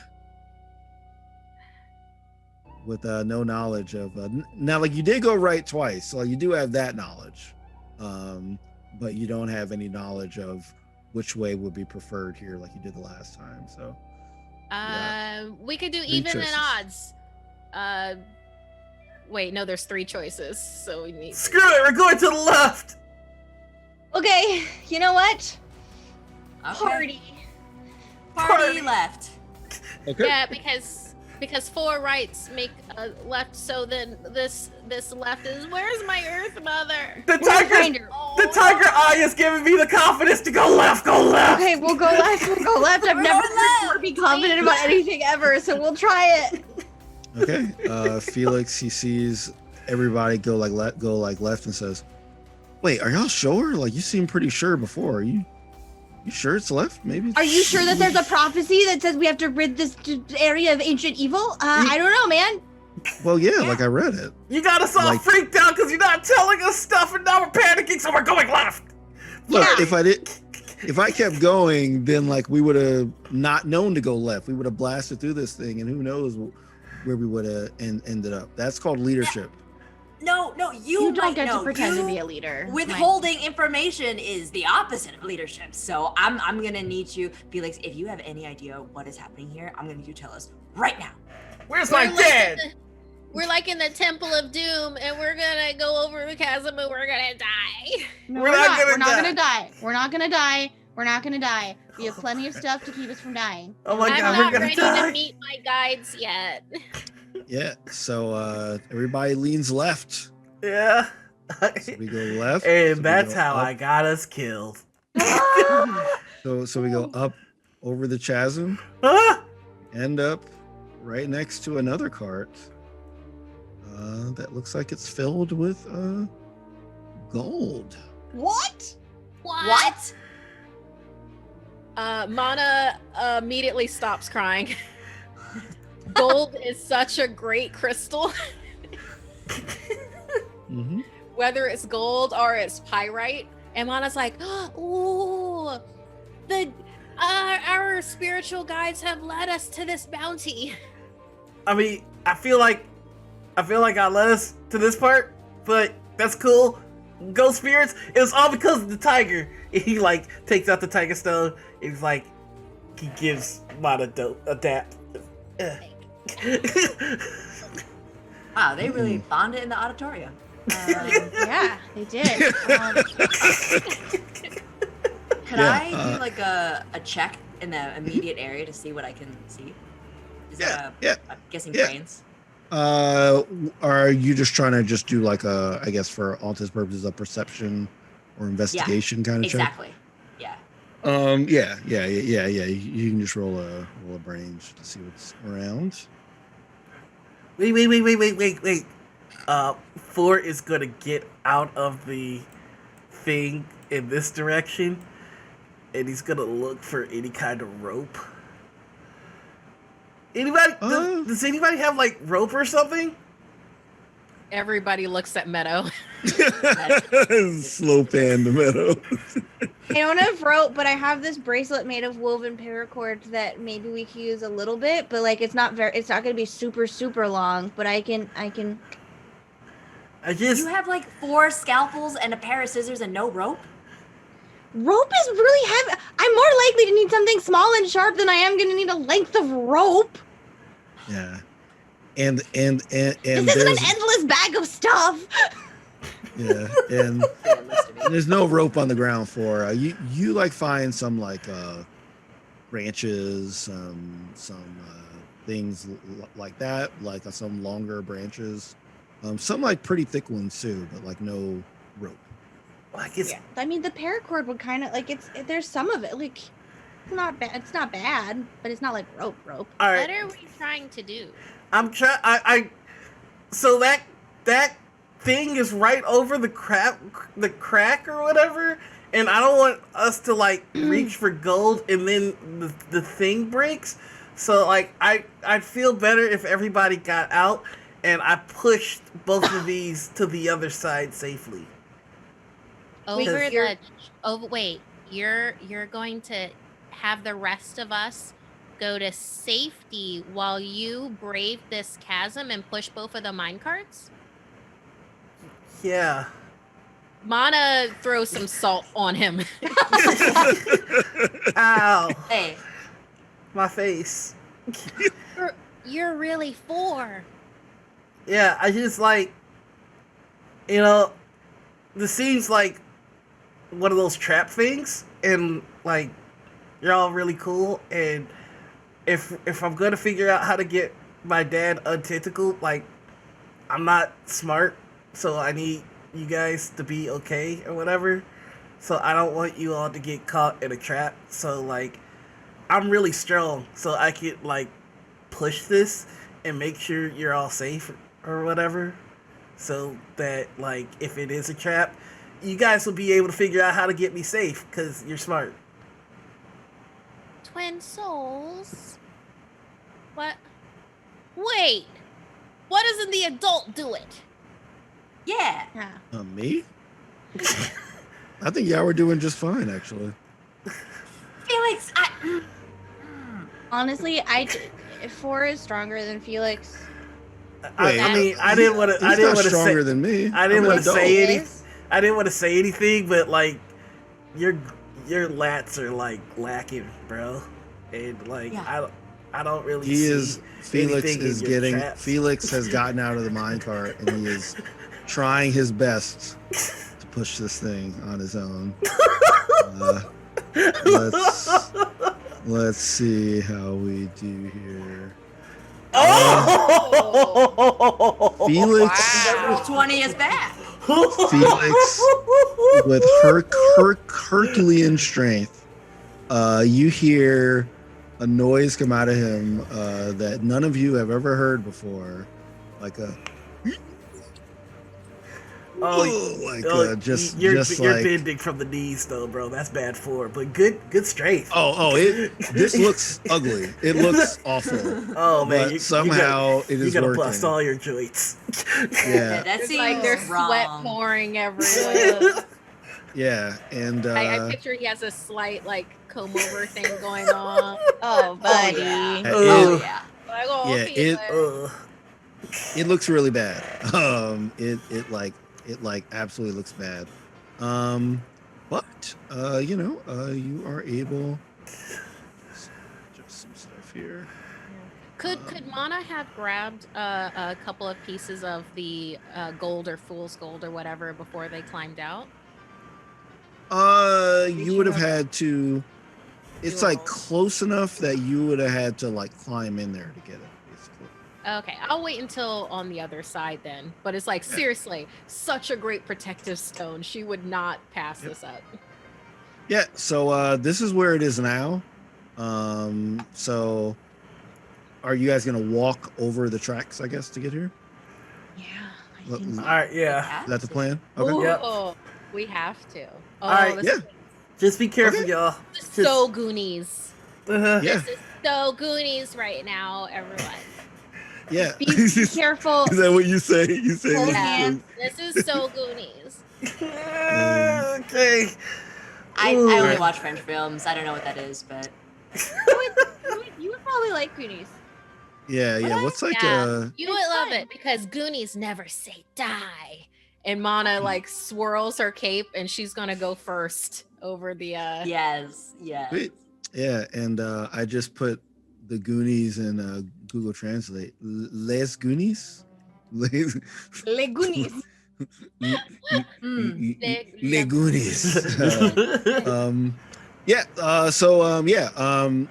With no knowledge of now, like you did go right twice, so you do have that knowledge, but you don't have any knowledge of which way would be preferred here, like you did the last time. So We could do 3 even choices. and odds. Wait, no, there's 3 choices, so we need. Screw it, we're going to the left. Okay, you know what? Okay. Party. Party left. okay, Yeah, because 4 rights make a left, so then this left is. Where's my Earth Mother? The We'll find tiger, her. the tiger eye is giving me the confidence to go left. Go left. Okay, we'll go left. We'll go left. I've We're never going heard her left. be confident about anything ever, so we'll try it. okay. Felix, he sees everybody go like left and says, "Wait, are y'all sure? Like you seem pretty sure before. Are you sure it's left? Maybe." Are you sure that there's a prophecy that says we have to rid this area of ancient evil? I don't know, man. Well, yeah, like I read it. You got us all Like- freaked out because you're not telling us stuff, and now we're panicking, so we're going left. Look, Yeah. if I kept going, then like we would have not known to go left. We would have blasted through this thing, and who knows where we would have ended up. That's called leadership. No, You don't might get to know. pretend to You be a leader. Withholding information is the opposite of leadership. So I'm gonna need you, Felix. If you have any idea what is happening here, I'm gonna need you to tell us right now. Where's We're my dad? We're like in the Temple of Doom, and we're gonna go over the chasm, and we're gonna die. No, We're not We're gonna not die. gonna die. We're not gonna die. We're not gonna die. We have plenty of stuff to keep us from dying. Oh my I'm God, not we're gonna ready die. to meet my guides yet. Yeah. So everybody leans left. Yeah. So we go left. And so we that's go how up. I got us killed. So we go up over the chasm, Ah! end up right next to another cart that looks like it's filled with gold. What? What? Mana immediately stops crying. Gold is such a great crystal. Mm-hmm. Whether it's gold or it's pyrite. And Mana's like, ooh, our spiritual guides have led us to this bounty. I mean, I feel like I led us to this part, but that's cool. Ghost spirits, it was all because of the tiger. He like takes out the tiger stone. He's like, he gives Mana a dap. Wow, they really bonded in the auditorium. Yeah, they did. Can Yeah, I do like a check in the immediate area to see what I can see? Is it I'm guessing yeah. brains? Are you just trying to just do like I guess for all intents and purposes, a perception or investigation kind of Exactly. Yeah. check? Yeah. You can just roll a brains to see what's around. Wait. 4 is gonna get out of the thing in this direction, and he's gonna look for any kind of rope. Anybody? Does anybody have like rope or something? Everybody looks at Meadow. Slow pan the meadow. I don't have rope, but I have this bracelet made of woven paracord that maybe we could use a little bit, but like it's not gonna be super long, but I can You have like 4 scalpels and a pair of scissors and no rope? rope is really heavy. I'm more likely to need something small and sharp than I am gonna need a length of rope. Yeah. And This isn't an there's endless bag of stuff. yeah, and there's no rope on the ground for you like find some like branches, some things like that, like some longer branches, some like pretty thick ones too, but like no rope. Like it's I mean, the paracord would kind of like there's some of it like it's not bad. It's not bad, but it's not like rope. all What right. are we trying to do? I'm trying. So that thing is right over the crack or whatever, and I don't want us to like reach for gold and then the thing breaks. So like I'd feel better if everybody got out and I pushed both of these to the other side safely. Over you're- wait, you're going to have the rest of us go to safety while you brave this chasm and push both of the minecarts? Yeah. Mana throws some salt on him. Ow. Hey, My face. You're really 4. Yeah, I just like, this seems like one of those trap things, and like, you're all really cool, and if I'm gonna figure out how to get my dad untentacled, like, I'm not smart, so I need you guys to be okay or whatever. So I don't want you all to get caught in a trap. So like, I'm really strong, so I could like push this and make sure you're all safe or whatever. So that like, if it is a trap, you guys will be able to figure out how to get me safe because you're smart. Twin souls? What? Wait! Why doesn't the adult do it? yeah. Yeah. Me? I think y'all were doing just fine actually. Felix, Honestly, 4 is stronger than Felix. Wait, I mean, I didn't want to. He's I didn't not want to stronger say. than me. I didn't I'm an want to adult. say He any. is. I didn't want to say anything, but like, your lats are like lacking, bro, and like Yeah. I don't really He see is. Felix anything is in your getting. traps. Felix has gotten out of the minecart and he is trying his best to push this thing on his own. Let's see how we do here. Oh! Felix. Wow. 20 is back. Felix, with Herculean strength, you hear a noise come out of him that none of you have ever heard before, like a you're bending from the knees though, bro. That's bad form, but good strength. This looks ugly. It looks awful. Oh man, but somehow it is you gotta working. bust all your joints. Yeah, that seems like there's wrong. sweat pouring everywhere. yeah, and I picture he has a slight like comb over thing going on. Oh, buddy. Yeah. Like, oh, Yeah, it looks really bad. It absolutely looks bad. But you are able. Just some stuff here. Could Mana have grabbed a couple of pieces of the gold or fool's gold or whatever before they climbed out? You would have had to. It's like close enough that you would have had to like climb in there to get it. Basically. Okay, I'll wait until on the other side then. But it's like, seriously, such a great protective stone. She would not pass this up. Yeah, so this is where it is now. So are you guys going to walk over the tracks, I guess, to get here? Yeah. All right, yeah. Is that the plan? Okay. Ooh, Yep. we have to. Oh, All right, yeah. Just be careful, y'all. This is so Goonies. Yeah. This is so Goonies right now, everyone. Yeah. Be careful. Is that what you say? You say Hold this hands. This is so Goonies. Okay. I only watch French films. I don't know what that is, but You would probably like Goonies. Yeah, yeah. What's like You would love it because Goonies never say die. And Mana like swirls her cape and she's gonna go first over the yes. Wait. Yeah, and I just put the Goonies in Google Translate. Les Goonies? Les Goonies. Les Goonies.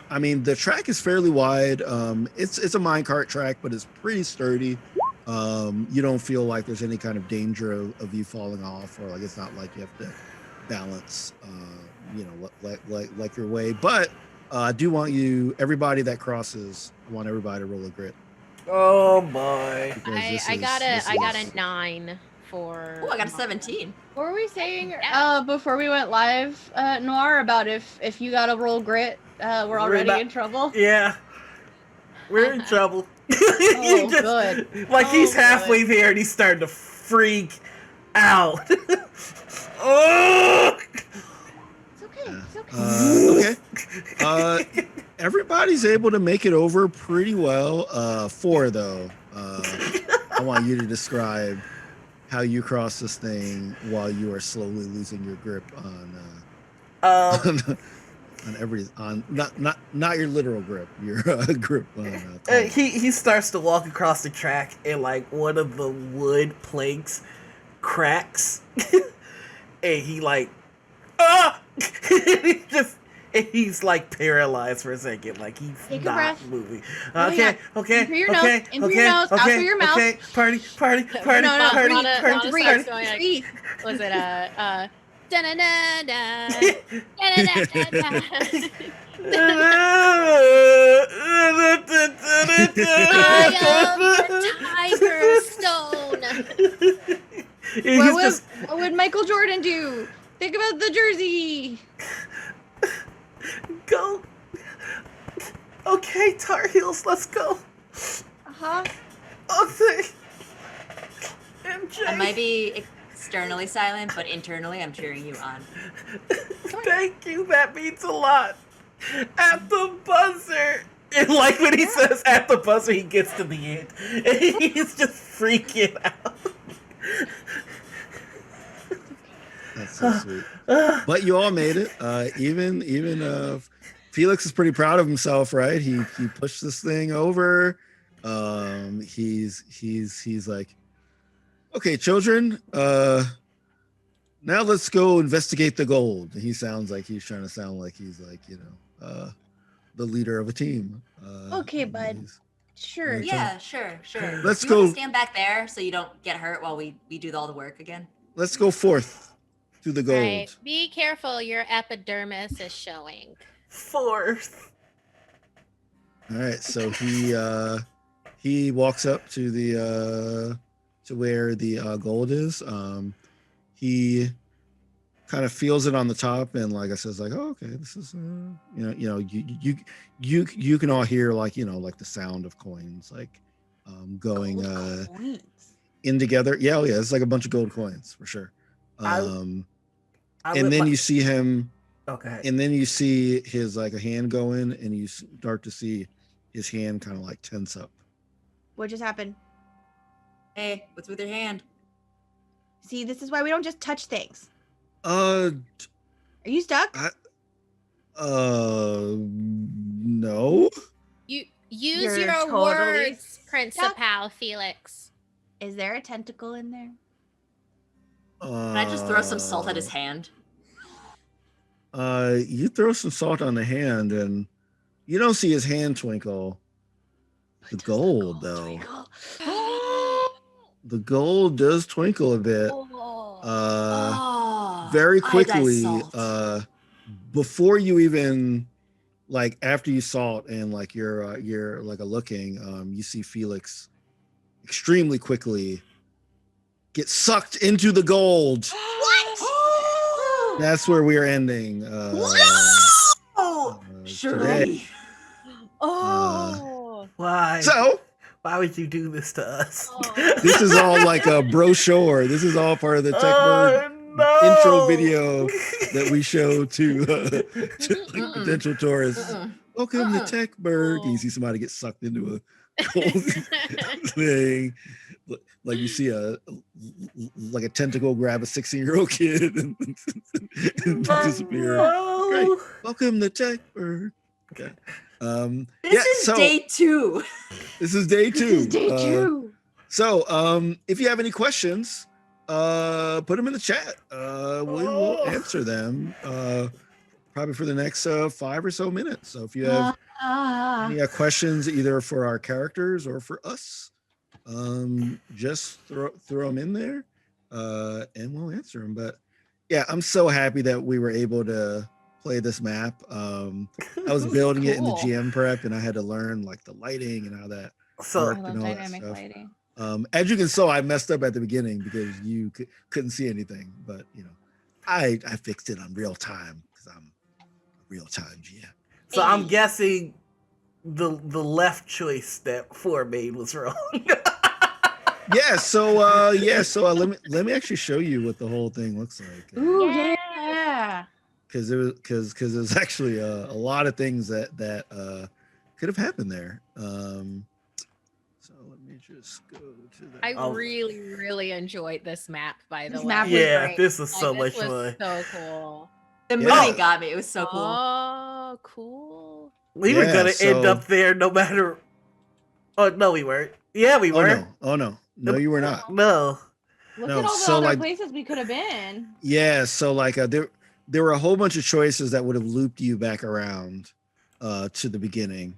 I mean, the track is fairly wide. It's a minecart track, but it's pretty sturdy. You don't feel like there's any kind of danger of you falling off, or like it's not like you have to balance, like your way. But I do want everybody that crosses, I want everybody to roll a grit. Oh boy! I got a 9 for. Oh, I got a 17. What were we saying before we went live, Noir, about if you got to roll grit, we're already in trouble? Yeah, we're in trouble. Oh, good. Like he's halfway there and he's starting to freak out. Oh! It's okay. It's okay. Okay. Everybody's able to make it over pretty well. 4 though. I want you to describe how you cross this thing while you are slowly losing your grip not your literal grip, your grip on. He starts to walk across the track and like one of the wood planks cracks, and he like he's like paralyzed for a second, like he's Take a not breath. moving. Oh, Okay, yeah. okay, In through your okay, nose, in through your nose, out through your mouth. Okay, party. Mana breathe. starts going like, was it da-na-na-na, da-na-na-na-na. I am the Tiger Stone. What would Michael Jordan do? Think about the jersey. Go. Okay, Tar Heels, let's go. Uh-huh. Okay. MJ. I might be externally silent, but internally I'm cheering you on. Thank you, that means a lot. At the buzzer. And like when he says at the buzzer, he gets to the end. And he's just freaking out. That's so sweet. But you all made it. Even Felix is pretty proud of himself, right? He pushed this thing over. He's like, okay, children, now let's go investigate the gold. He sounds like he's trying to sound like he's like, the leader of a team. Okay, bud. Sure. Yeah, sure. Let's you go. Want to stand back there so you don't get hurt while we do all the work again? Let's go forth to the gold. Right. Be careful, your epidermis is showing. Forth. All right, so he walks up to the to where the gold is. He kind of feels it on the top, and like I says, like, oh, okay, this is you can all hear like like the sound of coins like going Coins. in together. Yeah, oh yeah, it's like a bunch of gold coins for sure. And then you see him. Okay. And then you see his like a hand go in, and you start to see his hand kind of like tense up. What just happened? Hey, what's with your hand? See, this is why we don't just touch things. Are you stuck? No. You You're use your totally words, stuck. Principal Felix. Is there a tentacle in there? Can I just throw some salt at his hand? You throw some salt on the hand, and you don't see his hand twinkle. The gold, though. Twinkle? The gold does twinkle a bit. Very quickly. Before you even like after you saw it and like you're like a looking, you see Felix extremely quickly get sucked into the gold. What? That's where we are ending. Shareef. Why? So why would you do this to us? this is all like a brochure. This is all part of the Techburg intro video that we show to like, potential tourists. Welcome to Techburg. And you see somebody get sucked into a gold thing. Like you see a tentacle grab a 16-year-old kid and disappear. Great. Welcome to Techburg. Okay. This is day 2. This is day 2. This is day 2. So if you have any questions, put them in the chat. We will answer them probably for the next 5 or so minutes. So if you have any questions either for our characters or for us, just throw them in there and we'll answer them. But yeah, I'm so happy that we were able to play this map. I was building it in the GM prep, and I had to learn like the lighting and how that worked and all dynamic that stuff. lighting. As you can see, I messed up at the beginning because you couldn't see anything, but I fixed it on real time because I'm a real time GM. So I'm guessing the left choice that 4 made was wrong. So let me actually show you what the whole thing looks like. Ooh, yeah. Because it was actually a lot of things that could have happened there. So let me just go to that. I really enjoyed this map, by the way. Map was Yeah, great. this was so This much was fun. so cool. The movie got me. It was so cool. Oh, cool. We were gonna end up there no matter. Oh no, we weren't. Yeah, we were. Oh no, you were not. No. Look No, at all the so, other like- places we could have been. Yeah, so like there were a whole bunch of choices that would have looped you back around to the beginning.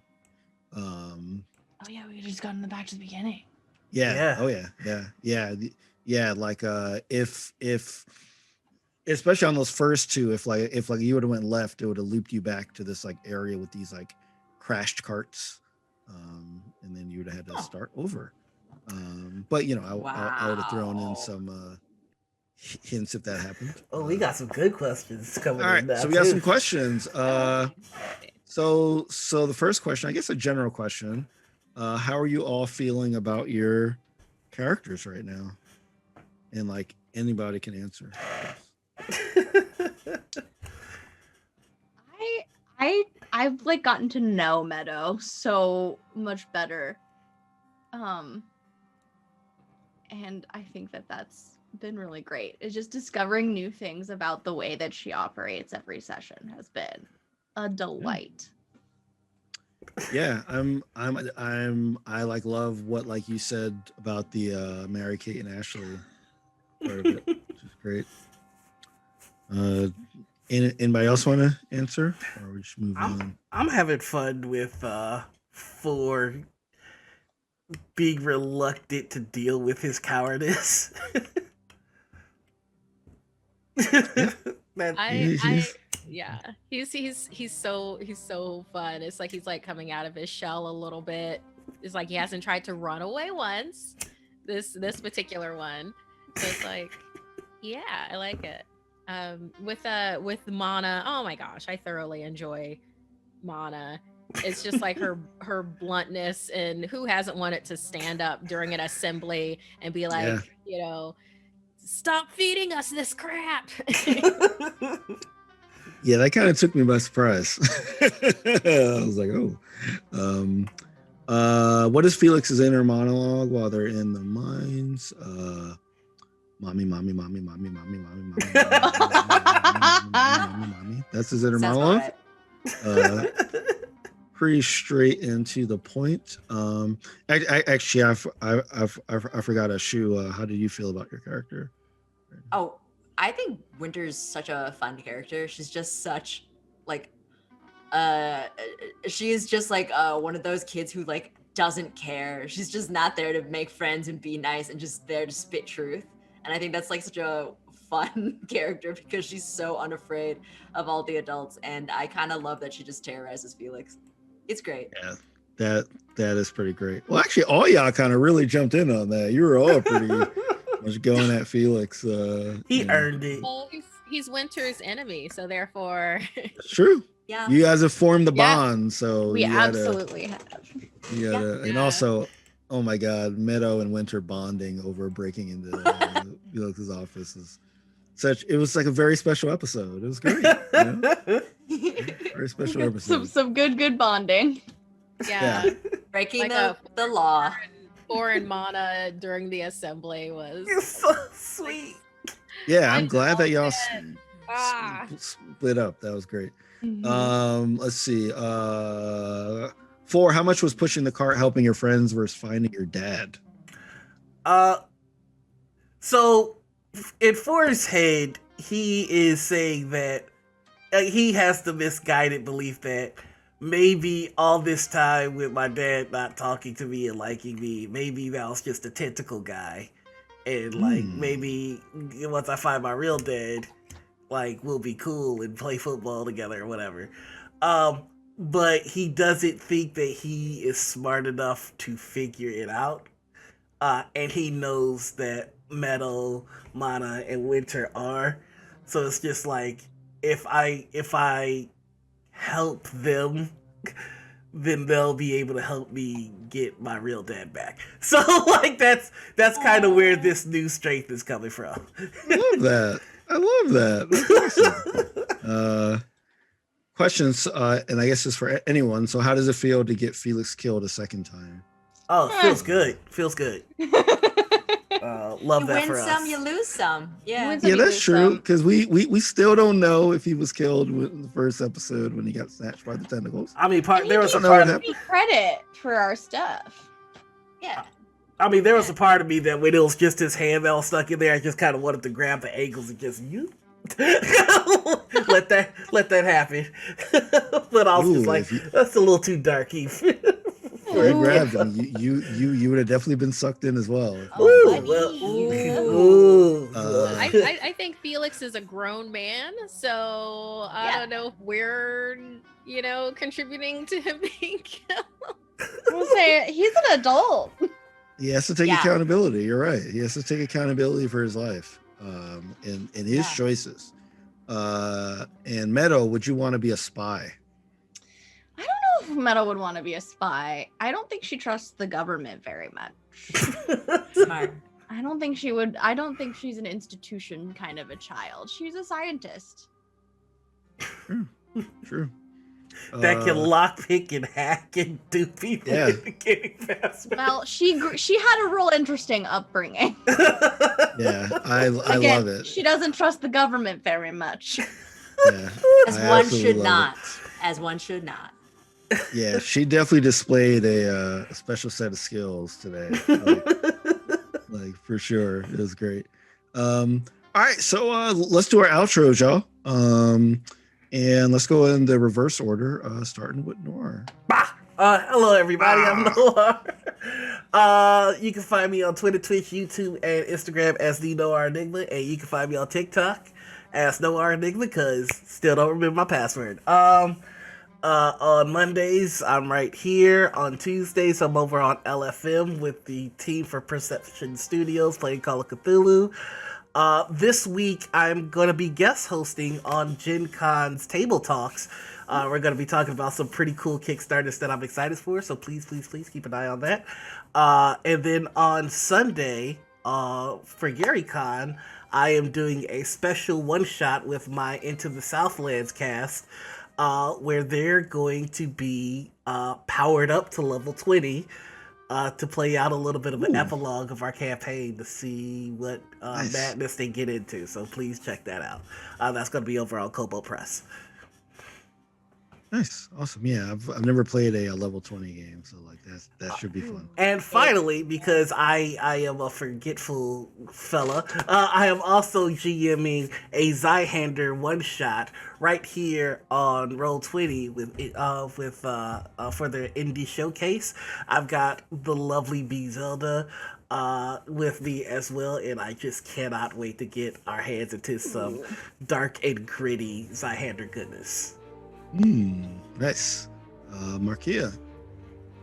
Oh yeah, we could have just gotten back to the beginning. Yeah. Oh yeah. Like if especially on those first 2, if you would have went left, it would have looped you back to this like area with these like crashed carts, and then you would have had to start over. But I would have thrown in some hints if that happened. Oh, we got some good questions coming All right, in now. so we got some questions. So the first question, I guess a general question, how are you all feeling about your characters right now? And like anybody can answer. I've like gotten to know Meadow so much better. And I think that's been really great. It's just discovering new things about the way that she operates every session has been a delight. Yeah, I like love what like you said about the Mary Kate and Ashley part of it, which is great. Anybody else want to answer, or we just move on? I'm having fun with for being reluctant to deal with his cowardice. He's so fun. It's like he's like coming out of his shell a little bit. It's like he hasn't tried to run away once. This particular one. So it's like, yeah, I like it. With Mana, oh my gosh, I thoroughly enjoy Mana. It's just like her bluntness, and who hasn't wanted to stand up during an assembly and be like, you know, stop feeding us this crap. Yeah, that kind of took me by surprise. I was like, oh. What is Felix's inner monologue while they're in the mines? Mommy. That's his inner monologue. Pretty straight into the point. Actually, I forgot a shoe. How do you feel about your character? Oh, I think Winter's such a fun character. She's just such like she is just like one of those kids who like doesn't care. She's just not there to make friends and be nice and just there to spit truth. And I think that's like such a fun character because she's so unafraid of all the adults. And I kind of love that she just terrorizes Felix. It's great. Yeah, that is pretty great. Well, actually, all y'all kind of really jumped in on that. You were all pretty much going at Felix. He earned it. Well, he's Winter's enemy, so therefore. It's true. Yeah. You guys have formed the bond, so we absolutely have. And also, oh my God, Meadow and Winter bonding over breaking into Felix's office is such. It was like a very special episode. It was great. You know? Very special episode. Some good bonding. Yeah. Breaking the law. Thor and Mana during the assembly was so sweet. Yeah, I'm glad that y'all split up. That was great. Mm-hmm. Let's see. 4, how much was pushing the cart helping your friends versus finding your dad? So in 4's head, he is saying that he has the misguided belief that maybe all this time with my dad not talking to me and liking me, maybe that was just a tentacle guy. And like maybe once I find my real dad, like we'll be cool and play football together or whatever. But he doesn't think that he is smart enough to figure it out. And he knows that Meadow, Mana, and Winter are. So it's just like if I help them, then they'll be able to help me get my real dad back. So like that's kind of where this new strength is coming from. I love that. That's awesome. Questions, and I guess it's for anyone. So how does it feel to get Felix killed a second time? Oh, it feels good. Love that for us. You win some, you lose some. Yeah, that's true. Because we still don't know if he was killed in the first episode when he got snatched by the tentacles. I mean, there was a part of me credit for our stuff. Yeah. I mean, there was a part of me that when it was just his hand that was stuck in there, I just kind of wanted to grab the ankles and just let that happen. But I was just like, that's a little too dark, Eve. You grabbed him. You would have definitely been sucked in as well. I think Felix is a grown man, so I don't know if we're contributing to him being killed. We'll say he's an adult. He has to take accountability. You're right. He has to take accountability for his life and his choices. And Meadow, would you want to be a spy? I don't know if Meadow would want to be a spy. I don't think she trusts the government very much. Smart. I don't think she would. I don't think she's an institution kind of a child. She's a scientist. True. That can lockpick and hack and do people getting past. Well, she had a real interesting upbringing. Yeah, I love it. She doesn't trust the government very much. Yeah, as one should not. as one should not. Yeah, she definitely displayed a special set of skills today. Like for sure. It was great. All right, so let's do our outros, y'all. And let's go in the reverse order, starting with Noir. Hello everybody, I'm Noir. You can find me on Twitter, Twitch, YouTube, and Instagram as the Noir Enigma, and you can find me on TikTok as Noir Enigma, because still don't remember my password. On Mondays, I'm right here. On Tuesdays, I'm over on LFM with the team for Perception Studios playing Call of Cthulhu. This week, I'm going to be guest hosting on Gen Con's Table Talks. We're going to be talking about some pretty cool Kickstarters that I'm excited for, so please keep an eye on that. And then on Sunday, for Gary Con, I am doing a special one-shot with my Into the Southlands cast, where they're going to be powered up to level 20 to play out a little bit of an epilogue of our campaign to see what Nice. madness they get into. So please check that out. That's going to be over on Kobo Press. Nice, awesome. Yeah, I've never played a level 20 game, so like that should be fun. And finally, because I am a forgetful fella, I am also GMing a Zyhander one shot right here on Roll20 for their indie showcase. I've got the lovely B Zelda with me as well, and I just cannot wait to get our hands into some dark and gritty Zyhander goodness. Nice. Markeia.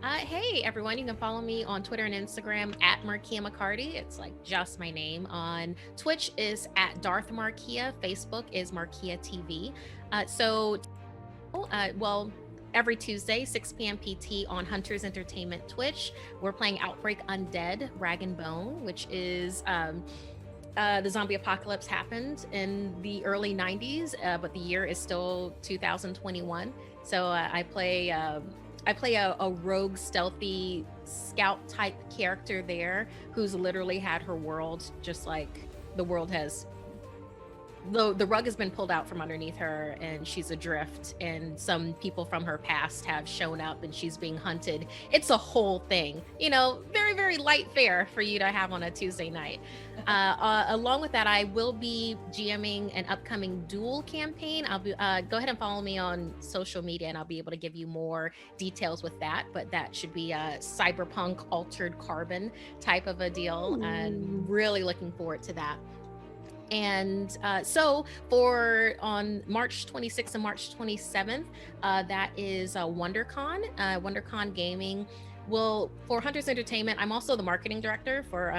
Hey everyone, you can follow me on Twitter and Instagram at Markeia McCarty. It's like just my name. On Twitch is at Darth Markeia. Facebook is Markeia TV. Every Tuesday, 6 p.m. PT on Hunters Entertainment Twitch, we're playing Outbreak Undead Rag and Bone, which is the zombie apocalypse happened in the early 90s, but the year is still 2021. So I play a rogue, stealthy scout type character there, who's literally had her world just like the world has. The rug has been pulled out from underneath her, and she's adrift, and some people from her past have shown up, and she's being hunted. It's a whole thing, very, very light fare for you to have on a Tuesday night. Along with that, I will be GMing an upcoming duel campaign. I'll be go ahead and follow me on social media, and I'll be able to give you more details with that. But that should be a cyberpunk altered carbon type of a deal, and really looking forward to that. And so for on March 26th and March 27th, that is WonderCon. WonderCon Gaming will, for Hunters Entertainment, I'm also the marketing director for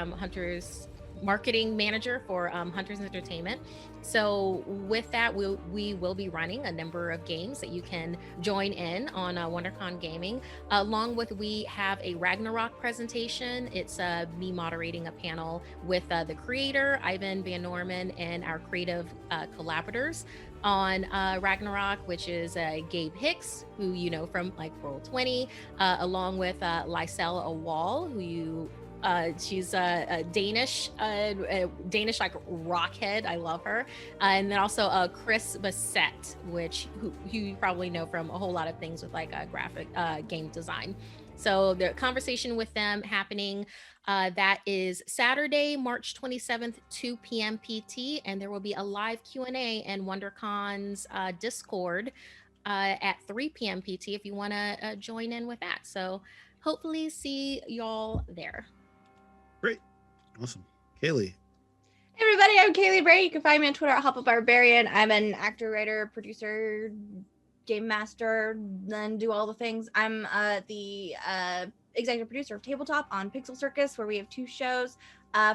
marketing manager for Hunters Entertainment. So with that, we will be running a number of games that you can join in on WonderCon Gaming. Along with, we have a Ragnarok presentation. It's me moderating a panel with the creator, Ivan Van Norman, and our creative collaborators on Ragnarok, which is Gabe Hicks, who you know from like Roll20, along with Lysel Awal, who she's a Danish like rockhead. I love her. And then also Chris Bassett, who you probably know from a whole lot of things with like graphic game design. So the conversation with them happening, that is Saturday, March 27th, 2 p.m. PT, and there will be a live Q&A in WonderCon's Discord at 3 p.m. PT if you want to join in with that. So hopefully see y'all there. Great. Awesome. Kailey. Hey everybody, I'm Kailey Bray. You can find me on Twitter at Hop Barbarian. I'm an actor, writer, producer, game master, then do all the things. I'm the executive producer of Tabletop on Pixel Circus, where we have 2 shows.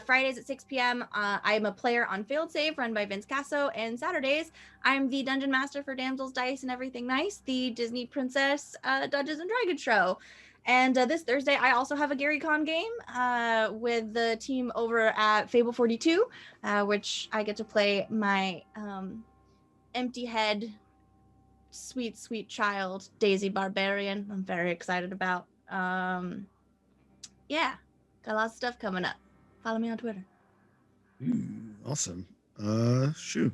Fridays at 6 p.m. I'm a player on Failed Save, run by Vince Casso, and Saturdays I'm the dungeon master for Damsels, Dice, and Everything Nice, the Disney Princess Dungeons and Dragons show. And this Thursday, I also have a Gary Con game with the team over at Fable 42, which I get to play my empty head, sweet, sweet child, Daisy Barbarian. I'm very excited about. Yeah, got lots of stuff coming up. Follow me on Twitter. Awesome. Shoo.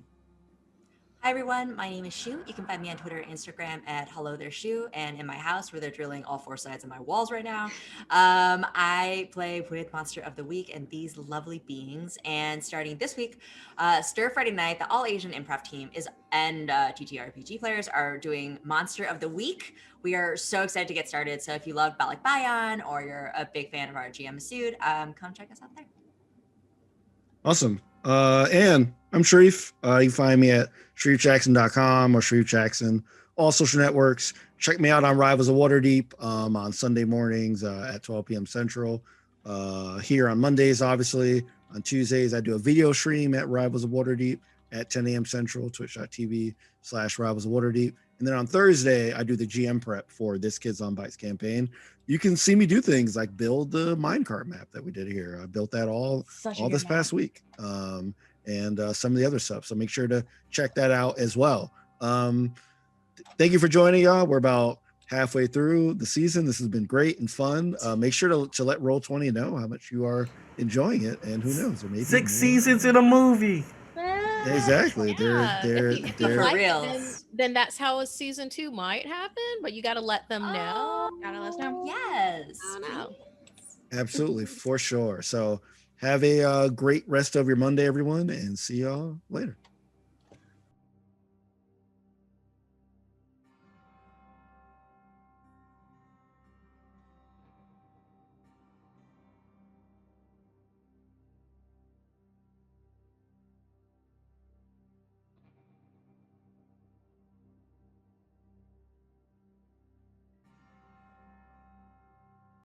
Hi everyone, my name is Shu. You can find me on Twitter and Instagram at Hello There Shu, and in my house where they're drilling all four sides of my walls right now. I play with Monster of the Week and these lovely beings. And starting this week, Stir Friday Night, the all Asian improv team and TTRPG players are doing Monster of the Week. We are so excited to get started. So if you love Balik Bayan or you're a big fan of our GM Masood, come check us out there. Awesome. And I'm Shareef. You can find me at ShareefJackson.com or Shareef Jackson, all social networks. Check me out on Rivals of Waterdeep on Sunday mornings at 12 p.m. Central. Here on Mondays, obviously. On Tuesdays, I do a video stream at Rivals of Waterdeep at 10 a.m. Central, twitch.tv/Rivals of Waterdeep. And then on Thursday, I do the GM prep for This Kids on Bikes campaign. You can see me do things like build the minecart map that we did here. I built that all this past week, and some of the other stuff. So make sure to check that out as well. Thank you for joining, y'all. We're about halfway through the season. This has been great and fun. Make sure to let Roll20 know how much you are enjoying it, and who knows, or maybe 6 seasons in a movie. Exactly. Yeah. They're If you like For it, real. then that's how a season 2 might happen, but you got to let them know. Gotta let us know. Yes. I don't know. absolutely for sure. So have a great rest of your Monday, everyone, and see y'all later.